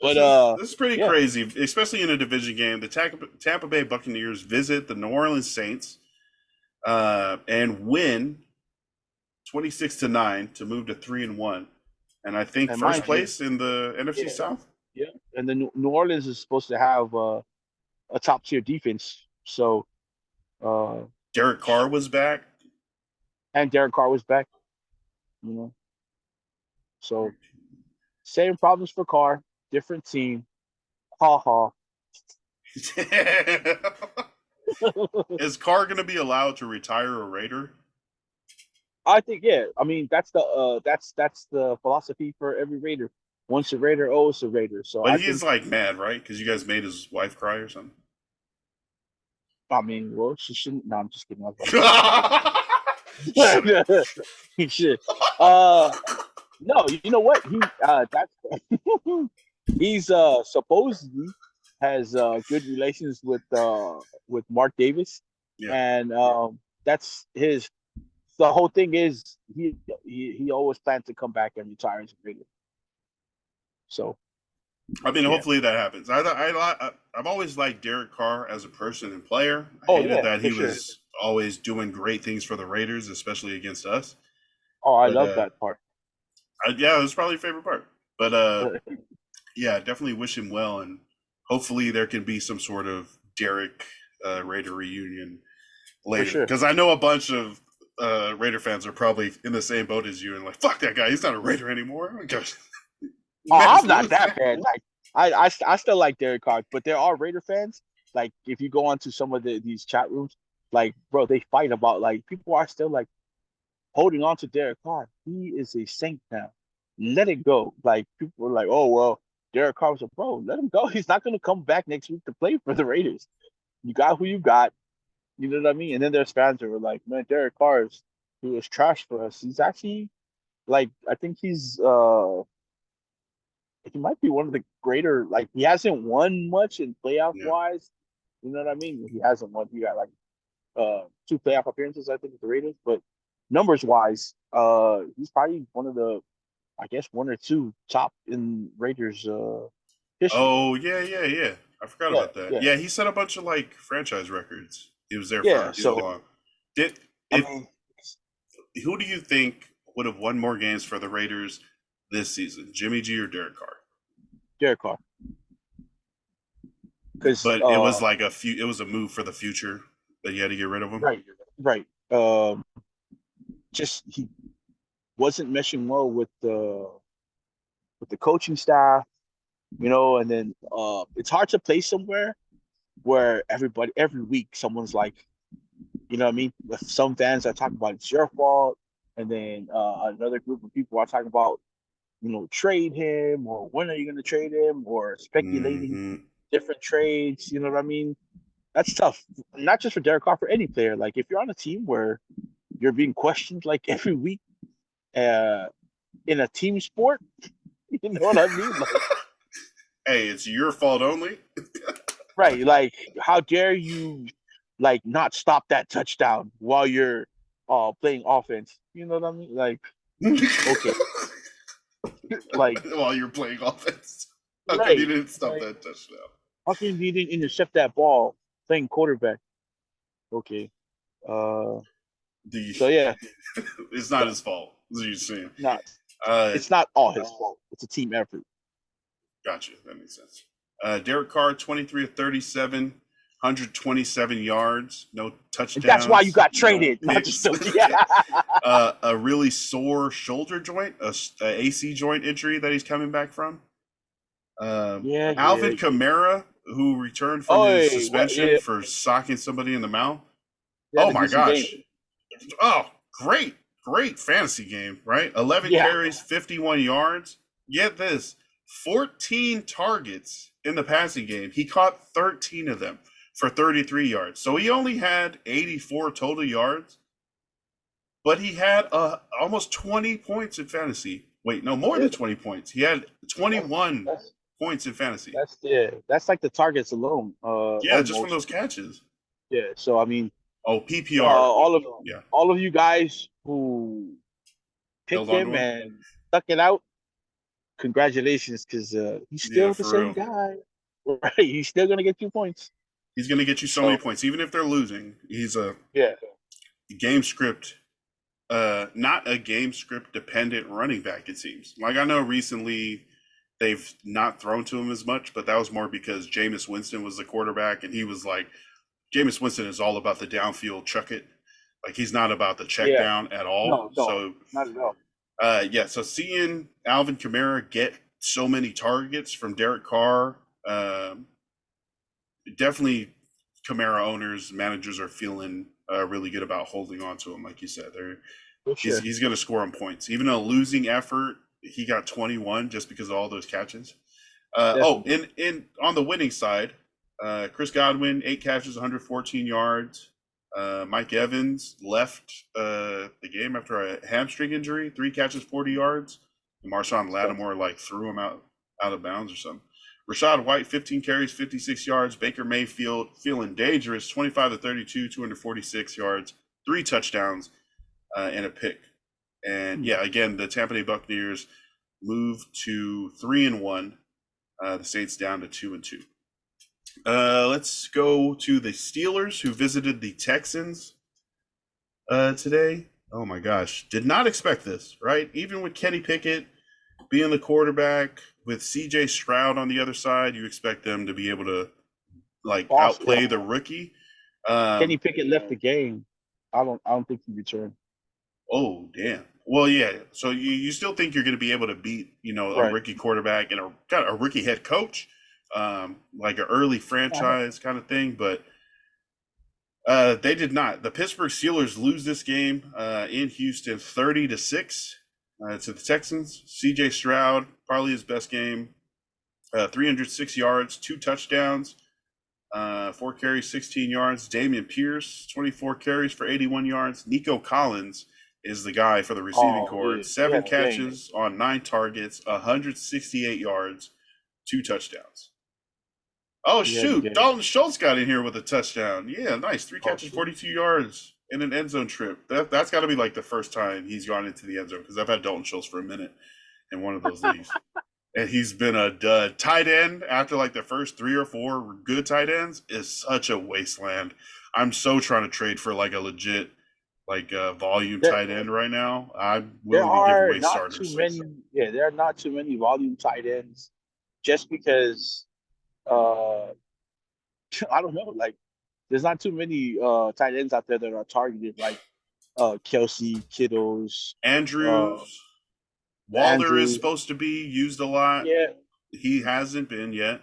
But
This is pretty
yeah,
crazy, especially in a division game. The Tampa Bay Buccaneers visit the New Orleans Saints and win 26-9 to move to 3-1, and I think
and
first
mind you,
place in the NFC
yeah,
South.
yeah, and then New Orleans is supposed to have a top tier defense, so uh,
Derek Carr was back.
and Derek Carr was back, you know, so same problems for Carr, different team. Ha ha.
Is Carr going to be allowed to retire a Raider?
I think yeah. I mean that's the philosophy for every Raider. Once a Raider, always a Raider. So
But
I
he is
think
like mad, right? Because you guys made his wife cry or something.
I mean well she shouldn't. No, I'm just kidding. I was
Shut
about
up.
to say. He should. Uh, no, you know what? That's he's supposedly has good relations with Mark Davis,
Yeah.
and that's his. The whole thing is he always plans to come back and retire as a Raider. So
I mean,
yeah.
hopefully that happens. I've always liked Derek Carr as a person and player. I
Oh
hated
yeah,
that
for
he
sure.
was always doing great things for the Raiders, especially against us.
Oh, I
But
love that part.
yeah, it was probably your favorite part. But yeah, definitely wish him well, and hopefully there can be some sort of Derek Raider reunion
For
later.
sure.
Because I know a bunch of Raider fans are probably in the same boat as you and like, fuck that guy, he's not a Raider anymore. Oh my gosh.
Oh,
Man,
I'm not that bad. Like I still like Derek Carr, but there are Raider fans. Like if you go onto some of these chat rooms, like bro, they fight about like people are still like holding on to Derek Carr. He is a saint now. Let it go. Like people are like, oh well, Derek Carr was a bro. Let him go. He's not gonna come back next week to play for the Raiders. You got who you got. You know what I mean? And then there's fans that were like, man, Derek Carr is he was trash for us. He's actually like I think he might be one of the greater. Like he hasn't won much in playoff
Yeah.
wise. You know what I mean? He hasn't won. He got like two playoff appearances, I think, with the Raiders. But numbers wise, he's probably one of the, I guess, one or two top in Raiders history.
Oh yeah. I forgot
Yeah,
about that.
yeah,
Yeah, he set a bunch of like franchise records. He was there
yeah.
for so
So
long. Did
I
if
mean,
who do you think would have won more games for the Raiders this season, Jimmy G or Derek Carr?
Derek Carr, because
But it was like it was a move for the future that you had to get rid of him.
right, right. Just he wasn't meshing well with the coaching staff, you know, and then it's hard to play somewhere where everybody every week someone's like, you know what I mean? With some fans are talking about it's your fault, and then another group of people are talking about, you know, trade him or when are you going to trade him or speculating
Mm-hmm.
different trades. You know what I mean? That's tough, not just for Derek Carr, for any player. Like if you're on a team where you're being questioned like every week uh, in a team sport, you know what I mean? Like,
Hey, it's your fault only.
right? Like how dare you like not stop that touchdown while you're playing offense? You know what I mean? Like okay, like
While you're playing offense. How come you
right.
didn't stop
Like
that touchdown?
how can you didn't intercept that ball playing quarterback? Okay. Uh so yeah,
It's not his fault, as you see.
not
Uh,
it's not all his fault. It's a team effort.
gotcha. That makes sense. Derek Carr, 23 of 37, 127 yards, no
And that's why you
touchdowns,
got
no
traded. Not
picks.
just yeah.
A really sore shoulder joint, a AC joint injury that he's coming back from.
Yeah, yeah,
Alvin
yeah.
Kamara, who returned from
Oh,
his
hey, what?
suspension
Yeah,
for socking somebody in the mouth.
he had
Oh
a
my
decent game.
gosh. Oh, great. great fantasy game, right? 11
Yeah.
carries, 51 yards. Get this, 14 targets in the passing game. He caught 13 of them for 33 yards. So he only had 84 total yards, but he had almost 20 points in fantasy. Wait, no, more than 20 points. He had 21
That's
points in fantasy.
that's like the targets alone.
Yeah, just from
Almost.
those catches.
Yeah. So I mean,
Oh, PPR. Yeah,
all of you guys who
held
picked
on to
him
him.
and stuck it out, congratulations, because he's
Yeah,
still the
for
same
real.
guy. Right? He's still gonna get 2 points.
He's going to get you so many
So
points, even if they're losing. He's a
yeah.
game script, not a game script dependent running back. It seems like I know recently they've not thrown to him as much, but that was more because Jameis Winston was the quarterback, and he was like, Jameis Winston is all about the downfield chuck it. Like he's not about the check
Yeah.
down at all.
No,
So
not at all.
yeah, so seeing Alvin Kamara get so many targets from Derek Carr, definitely Kamara owners, managers are feeling really good about holding on to him. Like you said,
For sure.
he's going to score on points. Even a losing effort, he got 21 just because of all those catches. In on the winning side, Chris Godwin, 8 catches, 114 yards. Mike Evans left the game after a hamstring injury, 3 catches, 40 yards. And Marshawn Lattimore threw him out of bounds or something. Rashad White, 15 carries, 56 yards. Baker Mayfield feeling dangerous, 25 to 32, 246 yards, 3 touchdowns, and a pick. And yeah, again, the Tampa Bay Buccaneers moved to 3-1. The Saints down to 2-2. Let's go to the Steelers, who visited the Texans today. Oh my gosh, did not expect this, right? Even with Kenny Pickett being the quarterback, with CJ Stroud on the other side, you expect them to be able to outplay the rookie.
Kenny Pickett left the game. I don't think he returned.
Oh damn. Well, yeah. So you still think you're going to be able to beat a rookie quarterback and a rookie head coach, like an early franchise kind of thing, but they did not. The Pittsburgh Steelers lose this game in Houston, 30-6 to the Texans. CJ Stroud, probably his best game, 306 yards, 2 touchdowns, 4 carries, 16 yards. Damian Pierce, 24 carries for 81 yards. Nico Collins is the guy for the receiving corps. 7 catches on 9 targets, 168 yards, 2 touchdowns. Oh, shoot. Dalton Schultz got in here with a touchdown. Yeah, nice. 3 catches, 42 yards in an end zone trip. That's got to be like the first time he's gone into the end zone, because I've had Dalton Schultz for a minute in one of those leagues. And he's been a dud. Tight end, after like the first 3 or 4 good tight ends, is such a wasteland. I'm so trying to trade for like a legit volume tight end right now. I'm willing to give away starters.
There are not too many volume tight ends, just because I don't know, like there's not too many tight ends out there that are targeted, like Kelsey, Kittles,
Andrews. Waller is supposed to be used a lot.
Yeah.
He hasn't been yet.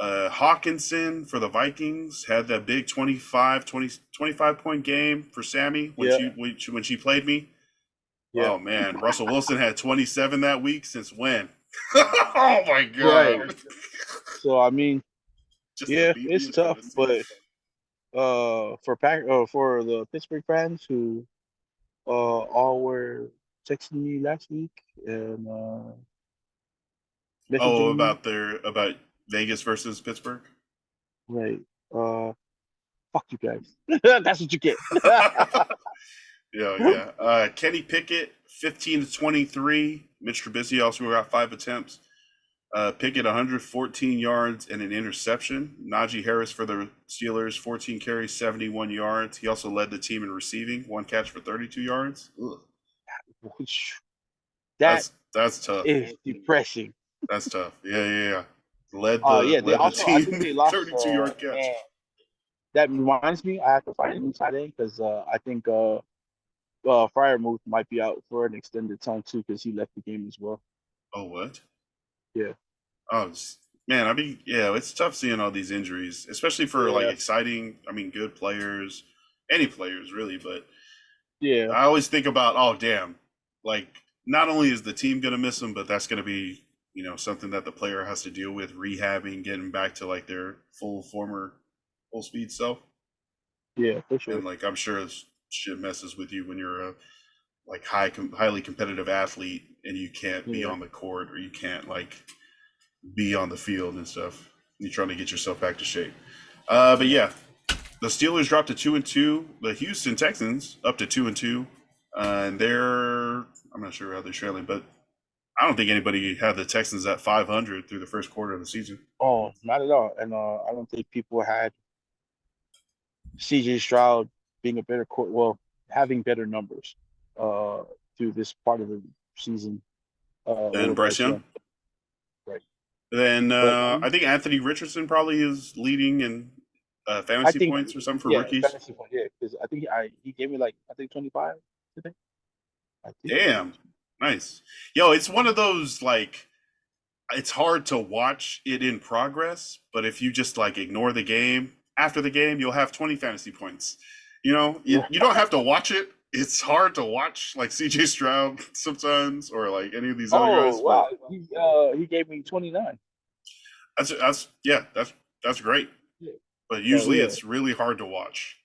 Hawkinson for the Vikings had that big 25 point game for Sammy when she played me. Yeah. Oh man, Russell Wilson had 27 that week. Since when? Oh my god.
Right. So I mean, it's tough, but for the Pittsburgh fans who all were texting me last week and
about Vegas versus Pittsburgh.
Right. Fuck you guys. That's what you get.
Yeah. Kenny Pickett, 15 to 23. Mitch Trubisky also got 5 attempts. Pickett, 114 yards and an interception. Najee Harris for the Steelers, 14 carries, 71 yards. He also led the team in receiving, 1 catch for 32 yards. Ugh. That's tough.
It's depressing.
That's tough. Yeah. Led the team, 32-yard catch.
That reminds me, I have to find a new tight end, because I think Freiermuth might be out for an extended time too, because he left the game as well.
Oh, what?
Yeah.
Oh, man, it's tough seeing all these injuries, especially for exciting, good players, any players really, but
Yeah,
I always think about, oh damn, like not only is the team gonna miss him, but that's gonna be something that the player has to deal with, rehabbing, getting back to like their full speed self.
yeah, for
And
sure.
like I'm sure this shit messes with you when you're a like highly competitive athlete and you can't be
Yeah,
on the court or you can't like be on the field and stuff. You're trying to get yourself back to shape. But
yeah.
yeah, the Steelers dropped to 2-2. The Houston Texans up to 2-2, and I'm not sure how they're trailing, but I don't think anybody had the Texans at 500 through the first quarter of the season.
Oh, not at all. And I don't think people had CJ Stroud being a better court, well, having better numbers uh through this part of the season
And
over
Bryce
Bryce
Young.
Young. Right.
Then
But
I think Anthony Richardson probably is leading in
I
fantasy
think,
points or something for
yeah,
rookies.
fantasy point, yeah, because I think he gave me like I think 25 today. I think he gave me
Damn, nice. Yo, it's one of those like it's hard to watch it in progress, but if you just like ignore the game after the game, you'll have 20 fantasy points. You don't have to watch it. It's hard to watch like CJ Stroud sometimes or like any of these other
Oh
guys, but
wow, he gave me 29.
that's yeah, that's great.
Yeah.
But
So
usually
yeah.
it's really hard to watch.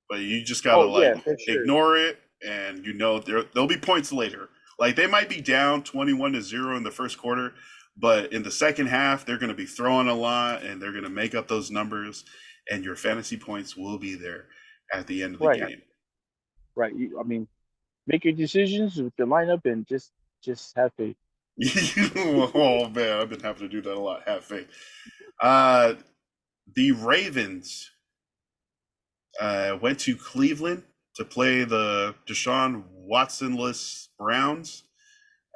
But you just gotta
Oh yeah,
like
for sure.
ignore it, and there'll be points later. Like they might be down 21-0 in the first quarter, but in the second half they're gonna be throwing a lot, and they're gonna make up those numbers, and your fantasy points will be there at the end of the
Right,
game.
right. I mean, make your decisions with your lineup and just have faith.
Oh man, I've been having to do that a lot. Have faith. Uh, the Ravens went to Cleveland to play the Deshaun Watsonless Browns.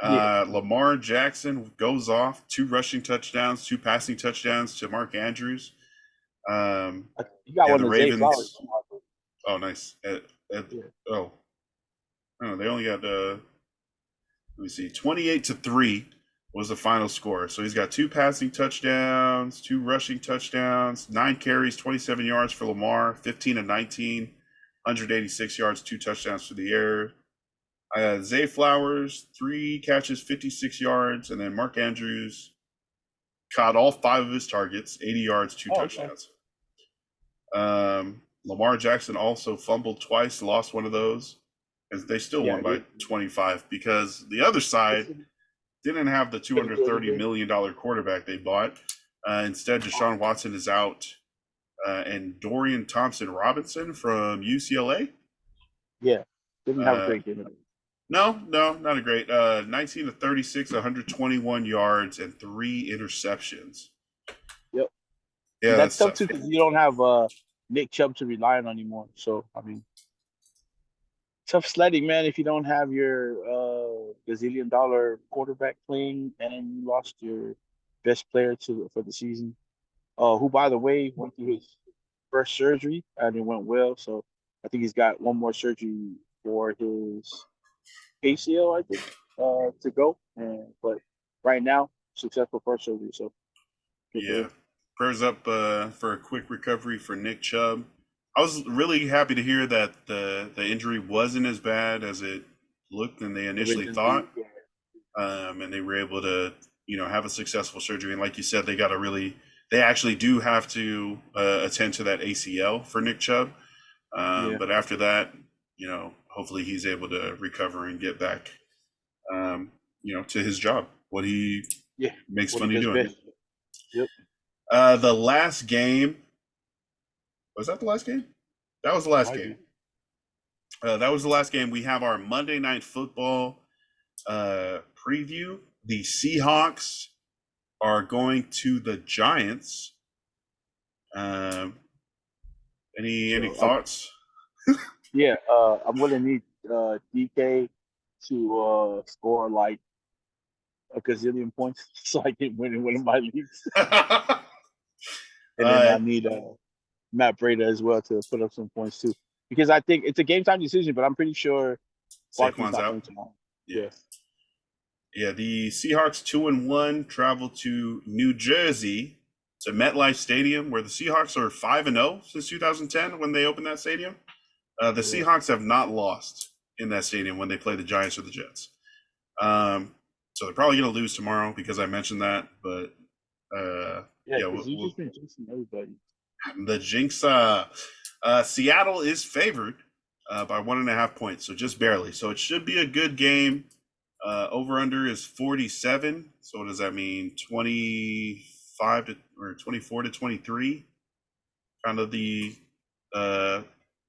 Yeah,
Lamar Jackson goes off, 2 rushing touchdowns, 2 passing touchdowns to Mark Andrews.
you got
Yeah,
one
the
of Zay Flowers.
Ravens. Oh, nice.
Yeah.
Oh, no, they only got let me see, 28-3 was the final score. So he's got 2 passing touchdowns, 2 rushing touchdowns, 9 carries, 27 yards for Lamar, 15 of 19, 186 yards, 2 touchdowns for the air. Zay Flowers, 3 catches, 56 yards, and then Mark Andrews caught all 5 of his targets, 80 yards, two
Oh, okay.
touchdowns. Lamar Jackson also fumbled twice, lost one of those, and they still
Yeah.
won by 25 because the other side didn't have the $230 million quarterback they bought. Instead, Deshaun Watson is out, and Dorian Thompson Robinson from UCLA.
Yeah. Didn't have a
Uh,
great game.
no, not a great. 19 of 36, 121 yards, and 3 interceptions.
Yep.
Yeah,
And that's
that's
tough
tough.
too because you don't have Nick Chubb to rely on anymore. So I mean, tough sledding, man. If you don't have your gazillion dollar quarterback playing and you lost your best player for the season, who by the way went through his first surgery and it went well. So I think he's got one more surgery for his ACL, I think, to go. But right now, successful first surgery. So good for
Yeah.
him.
Prayers up for a quick recovery for Nick Chubb. I was really happy to hear that the injury wasn't as bad as it looked and they initially
Originally,
thought. And they were able to, have a successful surgery. And like you said, they actually do have to attend to that ACL for Nick Chubb.
yeah,
But after that, hopefully he's able to recover and get back, to his job, what he
yeah.
makes
What he
money
does
doing.
best. Yep.
The last game, was that the last game? That was the last
Might
game.
be.
That was the last game. We have our Monday Night Football preview. The Seahawks are going to the Giants. Um, any
So
thoughts?
yeah, I'm gonna need DK to score like a gazillion points so I can win in one of my leagues. And then
uh,
I need Matt Breda as well to put up some points too. Because I think it's a game time decision, but I'm pretty sure Barkley's
Saquon's
not
out.
playing tomorrow.
Yeah.
Yeah.
Yeah, the Seahawks 2-1 travel to New Jersey to MetLife Stadium, where the Seahawks are 5-0 since 2010 when they opened that stadium. The
Yeah.
Seahawks have not lost in that stadium when they play the Giants or the Jets. So they're probably going to lose tomorrow because I mentioned that. But
Yeah, because you just been jinxing everybody.
The jinx. Seattle is favored by 1.5 points, so just barely. So it should be a good game. Over under is 47. So what does that mean? 24 to 23. Kind of the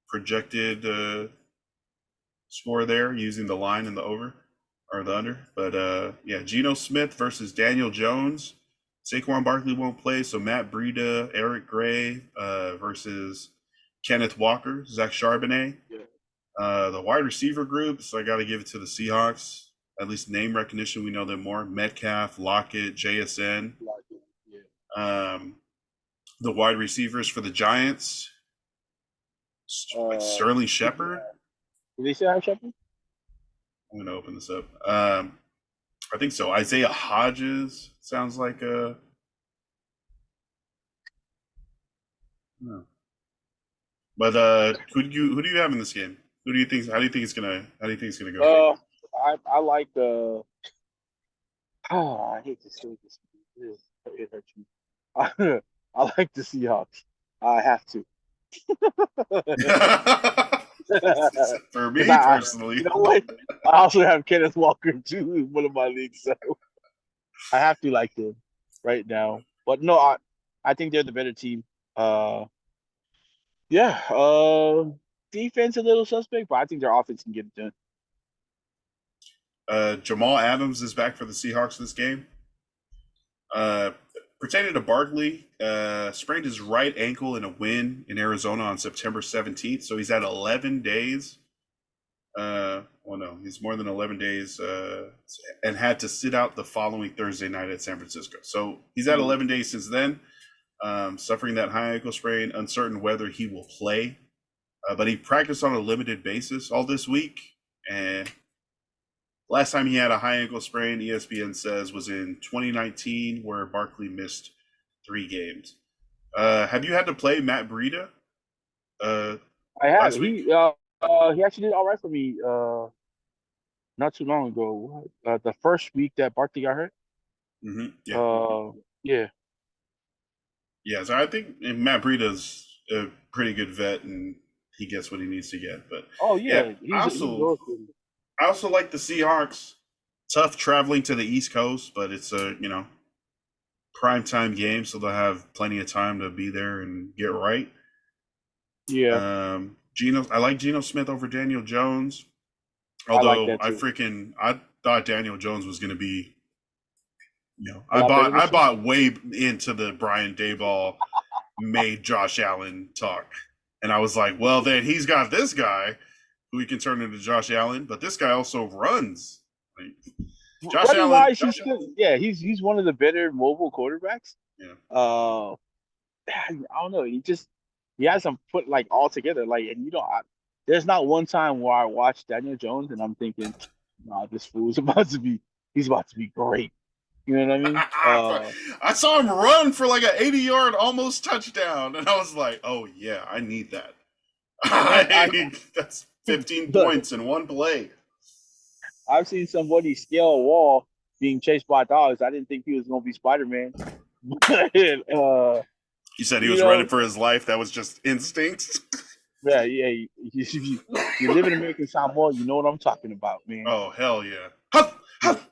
projected score there using the line and the over or the under. But yeah, Geno Smith versus Daniel Jones. Saquon Barkley won't play, so Matt Breida, Eric Gray versus Kenneth Walker, Zach Charbonnet.
Yeah.
The wide receiver group, so I got to give it to the Seahawks. At least name recognition, we know them more. Metcalf, Lockett, JSN.
Yeah.
The wide receivers for the Giants, Sterling Shepard.
Did they say Shepard?
I'm going to open this up. I think so. Isaiah Hodges sounds like a. No. But who do you have in this game? Who do you think? How do you think it's gonna go?
I like the. I hate to say this. It hurts me. I like the Seahawks. I have to.
For me personally,
you know what? I also have Kenneth Walker too in one of my leagues, so I have to like them right now. But no, I think they're the better team. Yeah. Defense a little suspect, but I think their offense can get it
done. Jamal Adams is back for the Seahawks this game. Pertaining to Barkley, sprained his right ankle in a win in Arizona on September 17th. So he's had 11 days. He's more than 11 days and had to sit out the following Thursday night at San Francisco. So he's had 11 days since then, suffering that high ankle sprain, uncertain whether he will play. But he practiced on a limited basis all this week. And last time he had a high ankle sprain, ESPN says, was in 2019, where Barkley missed 3 games. Have you had to play Matt Breida?
I have. He actually did all right for me not too long ago. The first week that Barkley got hurt.
Mm-hmm.
Yeah.
Yeah, so I think Matt Breida's a pretty good vet, and he gets what he needs to get. But I also like the Seahawks. Tough traveling to the East Coast, but it's a primetime game, so they'll have plenty of time to be there and get right.
Yeah.
I like Geno Smith over Daniel Jones. Although I thought Daniel Jones was going to be, I bought way into the Brian Daboll made Josh Allen talk, and I was like, well, then he's got this guy who he can turn into Josh Allen, but this guy also runs.
Josh Allen, he's one of the better mobile quarterbacks.
Yeah.
I don't know. He has them put like all together. And there's not one time where I watched Daniel Jones and I'm thinking, nah, this fool's he's about to be great. You know what I mean?
I saw him run for like an 80-yard almost touchdown, and I was like, oh yeah, I need that. That's 15 points in one play.
I've seen somebody scale a wall being chased by dogs. I didn't think he was going to be Spider-Man.
You said he was running for his life. That was just instinct.
Yeah. You live in American Samoa, you know what I'm talking about, man.
Oh, hell yeah. Huff, huff.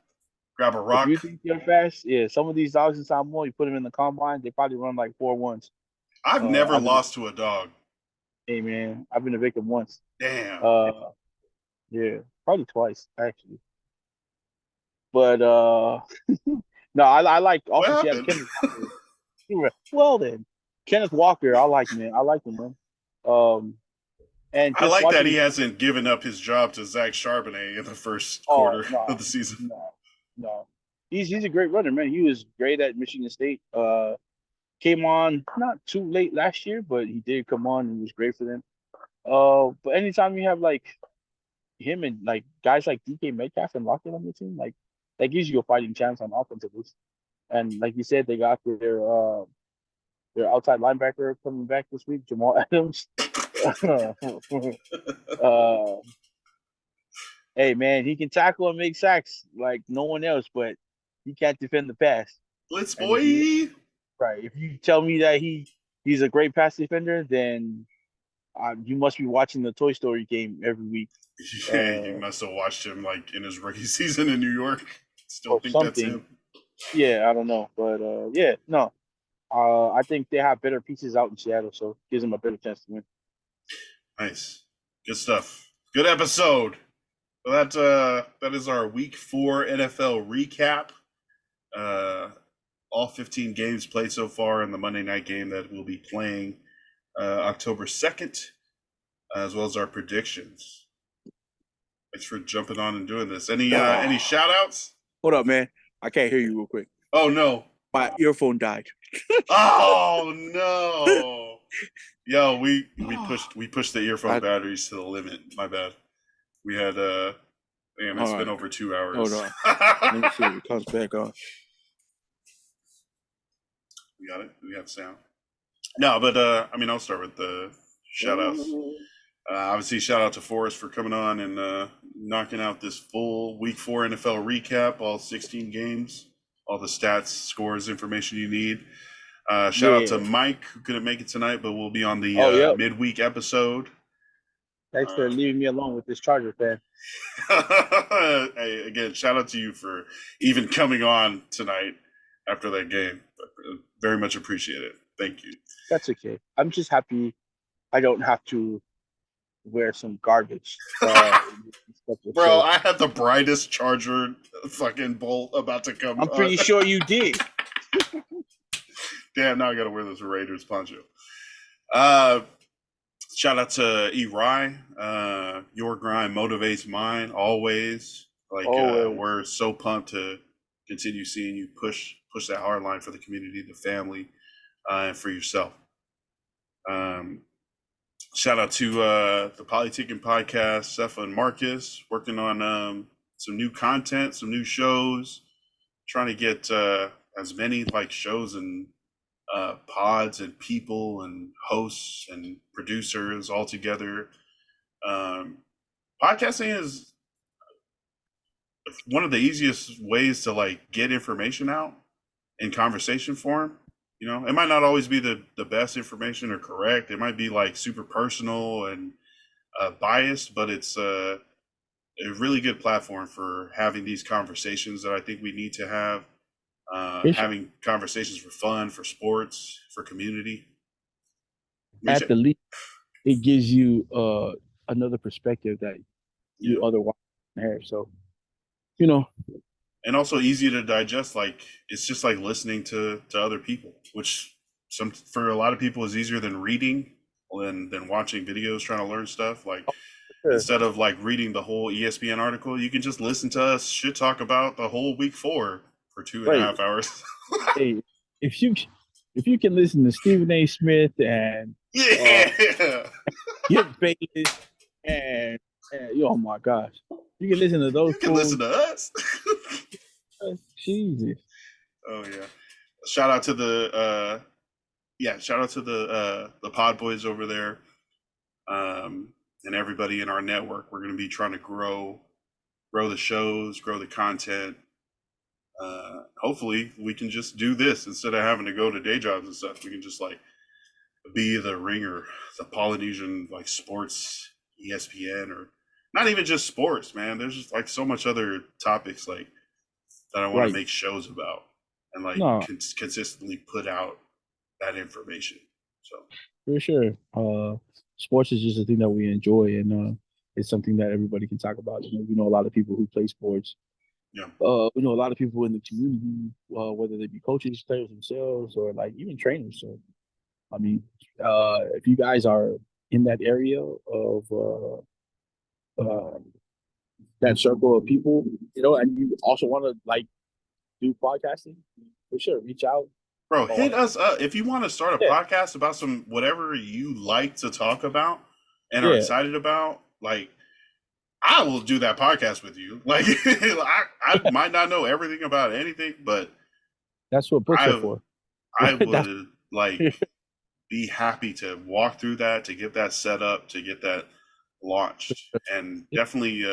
Grab a rock.
If you think you're fast, some of these dogs in Samoa, you put them in the combine, they probably run like 4.1s.
I've never lost to a dog. Hey,
man, I've been a victim once.
Damn.
Yeah, probably twice, actually. But, no, I like offensive. Kenneth Walker. Well, then. Kenneth Walker, I like him, man. And
I like that he hasn't given up his job to Zach Charbonnet in the first quarter of the season.
No. He's a great runner, man. He was great at Michigan State. Came on not too late last year, but he did come on and was great for them. But anytime you have like him and like guys like DK Metcalf and Lockett on the team, like that gives you a fighting chance on offensive. And like you said, they got their outside linebacker coming back this week, Jamal Adams. Hey man, he can tackle and make sacks like no one else, but he can't defend the pass.
Blitz
And if you
boy.
right, if you tell me that he's a great pass defender, then you must be watching the Toy Story game every week,
Yeah, you must have watched him like in his rookie season in New York. Still
or
think that's
something.
him.
Yeah, I don't know, but yeah, no. I think they have better pieces out in Seattle, so it gives them a better chance to win.
Nice. Good stuff. Good episode. Well, that is our week 4 NFL recap. All 15 games played so far in the Monday night game that we'll be playing October 2nd, as well as our predictions. Thanks for jumping on and doing this. Any shout outs?
Hold up, man. I can't hear you real quick.
Oh no.
My earphone died.
Oh no. Yo, we pushed the earphone batteries to the limit. My bad. We had damn, it's been over 2 hours.
Hold on. Let me see if it comes back on.
We got it. We have sound. No, but I'll start with the shout outs. Obviously, shout out to Forrest for coming on and knocking out this full Week 4 NFL recap, all 16 games, all the stats, scores, information you need. Shout out to Mike, who couldn't make it tonight, but will be on the midweek episode.
Thanks for leaving me alone with this Charger fan.
Hey, again, shout out to you for even coming on tonight after that game. Very much appreciate it. Thank you.
That's okay. I'm just happy I don't have to wear some garbage.
Bro, I had the brightest Charger fucking bolt about to come.
I'm pretty sure you did.
Damn, now I gotta wear this Raiders poncho. Shout out to E. Rye. Your grind motivates mine always. We're so pumped to continue seeing you push that hard line for the community, the family, and for yourself. Shout out to the Politicking Podcast, Cepha and Marcus, working on some new content, some new shows, trying to get as many shows and pods and people and hosts and producers all together. Podcasting is one of the easiest ways to get information out in conversation form. You know, it might not always be the best information or correct. It might be super personal and biased, but it's a really good platform for having these conversations that I think we need to have. Having conversations for fun, for sports, for community.
At the least, it gives you another perspective that you otherwise have. So,
and also easy to digest. It's just like listening to other people, which for a lot of people is easier than reading than watching videos trying to learn stuff. Instead of reading the whole ESPN article, you can just listen to us shit talk about the whole week 4 for 2.5 hours.
Hey, if you can listen to Stephen A. Smith and Get Bayless and oh my gosh, you can listen to those.
You can listen to us.
Jesus.
Oh yeah. Shout out to the pod boys over there, and everybody in our network. We're going to be trying to grow the shows, grow the content. Hopefully we can just do this instead of having to go to day jobs and stuff. We can just be the Ringer, the Polynesian sports ESPN, or not even just sports, man. There's just so much other topics that I want to make shows about and consistently put out that information. So
for sure, sports is just a thing that we enjoy, and it's something that everybody can talk about. We know a lot of people who play sports.
Yeah.
We know a lot of people in the community, whether they be coaches, players themselves, or even trainers. So, I mean, if you guys are in that area of that circle of people, and you also want to do podcasting, for sure, reach out.
Bro, hit us up if you want to start a podcast about some whatever you like to talk about and are excited about. I will do that podcast with you. I might not know everything about anything, but
that's what books are for.
I would be happy to walk through that, to get that set up, to get that launched, and definitely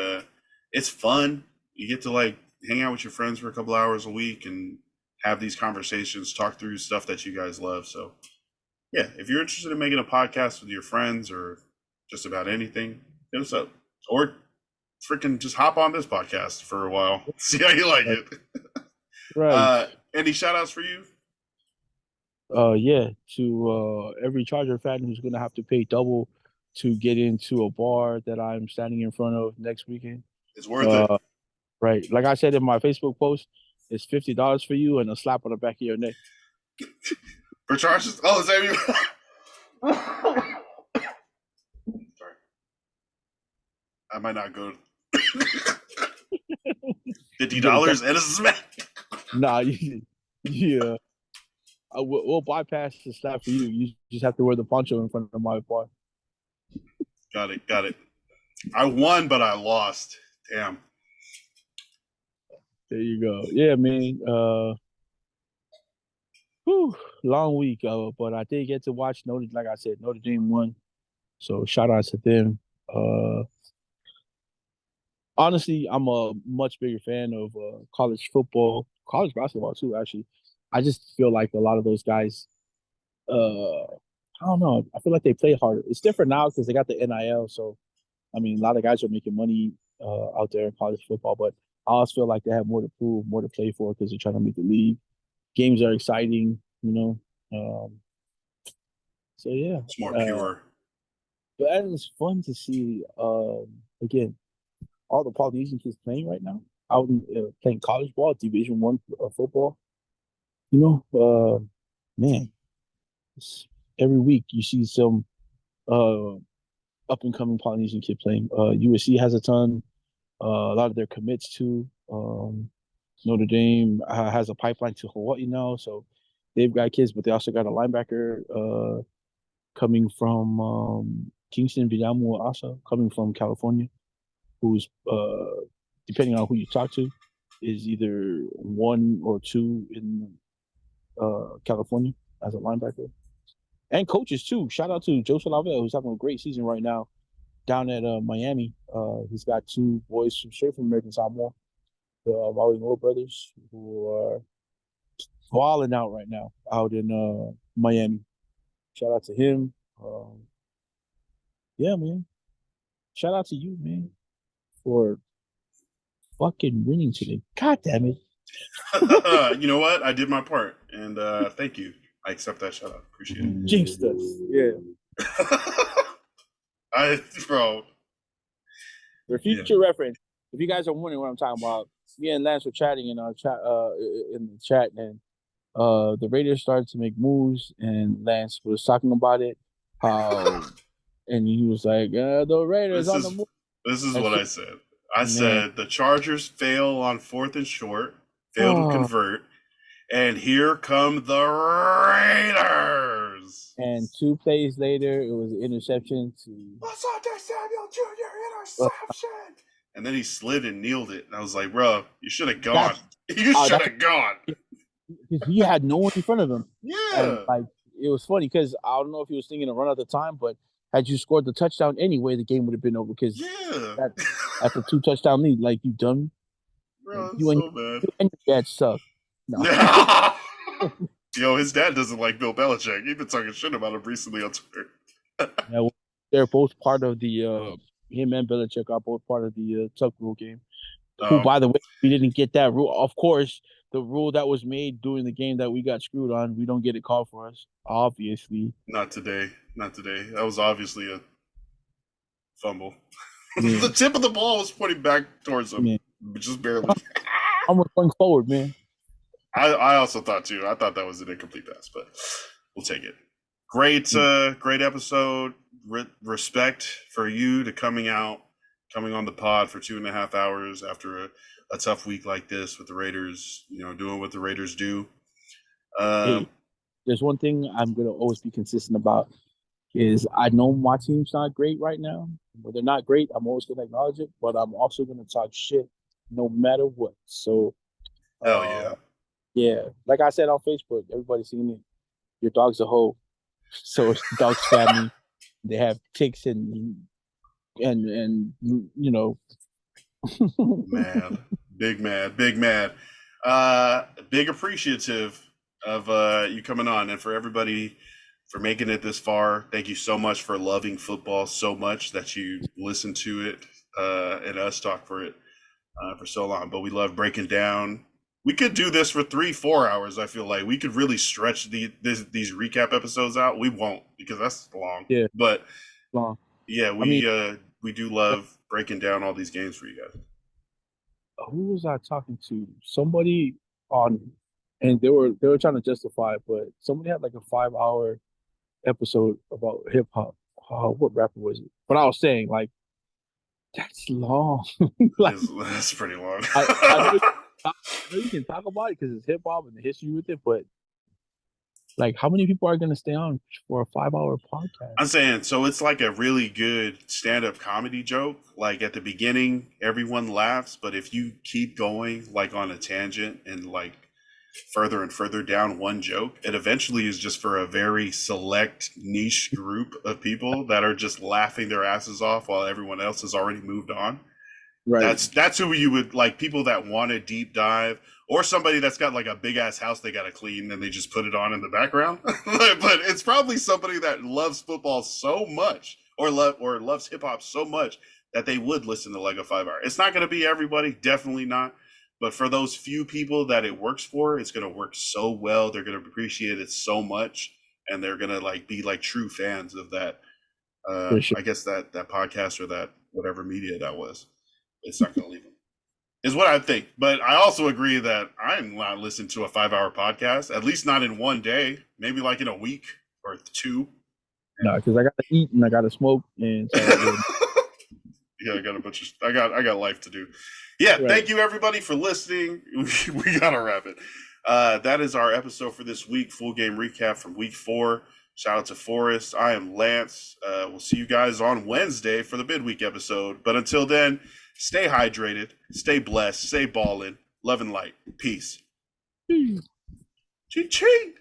it's fun. You get to like hang out with your friends for a couple hours a week and have these conversations, talk through stuff that you guys love. So yeah, if you're interested in making a podcast with your friends or just about anything, hit us up. Or freaking just hop on this podcast for a while. See how you like it.
Right.
Any shout outs for you?
Yeah, to every Charger fan who's gonna have to pay double to get into a bar that I'm standing in front of next weekend.
It's worth it.
Right. Like I said in my Facebook post, it's $50 for you and a slap on the back of your neck.
For Chargers? Oh, is that you? Sorry. I might not go. $50 and a smack.
Nah, yeah. We'll bypass the slap for you. You just have to wear the poncho in front of my bar.
Got it. I won, but I lost. Damn.
There you go. Yeah, man. Long week, but I did get to watch like I said, Notre Dame won. So shout out to them. Honestly, I'm a much bigger fan of college football, college basketball too, actually. I just feel like a lot of those guys, I don't know. I feel like they play harder. It's different now because they got the NIL. So, I mean, a lot of guys are making money out there in college football, but I also feel like they have more to prove, more to play for because they're trying to make the league. Games are exciting, you know. So, yeah.
It's more pure.
But it's fun to see, again, all the Polynesian kids playing right now out playing college ball, Division I football. You know, man, every week you see some up and coming Polynesian kid playing. USC has a ton. A lot of their commits too. Notre Dame has a pipeline to Hawaii now, so they've got kids, but they also got a linebacker coming from Kingston Villamu Asa, coming from California, who's depending on who you talk to, is either 1 or 2 in California as a linebacker. And coaches too. Shout out to Joe Salavell, who's having a great season right now down at Miami. He's got 2 boys straight from American Samoa, the Maui Noah brothers, who are balling out right now out in Miami. Shout out to him. Yeah, man. Shout out to you, man, for fucking winning today. God damn it.
You know what? I did my part, and thank you. I accept that shout out. Appreciate it.
Jinxed us. Yeah.
Bro.
For future reference, if you guys are wondering what I'm talking about, me and Lance were chatting in our chat in the chat, and the Raiders started to make moves, and Lance was talking about it. And he was like, the Raiders on the move.
This is what I said. I said the Chargers fail on 4th and short, fail to convert, and here come the Raiders.
And 2 plays later, it was an interception to
Asante Samuel Jr. interception. And then he slid and kneeled it, and I was like, "Bro, you should have gone. You should have gone."
Because he had no one in front of him.
Yeah.
And, like, it was funny because I don't know if he was thinking to run at the time, but had you scored the touchdown anyway, the game would have been over because that's a 2 touchdown lead. Like, you dummy.
Bro,
you
so bad.
You and your dad suck. No.
Yo, his dad doesn't like Bill Belichick. He's been talking shit about him recently on Twitter.
Yeah, well, they're both part of the him and Belichick are both part of the Tuck Rule game. Who, by the way, we didn't get that rule. Of course, the rule that was made during the game that we got screwed on, we don't get it called for us. Obviously.
Not today. That was obviously a fumble. Yeah. The tip of the ball was pointing back towards him, just barely.
I'm going forward, man.
I also thought too. I thought that was an incomplete pass, but we'll take it. Great episode. Respect for you to coming on the pod for 2.5 hours after a tough week like this with the Raiders, doing what the Raiders do.
Hey, there's one thing I'm going to always be consistent about is I know my team's not great right now, but they're not great. I'm always going to acknowledge it, but I'm also going to talk shit no matter what. So,
hell yeah.
Yeah, like I said on Facebook, everybody's seen it. Your dog's a hoe. So it's the dog's family. They have ticks and
Man, big mad, big mad. Big appreciative of you coming on, and for everybody for making it this far. Thank you so much for loving football so much that you listen to it and us talk for so long. But we love breaking down. We could do this for 3-4 hours. I feel like we could really stretch these recap episodes out. We won't because that's long.
Yeah.
But
Long.
yeah, we do love breaking down all these games for you guys.
Who was I talking to? Somebody on, and they were trying to justify it, but somebody had like a 5-hour episode about hip hop. What rapper was it? But I was saying like that's long. Like
That's pretty long.
I know you can talk about it because it's hip hop and the history with it, but like how many people are gonna stay on for a 5-hour podcast?
I'm saying, so it's like a really good stand-up comedy joke. Like at the beginning, everyone laughs, but if you keep going like on a tangent and like further and further down one joke, it eventually is just for a very select niche group of people that are just laughing their asses off while everyone else has already moved on.
Right.
That's who you would like, people that want to deep dive, or somebody that's got like a big ass house they got to clean and they just put it on in the background. But it's probably somebody that loves football so much or loves hip hop so much that they would listen to like a 5-hour. It's not going to be everybody, definitely not. But for those few people that it works for, it's going to work so well. They're going to appreciate it so much, and they're going to like be like true fans of that.
For sure.
I guess that podcast or that whatever media that was. It's not going to leave them. Is what I think. But I also agree that I'm not listening to a 5-hour podcast, at least not in one day, maybe like in a week or 2.
No, because I gotta eat and I gotta smoke, and so
Yeah, I got life to do. Yeah,
Right.
Thank you everybody for listening. We gotta wrap it. That is our episode for this week. Full game recap from week 4. Shout out to Forrest. I am Lance. We'll see you guys on Wednesday for the midweek episode. But until then, stay hydrated, stay blessed, stay ballin', love and light. Peace. Ching ching.